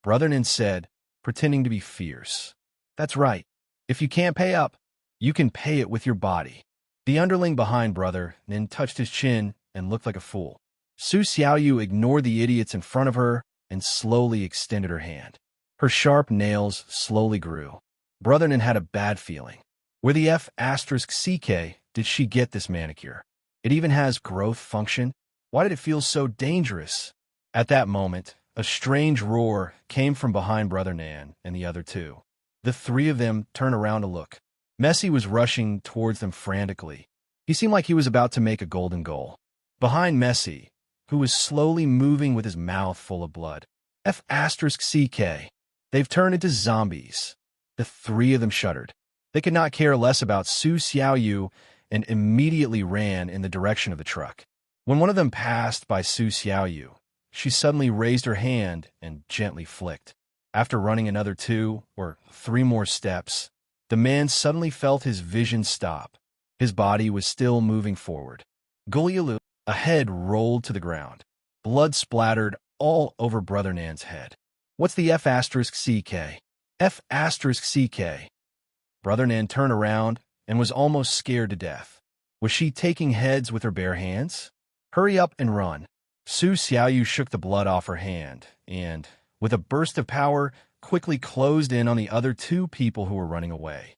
Brother Nin said, pretending to be fierce. That's right. If you can't pay up, you can pay it with your body. The underling behind Brother Nin touched his chin and looked like a fool. Su Xiaoyu ignored the idiots in front of her and slowly extended her hand. Her sharp nails slowly grew. Brother Nin had a bad feeling. Where the F***CK did she get this manicure? It even has growth function? Why did it feel so dangerous? At that moment, a strange roar came from behind Brother Nan and the other two. The three of them turned around to look. Messi was rushing towards them frantically. He seemed like he was about to make a golden goal. Behind Messi, who was slowly moving with his mouth full of blood. F***CK. They've turned into zombies. The three of them shuddered. They could not care less about Su Xiaoyu and immediately ran in the direction of the truck. When one of them passed by Su Xiaoyu, she suddenly raised her hand and gently flicked. After running another 2 or 3 more steps, the man suddenly felt his vision stop. His body was still moving forward. Gulyalu, a head rolled to the ground. Blood splattered all over Brother Nan's head. What's the F***CK? F***CK. Brother Nan turned around and was almost scared to death. Was she taking heads with her bare hands? Hurry up and run. Su Xiaoyu shook the blood off her hand and, with a burst of power, quickly closed in on the other 2 people who were running away.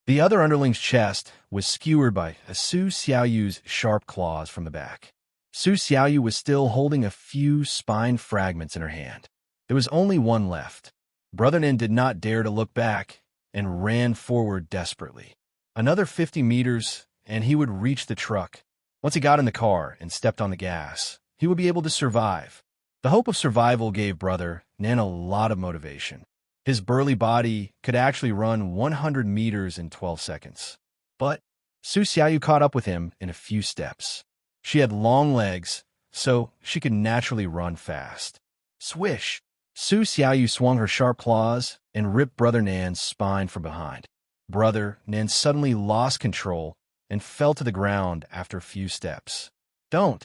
The other underling's chest was skewered by Su Xiaoyu's sharp claws from the back. Su Xiaoyu was still holding a few spine fragments in her hand. There was only one left. Brother Nin did not dare to look back and ran forward desperately. Another 50 meters, and he would reach the truck. Once he got in the car and stepped on the gas, he would be able to survive. The hope of survival gave Brother Nin a lot of motivation. His burly body could actually run 100 meters in 12 seconds. But Su Xiaoyu caught up with him in a few steps. She had long legs, so she could naturally run fast. Swish! Su Xiaoyu swung her sharp claws and ripped Brother Nan's spine from behind. Brother Nan suddenly lost control and fell to the ground after a few steps. Don't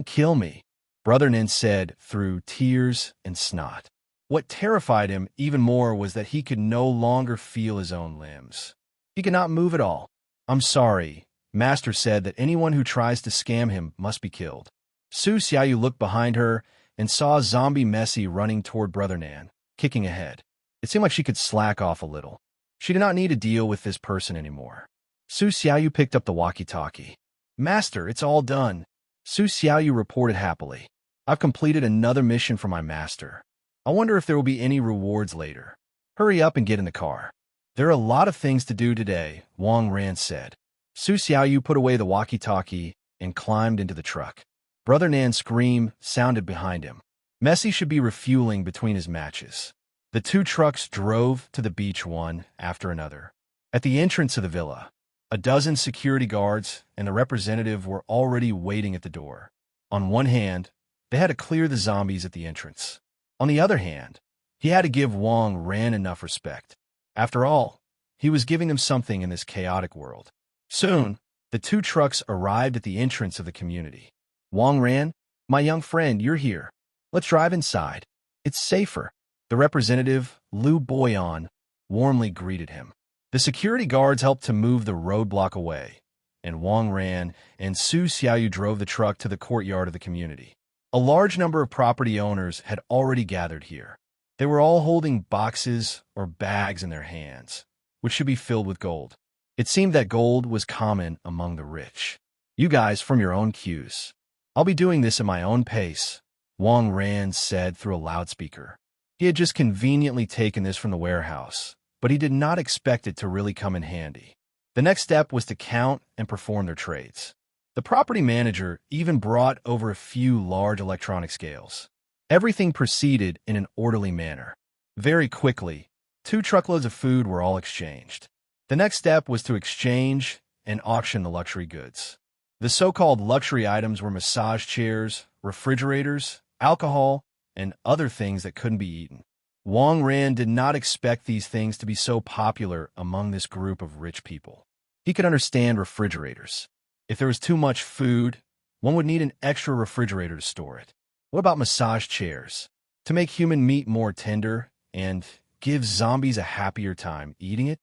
kill me, Brother Nin said through tears and snot. What terrified him even more was that he could no longer feel his own limbs. He could not move at all. I'm sorry. Master said that anyone who tries to scam him must be killed. Su Xiaoyu looked behind her and saw zombie Messi running toward Brother Nan, kicking ahead. It seemed like she could slack off a little. She did not need to deal with this person anymore. Su Xiaoyu picked up the walkie-talkie. Master, it's all done. Su Xiaoyu reported happily. I've completed another mission for my master. I wonder if there will be any rewards later. Hurry up and get in the car. There are a lot of things to do today, Wang Ran said. Su Xiaoyu put away the walkie-talkie and climbed into the truck. Brother Nan's scream sounded behind him. Messi should be refueling between his matches. The 2 trucks drove to the beach one after another. At the entrance of the villa, a dozen security guards and the representative were already waiting at the door. On one hand, they had to clear the zombies at the entrance. On the other hand, he had to give Wang Ran enough respect. After all, he was giving them something in this chaotic world. Soon, the 2 trucks arrived at the entrance of the community. Wang Ran, my young friend, you're here. Let's drive inside. It's safer. The representative, Liu Boyan, warmly greeted him. The security guards helped to move the roadblock away, and Wang Ran and Su Xiaoyu drove the truck to the courtyard of the community. A large number of property owners had already gathered here. They were all holding boxes or bags in their hands, which should be filled with gold. It seemed that gold was common among the rich. You guys from your own queues. I'll be doing this at my own pace, Wang Ran said through a loudspeaker. He had just conveniently taken this from the warehouse, but he did not expect it to really come in handy. The next step was to count and perform their trades. The property manager even brought over a few large electronic scales. Everything proceeded in an orderly manner. Very quickly, 2 truckloads of food were all exchanged. The next step was to exchange and auction the luxury goods. The so-called luxury items were massage chairs, refrigerators, alcohol, and other things that couldn't be eaten. Wang Ran did not expect these things to be so popular among this group of rich people. He could understand refrigerators. If there was too much food, one would need an extra refrigerator to store it. What about massage chairs? To make human meat more tender and give zombies a happier time eating it?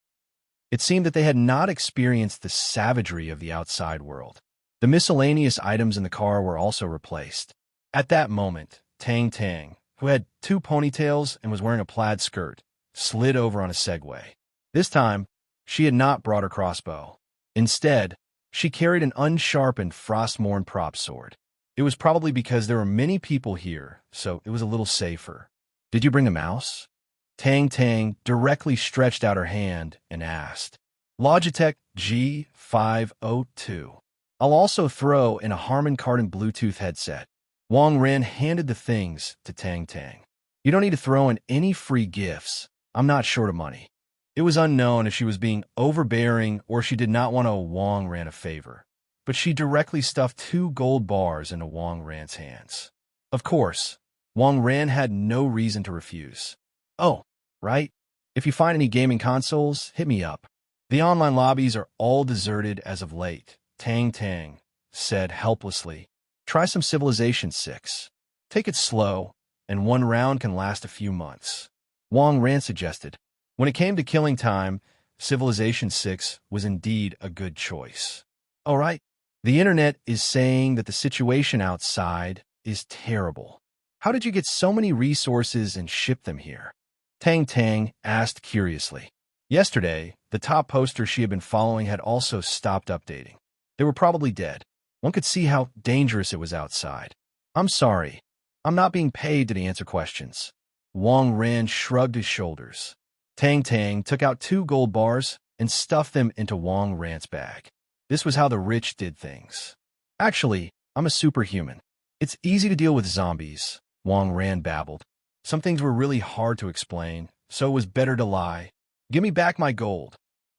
It seemed that they had not experienced the savagery of the outside world. The miscellaneous items in the car were also replaced. At that moment, Tang Tang, who had 2 ponytails and was wearing a plaid skirt, slid over on a Segway. This time, she had not brought her crossbow. Instead, she carried an unsharpened Frostmourne prop sword. It was probably because there were many people here, so it was a little safer. "Did you bring a mouse?" Tang Tang directly stretched out her hand and asked. "Logitech G502. I'll also throw in a Harman Kardon Bluetooth headset." Wang Ran handed the things to Tang Tang. "You don't need to throw in any free gifts. I'm not short of money." It was unknown if she was being overbearing or she did not want to Wang Ran a favor, but she directly stuffed 2 gold bars into Wang Ran's hands. Of course, Wang Ran had no reason to refuse. "Oh, right. If you find any gaming consoles, hit me up. The online lobbies are all deserted as of late," Tang Tang said helplessly. "Try some Civilization 6. Take it slow, and 1 round can last a few months." Wang Ran suggested. When it came to killing time, Civilization 6 was indeed a good choice. "All right. The internet is saying that the situation outside is terrible. How did you get so many resources and ship them here?" Tang Tang asked curiously. Yesterday, the top poster she had been following had also stopped updating. They were probably dead. One could see how dangerous it was outside. "I'm sorry. I'm not being paid to answer questions." Wang Ran shrugged his shoulders. Tang Tang took out 2 gold bars and stuffed them into Wang Ran's bag. This was how the rich did things. "Actually, I'm a superhuman. It's easy to deal with zombies," Wang Ran babbled. "Some things were really hard to explain, so it was better to lie. Give me back my gold."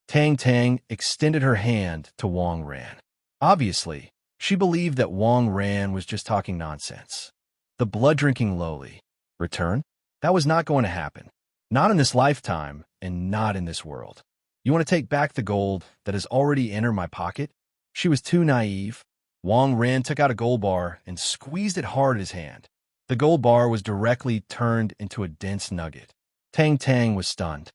Tang Tang extended her hand to Wang Ran. Obviously, she believed that Wang Ran was just talking nonsense. The blood-drinking lowly. Return? That was not going to happen. Not in this lifetime, and not in this world. "You want to take back the gold that has already entered my pocket?" She was too naive. Wang Ran took out a gold bar and squeezed it hard in his hand. The gold bar was directly turned into a dense nugget. Tang Tang was stunned.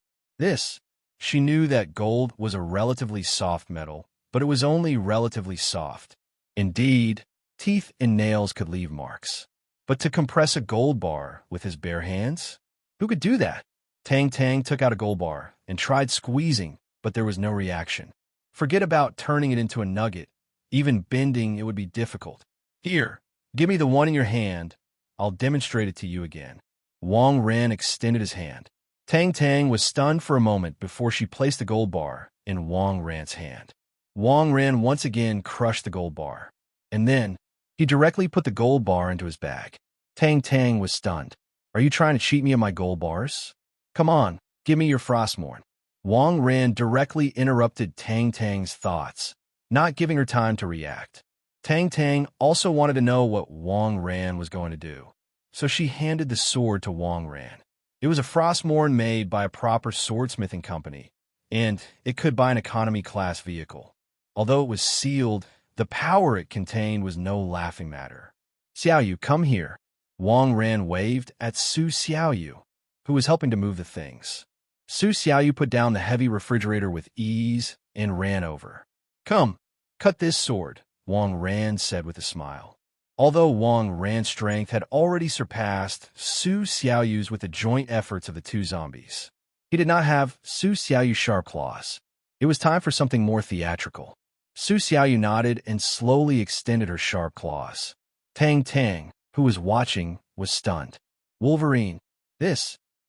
She knew that gold was a relatively soft metal, but it was only relatively soft. Indeed, teeth and nails could leave marks. But to compress a gold bar with his bare hands? Who could do that? Tang Tang took out a gold bar and tried squeezing, but there was no reaction. Forget about turning it into a nugget. Even bending it would be difficult. "Here, give me the one in your hand. I'll demonstrate it to you again." Wang Ran extended his hand. Tang Tang was stunned for a moment before she placed the gold bar in Wang Ran's hand. Wang Ran once again crushed the gold bar. And then, he directly put the gold bar into his bag. Tang Tang was stunned. "Are you trying to cheat me of my gold bars? Come on, give me your Frostmourne." Wang Ran directly interrupted Tang Tang's thoughts, not giving her time to react. Tang Tang also wanted to know what Wang Ran was going to do, so she handed the sword to Wang Ran. It was a Frostmourne made by a proper swordsmithing company, and it could buy an economy-class vehicle. Although it was sealed, the power it contained was no laughing matter. "Xiaoyu, come here." Wang Ran waved at Su Xiaoyu, who was helping to move the things. Su Xiaoyu put down the heavy refrigerator with ease and ran over. "Come, cut this sword," Wang Ran said with a smile. Although Wang Ran's strength had already surpassed Su Xiaoyu's with the joint efforts of the 2 zombies, he did not have Su Xiaoyu's sharp claws. It was time for something more theatrical. Su Xiaoyu nodded and slowly extended her sharp claws. Tang Tang, who was watching, was stunned. Wolverine.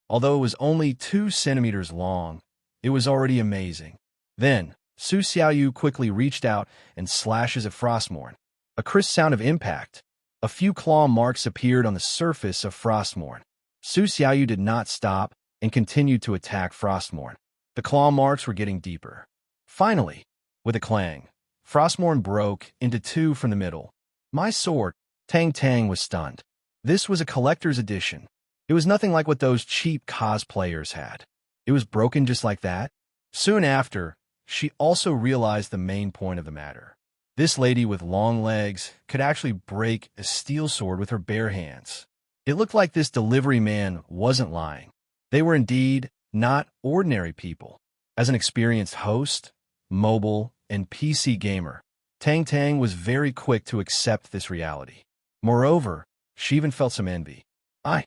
Although it was only 2 centimeters long, it was already amazing. Then, Su Xiaoyu quickly reached out and slashes at Frostmourne. A crisp sound of impact. A few claw marks appeared on the surface of Frostmourne. Su Xiaoyu did not stop and continued to attack Frostmourne. The claw marks were getting deeper. Finally, with a clang, Frostmourne broke into 2 from the middle. "My sword!" Tang Tang was stunned. This was a collector's edition. It was nothing like what those cheap cosplayers had. It was broken just like that. Soon after, she also realized the main point of the matter. This lady with long legs could actually break a steel sword with her bare hands. It looked like this delivery man wasn't lying. They were indeed not ordinary people. As an experienced host, mobile, and PC gamer, Tang Tang was very quick to accept this reality. Moreover, she even felt some envy. I,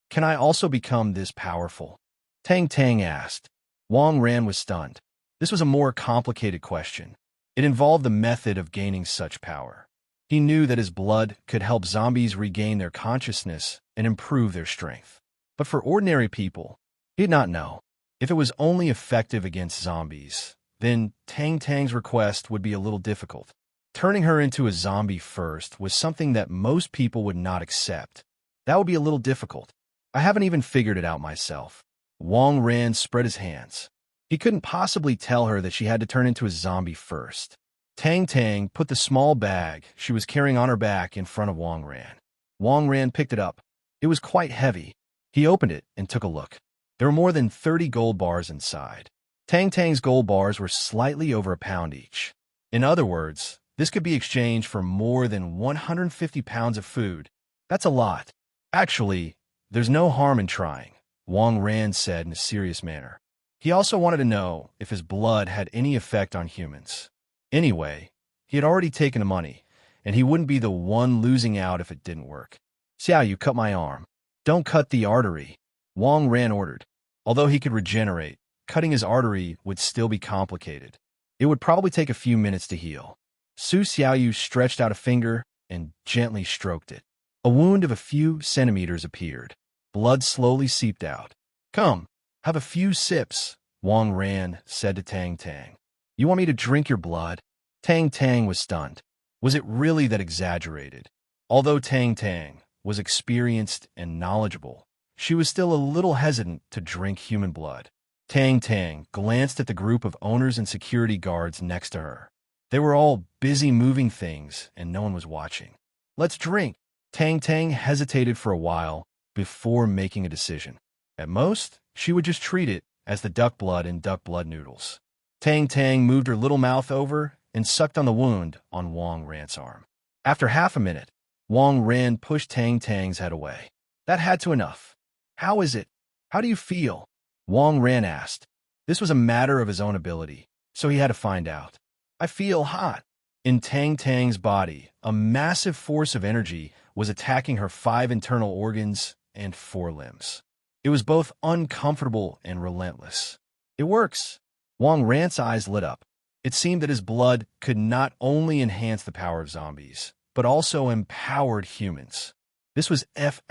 can I also become this powerful? Tang Tang asked. Wang Ran was stunned. This was a more complicated question. It involved the method of gaining such power. He knew that his blood could help zombies regain their consciousness and improve their strength. But for ordinary people, he did not know. If it was only effective against zombies, then Tang Tang's request would be a little difficult. Turning her into a zombie first was something that most people would not accept. That would be a little difficult. I haven't even figured it out myself. Wang Ran spread his hands. He couldn't possibly tell her that she had to turn into a zombie first. Tang Tang put the small bag she was carrying on her back in front of Wang Ran. Wang Ran picked it up. It was quite heavy. He opened it and took a look. There were more than 30 gold bars inside. Tang Tang's gold bars were slightly over a pound each. In other words, this could be exchanged for more than 150 pounds of food. That's a lot. Actually, there's no harm in trying, Wang Ran said in a serious manner. He also wanted to know if his blood had any effect on humans. Anyway, he had already taken the money, and he wouldn't be the one losing out if it didn't work. Xiao, you cut my arm. Don't cut the artery, Wang Ran ordered. Although he could regenerate, cutting his artery would still be complicated. It would probably take a few minutes to heal. Su Xiaoyu stretched out a finger and gently stroked it. A wound of a few centimeters appeared. Blood slowly seeped out. Come, have a few sips, Wang Ran said to Tang Tang. You want me to drink your blood? Tang Tang was stunned. Was it really that exaggerated? Although Tang Tang was experienced and knowledgeable, she was still a little hesitant to drink human blood. Tang Tang glanced at the group of owners and security guards next to her. They were all busy moving things, and no one was watching. Let's drink. Tang Tang hesitated for a while before making a decision. At most, she would just treat it as the duck blood in duck blood noodles. Tang Tang moved her little mouth over and sucked on the wound on Wang Ran's arm. After half a minute, Wang Ran pushed Tang Tang's head away. That had to enough. How is it? How do you feel? Wang Ran asked. This was a matter of his own ability, so he had to find out. I feel hot. In Tang Tang's body, a massive force of energy was attacking her 5 internal organs and 4 limbs. It was both uncomfortable and relentless. It works. Wang Ran's eyes lit up. It seemed that his blood could not only enhance the power of zombies, but also empowered humans. This was F**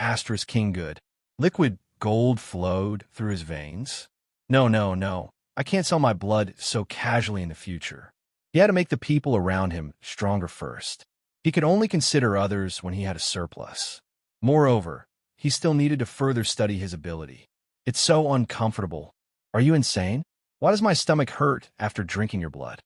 King good. Liquid gold flowed through his veins. No. I can't sell my blood so casually in the future. He had to make the people around him stronger first. He could only consider others when he had a surplus. Moreover, he still needed to further study his ability. It's so uncomfortable. Are you insane? Why does my stomach hurt after drinking your blood?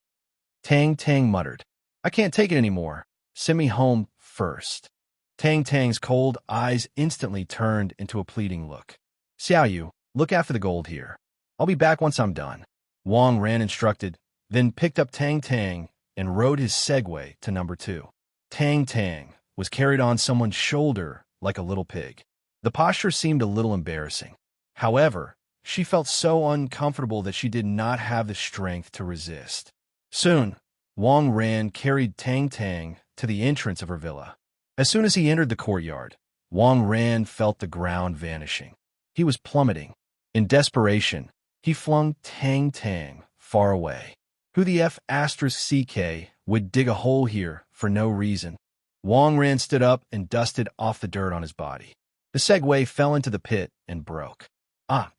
Tang Tang muttered. I can't take it anymore. Send me home first. Tang Tang's cold eyes instantly turned into a pleading look. Xiaoyu, look after the gold here. I'll be back once I'm done. Wang Ran instructed, then picked up Tang Tang and rode his Segway to number 2. Tang Tang was carried on someone's shoulder like a little pig. The posture seemed a little embarrassing. However, she felt so uncomfortable that she did not have the strength to resist. Soon, Wang Ran carried Tang Tang to the entrance of her villa. As soon as he entered the courtyard, Wang Ran felt the ground vanishing. He was plummeting. In desperation, he flung Tang Tang far away. Who the F***CK would dig a hole here for no reason? Wang Ran stood up and dusted off the dirt on his body. The Segway fell into the pit and broke.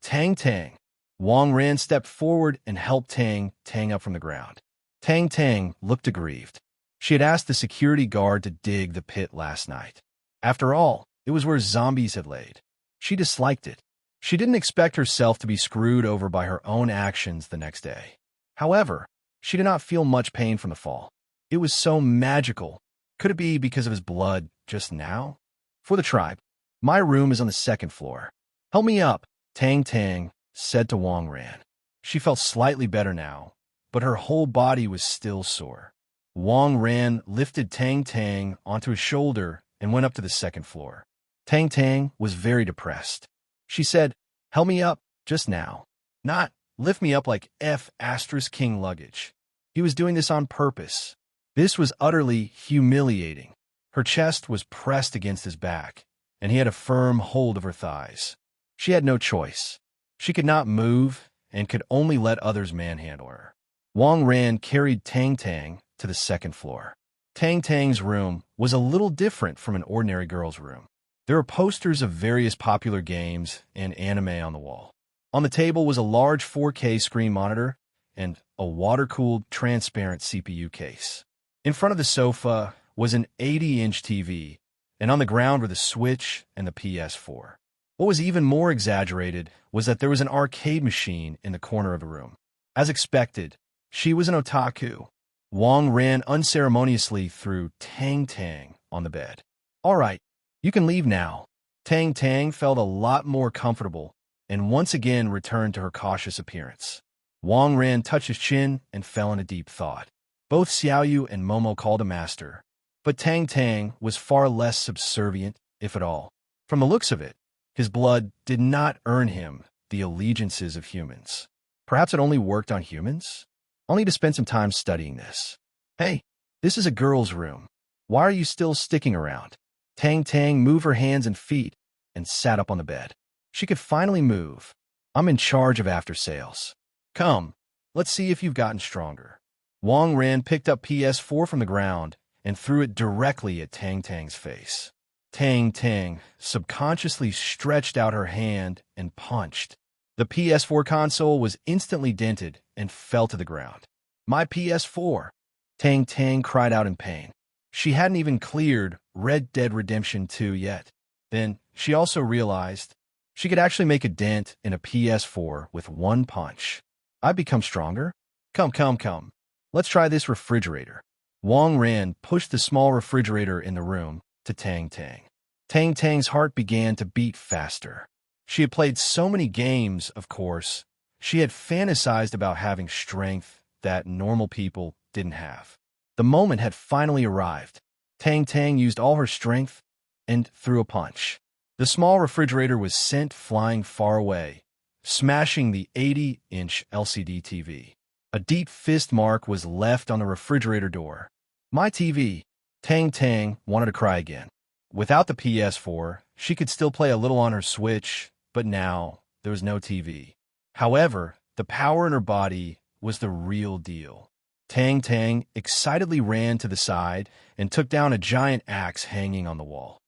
Tang Tang. Wang Ran stepped forward and helped Tang Tang up from the ground. Tang Tang looked aggrieved. She had asked the security guard to dig the pit last night. After all, it was where zombies had laid. She disliked it. She didn't expect herself to be screwed over by her own actions the next day. However, she did not feel much pain from the fall. It was so magical. Could it be because of his blood just now? For the tribe, my room is on the 2nd floor. Help me up, Tang Tang said to Wang Ran. She felt slightly better now, but her whole body was still sore. Wang Ran lifted Tang Tang onto his shoulder and went up to the 2nd floor. Tang Tang was very depressed. She said, help me up just now. Not lift me up like F***king luggage. He was doing this on purpose. This was utterly humiliating. Her chest was pressed against his back, and he had a firm hold of her thighs. She had no choice. She could not move and could only let others manhandle her. Wang Ran carried Tang Tang to the second floor. Tang Tang's room was a little different from an ordinary girl's room. There were posters of various popular games and anime on the wall. On the table was a large 4K screen monitor and a water-cooled, transparent CPU case. In front of the sofa was an 80-inch TV, and on the ground were the Switch and the PS4. What was even more exaggerated was that there was an arcade machine in the corner of the room. As expected, she was an otaku. Wang ran unceremoniously through Tang Tang on the bed. "All right, you can leave now." Tang Tang felt a lot more comfortable and once again returned to her cautious appearance. Wang Ran touched his chin and fell in a deep thought. Both Xiaoyu and Momo called a master, but Tang Tang was far less subservient, if at all. From the looks of it, his blood did not earn him the allegiances of humans. Perhaps it only worked on humans? I'll need to spend some time studying this. "Hey, this is a girl's room. Why are you still sticking around?" Tang Tang moved her hands and feet and sat up on the bed. She could finally move. "I'm in charge of after sales. Come, let's see if you've gotten stronger." Wang Ran picked up PS4 from the ground and threw it directly at Tang Tang's face. Tang Tang subconsciously stretched out her hand and punched. The PS4 console was instantly dented and fell to the ground. "My PS4!" Tang Tang cried out in pain. She hadn't even cleared Red Dead Redemption 2 yet. Then she also realized she could actually make a dent in a PS4 with one punch. "I've become stronger? Come. Let's try this refrigerator." Wang Ran pushed the small refrigerator in the room to Tang Tang. Tang Tang's heart began to beat faster. She had played so many games, of course. She had fantasized about having strength that normal people didn't have. The moment had finally arrived. Tang Tang used all her strength and threw a punch. The small refrigerator was sent flying far away, smashing the 80-inch LCD TV. A deep fist mark was left on the refrigerator door. "My TV!" Tang Tang wanted to cry again. Without the PS4, she could still play a little on her Switch, but now there was no TV. However, the power in her body was the real deal. Tang Tang excitedly ran to the side and took down a giant axe hanging on the wall.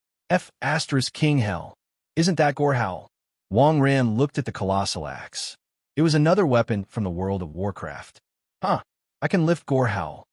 King Hell. Isn't that Gorehowl? Wang Ran looked at the colossal axe. It was another weapon from the world of Warcraft. "Huh, I can lift Gorehowl."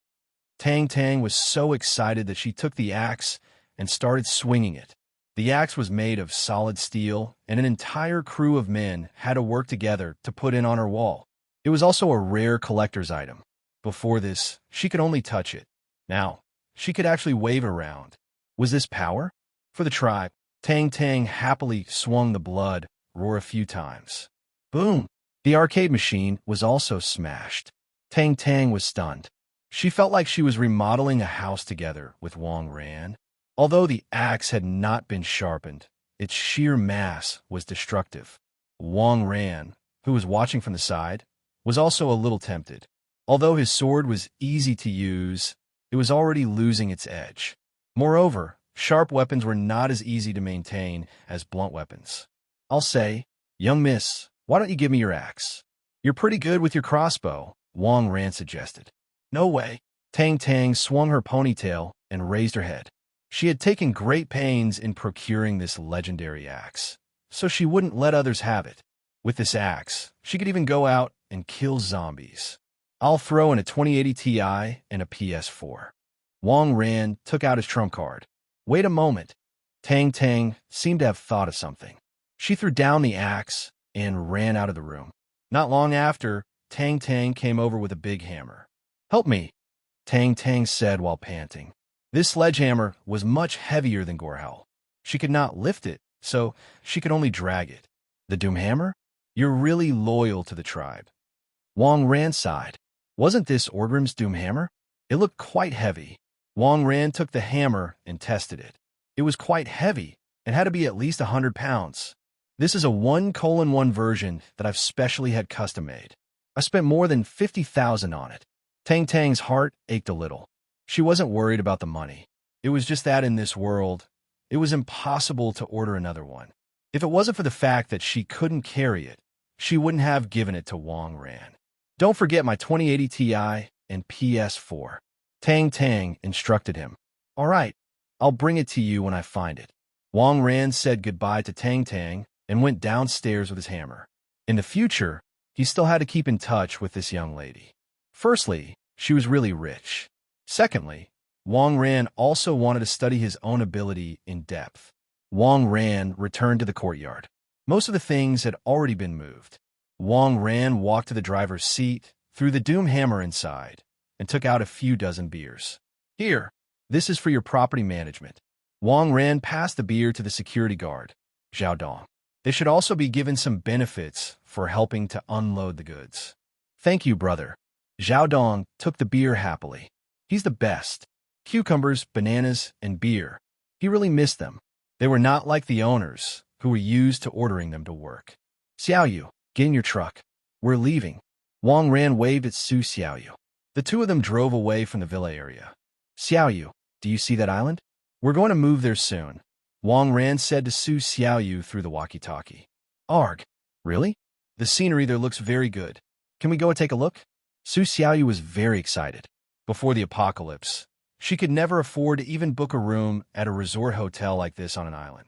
Tang Tang was so excited that she took the axe and started swinging it. The axe was made of solid steel, and an entire crew of men had to work together to put it on her wall. It was also a rare collector's item. Before this, she could only touch it. Now, she could actually wave it around. Was this power? For the tribe, Tang Tang happily swung the blood roar a few times. Boom! The arcade machine was also smashed. Tang Tang was stunned. She felt like she was remodeling a house together with Wang Ran. Although the axe had not been sharpened, its sheer mass was destructive. Wang Ran, who was watching from the side, was also a little tempted. Although his sword was easy to use, it was already losing its edge. Moreover, sharp weapons were not as easy to maintain as blunt weapons. "I'll say, young miss, why don't you give me your axe? You're pretty good with your crossbow," Wang Ran suggested. "No way." Tang Tang swung her ponytail and raised her head. She had taken great pains in procuring this legendary axe, so she wouldn't let others have it. With this axe, she could even go out and kill zombies. "I'll throw in a 2080 Ti and a PS4. Wang Ran took out his trump card. "Wait a moment." Tang Tang seemed to have thought of something. She threw down the axe and ran out of the room. Not long after, Tang Tang came over with a big hammer. "Help me," Tang Tang said while panting. This sledgehammer was much heavier than Gorehowl. She could not lift it, so she could only drag it. "The Doomhammer? You're really loyal to the tribe." Wang Ran sighed. Wasn't this Ordrim's Doomhammer? It looked quite heavy. Wang Ran took the hammer and tested it. It was quite heavy and had to be at least 100 pounds. "This is a 1:1 version that I've specially had custom made." I spent more than 50,000 on it. Tang Tang's heart ached a little. She wasn't worried about the money. It was just that in this world, it was impossible to order another one. If it wasn't for the fact that she couldn't carry it, she wouldn't have given it to Wang Ran. Don't forget my 2080 Ti and PS4. Tang Tang instructed him. All right, I'll bring it to you when I find it. Wang Ran said goodbye to Tang Tang and went downstairs with his hammer. In the future, he still had to keep in touch with this young lady. Firstly, she was really rich. Secondly, Wang Ran also wanted to study his own ability in depth. Wang Ran returned to the courtyard. Most of the things had already been moved. Wang Ran walked to the driver's seat, threw the doom hammer inside, and took out a few dozen beers. Here, this is for your property management. Wang Ran passed the beer to the security guard, Zhao Dong. They should also be given some benefits for helping to unload the goods. Thank you, brother. Zhao Dong took the beer happily. He's the best. Cucumbers, bananas, and beer. He really missed them. They were not like the owners, who were used to ordering them to work. Xiaoyu, get in your truck. We're leaving. Wang Ran waved at Su Xiaoyu. The two of them drove away from the villa area. Xiaoyu, do you see that island? We're going to move there soon. Wang Ran said to Su Xiaoyu through the walkie-talkie. Arg, really? The scenery there looks very good. Can we go and take a look? Su Xiaoyu was very excited. Before the apocalypse, she could never afford to even book a room at a resort hotel like this on an island.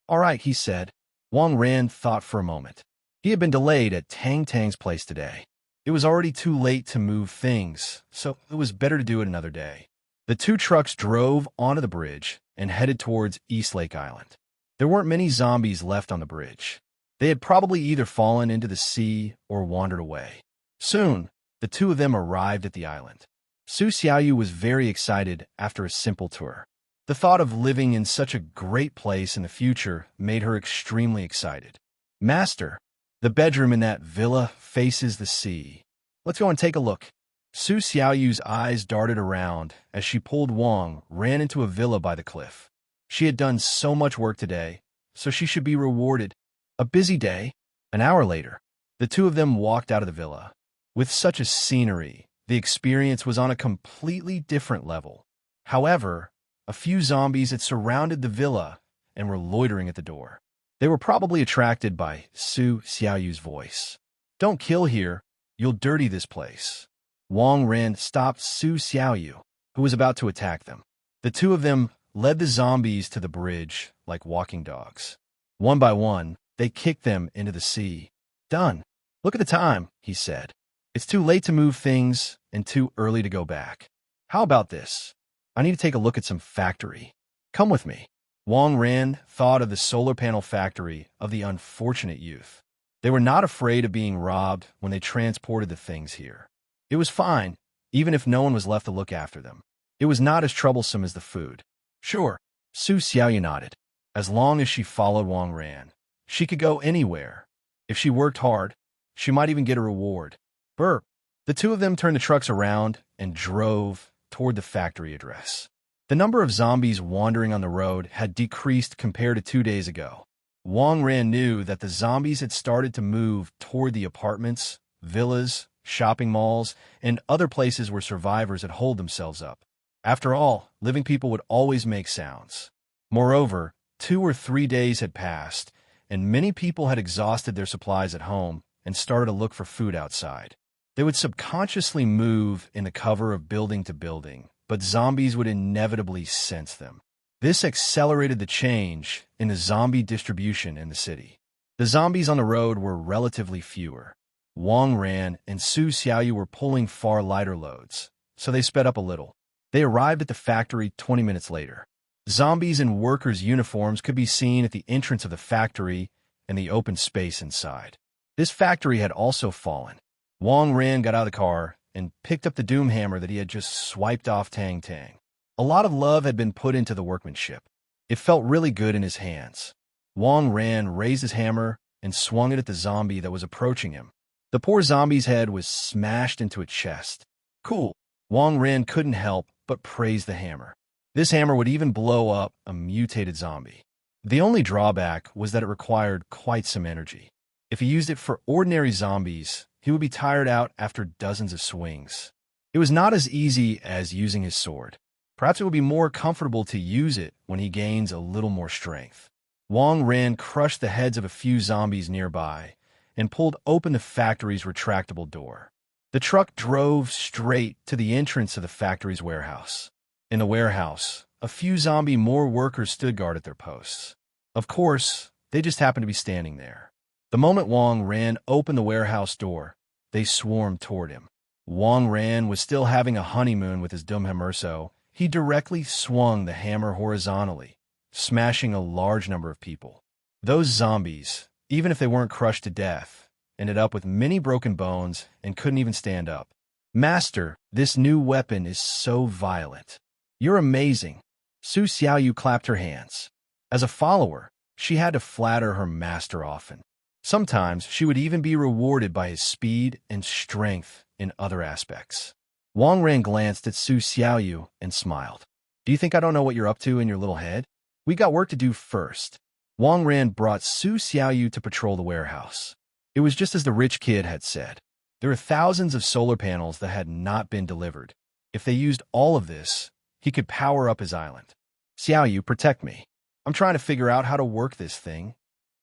All right, he said. Wang Ran thought for a moment. He had been delayed at Tang Tang's place today. It was already too late to move things, so it was better to do it another day. The two trucks drove onto the bridge and headed towards East Lake Island. There weren't many zombies left on the bridge. They had probably either fallen into the sea or wandered away. Soon, the two of them arrived at the island. Su Xiaoyu was very excited after a simple tour. The thought of living in such a great place in the future made her extremely excited. Master, the bedroom in that villa faces the sea. Let's go and take a look. Su Xiaoyu's eyes darted around as she pulled Wang Ran into a villa by the cliff. She had done so much work today, so she should be rewarded. A busy day. An hour later, the two of them walked out of the villa. With such a scenery, the experience was on a completely different level. However, a few zombies had surrounded the villa and were loitering at the door. They were probably attracted by Su Xiaoyu's voice. Don't kill here, you'll dirty this place. Wang Ran stopped Su Xiaoyu, who was about to attack them. The two of them led the zombies to the bridge like walking dogs. One by one, they kicked them into the sea. Done. Look at the time, he said. It's too late to move things and too early to go back. How about this? I need to take a look at some factory. Come with me. Wang Ran thought of the solar panel factory of the unfortunate youth. They were not afraid of being robbed when they transported the things here. It was fine, even if no one was left to look after them. It was not as troublesome as the food. Sure, Su Xiaoyu nodded. As long as she followed Wang Ran, she could go anywhere. If she worked hard, she might even get a reward. Burp. The two of them turned the trucks around and drove toward the factory address. The number of zombies wandering on the road had decreased compared to 2 days ago. Wang Ran knew that the zombies had started to move toward the apartments, villas, shopping malls, and other places where survivors had holed themselves up. After all, living people would always make sounds. Moreover, 2 or 3 days had passed, and many people had exhausted their supplies at home and started to look for food outside. They would subconsciously move in the cover of building to building, but zombies would inevitably sense them. This accelerated the change in the zombie distribution in the city. The zombies on the road were relatively fewer. Wang Ran and Su Xiaoyu were pulling far lighter loads, so they sped up a little. They arrived at the factory 20 minutes later. Zombies in workers' uniforms could be seen at the entrance of the factory and the open space inside. This factory had also fallen. Wang Ran got out of the car and picked up the doom hammer that he had just swiped off Tang Tang. A lot of love had been put into the workmanship. It felt really good in his hands. Wang Ran raised his hammer and swung it at the zombie that was approaching him. The poor zombie's head was smashed into its chest. Cool. Wang Ran couldn't help but praise the hammer. This hammer would even blow up a mutated zombie. The only drawback was that it required quite some energy. If he used it for ordinary zombies, he would be tired out after dozens of swings. It was not as easy as using his sword. Perhaps it would be more comfortable to use it when he gains a little more strength. Wang Ran crushed the heads of a few zombies nearby and pulled open the factory's retractable door. The truck drove straight to the entrance of the factory's warehouse. In the warehouse, a few more workers stood guard at their posts. Of course, they just happened to be standing there. The moment Wang Ran opened the warehouse door, they swarmed toward him. Wang Ran was still having a honeymoon with his dumb so he directly swung the hammer horizontally, smashing a large number of people. Those zombies, even if they weren't crushed to death, ended up with many broken bones and couldn't even stand up. Master, this new weapon is so violent. You're amazing. Su Xiaoyu clapped her hands. As a follower, she had to flatter her master often. Sometimes she would even be rewarded by his speed and strength in other aspects. Wang Ran glanced at Su Xiaoyu and smiled. Do you think I don't know what you're up to in your little head? We got work to do first. Wang Ran brought Su Xiaoyu to patrol the warehouse. It was just as the rich kid had said. There were thousands of solar panels that had not been delivered. If they used all of this, he could power up his island. Xiaoyu, protect me. I'm trying to figure out how to work this thing.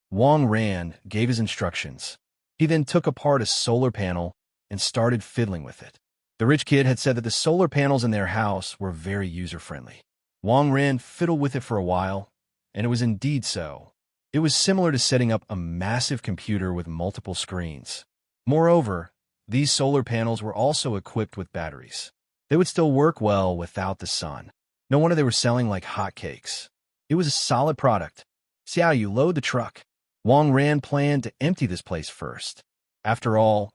Wang Ran gave his instructions. He then took apart a solar panel and started fiddling with it. The rich kid had said that the solar panels in their house were very user-friendly. Wang Ran fiddled with it for a while, and it was indeed so. It was similar to setting up a massive computer with multiple screens. Moreover, these solar panels were also equipped with batteries. They would still work well without the sun. No wonder they were selling like hotcakes. It was a solid product. Xiaoyu, load the truck. Wang Ran planned to empty this place first. After all,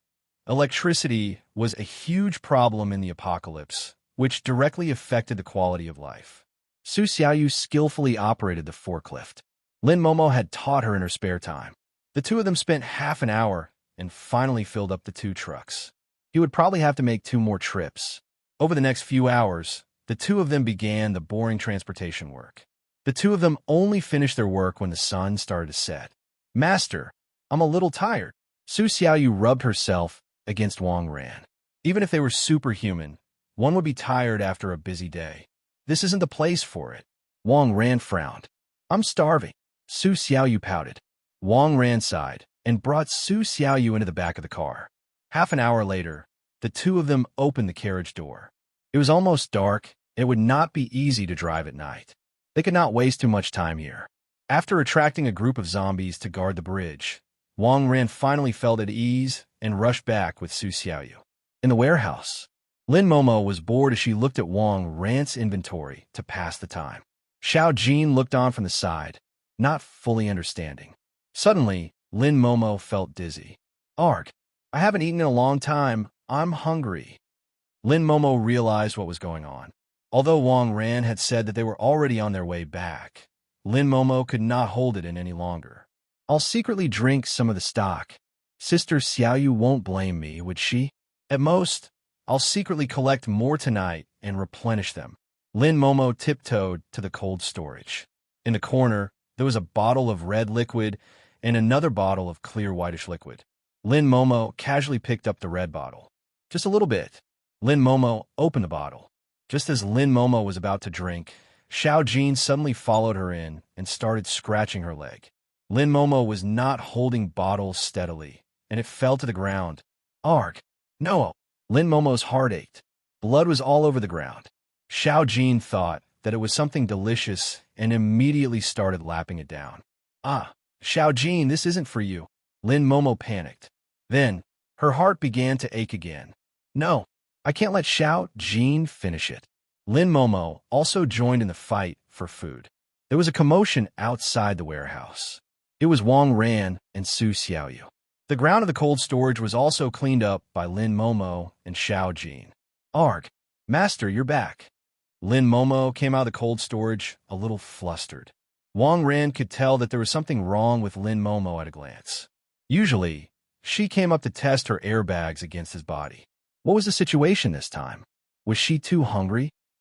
electricity was a huge problem in the apocalypse, which directly affected the quality of life. Su Xiaoyu skillfully operated the forklift. Lin Momo had taught her in her spare time. The two of them spent half an hour and finally filled up the two trucks. He would probably have to make 2 more trips. Over the next few hours, the two of them began the boring transportation work. The two of them only finished their work when the sun started to set. Master, I'm a little tired. Su Xiaoyu rubbed herself against Wang Ran. Even if they were superhuman, one would be tired after a busy day. This isn't the place for it. Wang Ran frowned. I'm starving. Su Xiaoyu pouted. Wang Ran sighed and brought Su Xiaoyu into the back of the car. Half an hour later, the two of them opened the carriage door. It was almost dark, and it would not be easy to drive at night. They could not waste too much time here. After attracting a group of zombies to guard the bridge, Wang Ran finally felt at ease and rushed back with Su Xiaoyu. In the warehouse, Lin Momo was bored as she looked at Wang Ran's inventory to pass the time. Xiao Jin looked on from the side, not fully understanding. Suddenly, Lin Momo felt dizzy. Arg, I haven't eaten in a long time. I'm hungry. Lin Momo realized what was going on. Although Wang Ran had said that they were already on their way back, Lin Momo could not hold it in any longer. I'll secretly drink some of the stock. Sister Xiaoyu won't blame me, would she? At most, I'll secretly collect more tonight and replenish them. Lin Momo tiptoed to the cold storage. In the corner, there was a bottle of red liquid and another bottle of clear whitish liquid. Lin Momo casually picked up the red bottle. Just a little bit. Lin Momo opened the bottle. Just as Lin Momo was about to drink, Xiao Jin suddenly followed her in and started scratching her leg. Lin Momo was not holding bottles steadily, and it fell to the ground. Arg! No! Lin Momo's heart ached. Blood was all over the ground. Xiao Jin thought that it was something delicious and immediately started lapping it down. Ah, Xiao Jin, this isn't for you. Lin Momo panicked. Then, her heart began to ache again. No, I can't let Xiao Jin finish it. Lin Momo also joined in the fight for food. There was a commotion outside the warehouse. It was Wang Ran and Su Xiaoyu. The ground of the cold storage was also cleaned up by Lin Momo and Xiao Jin. Arg, Master, you're back. Lin Momo came out of the cold storage a little flustered. Wang Ran could tell that there was something wrong with Lin Momo at a glance. Usually, she came up to test her airbags against his body. What was the situation this time? Was she too hungry?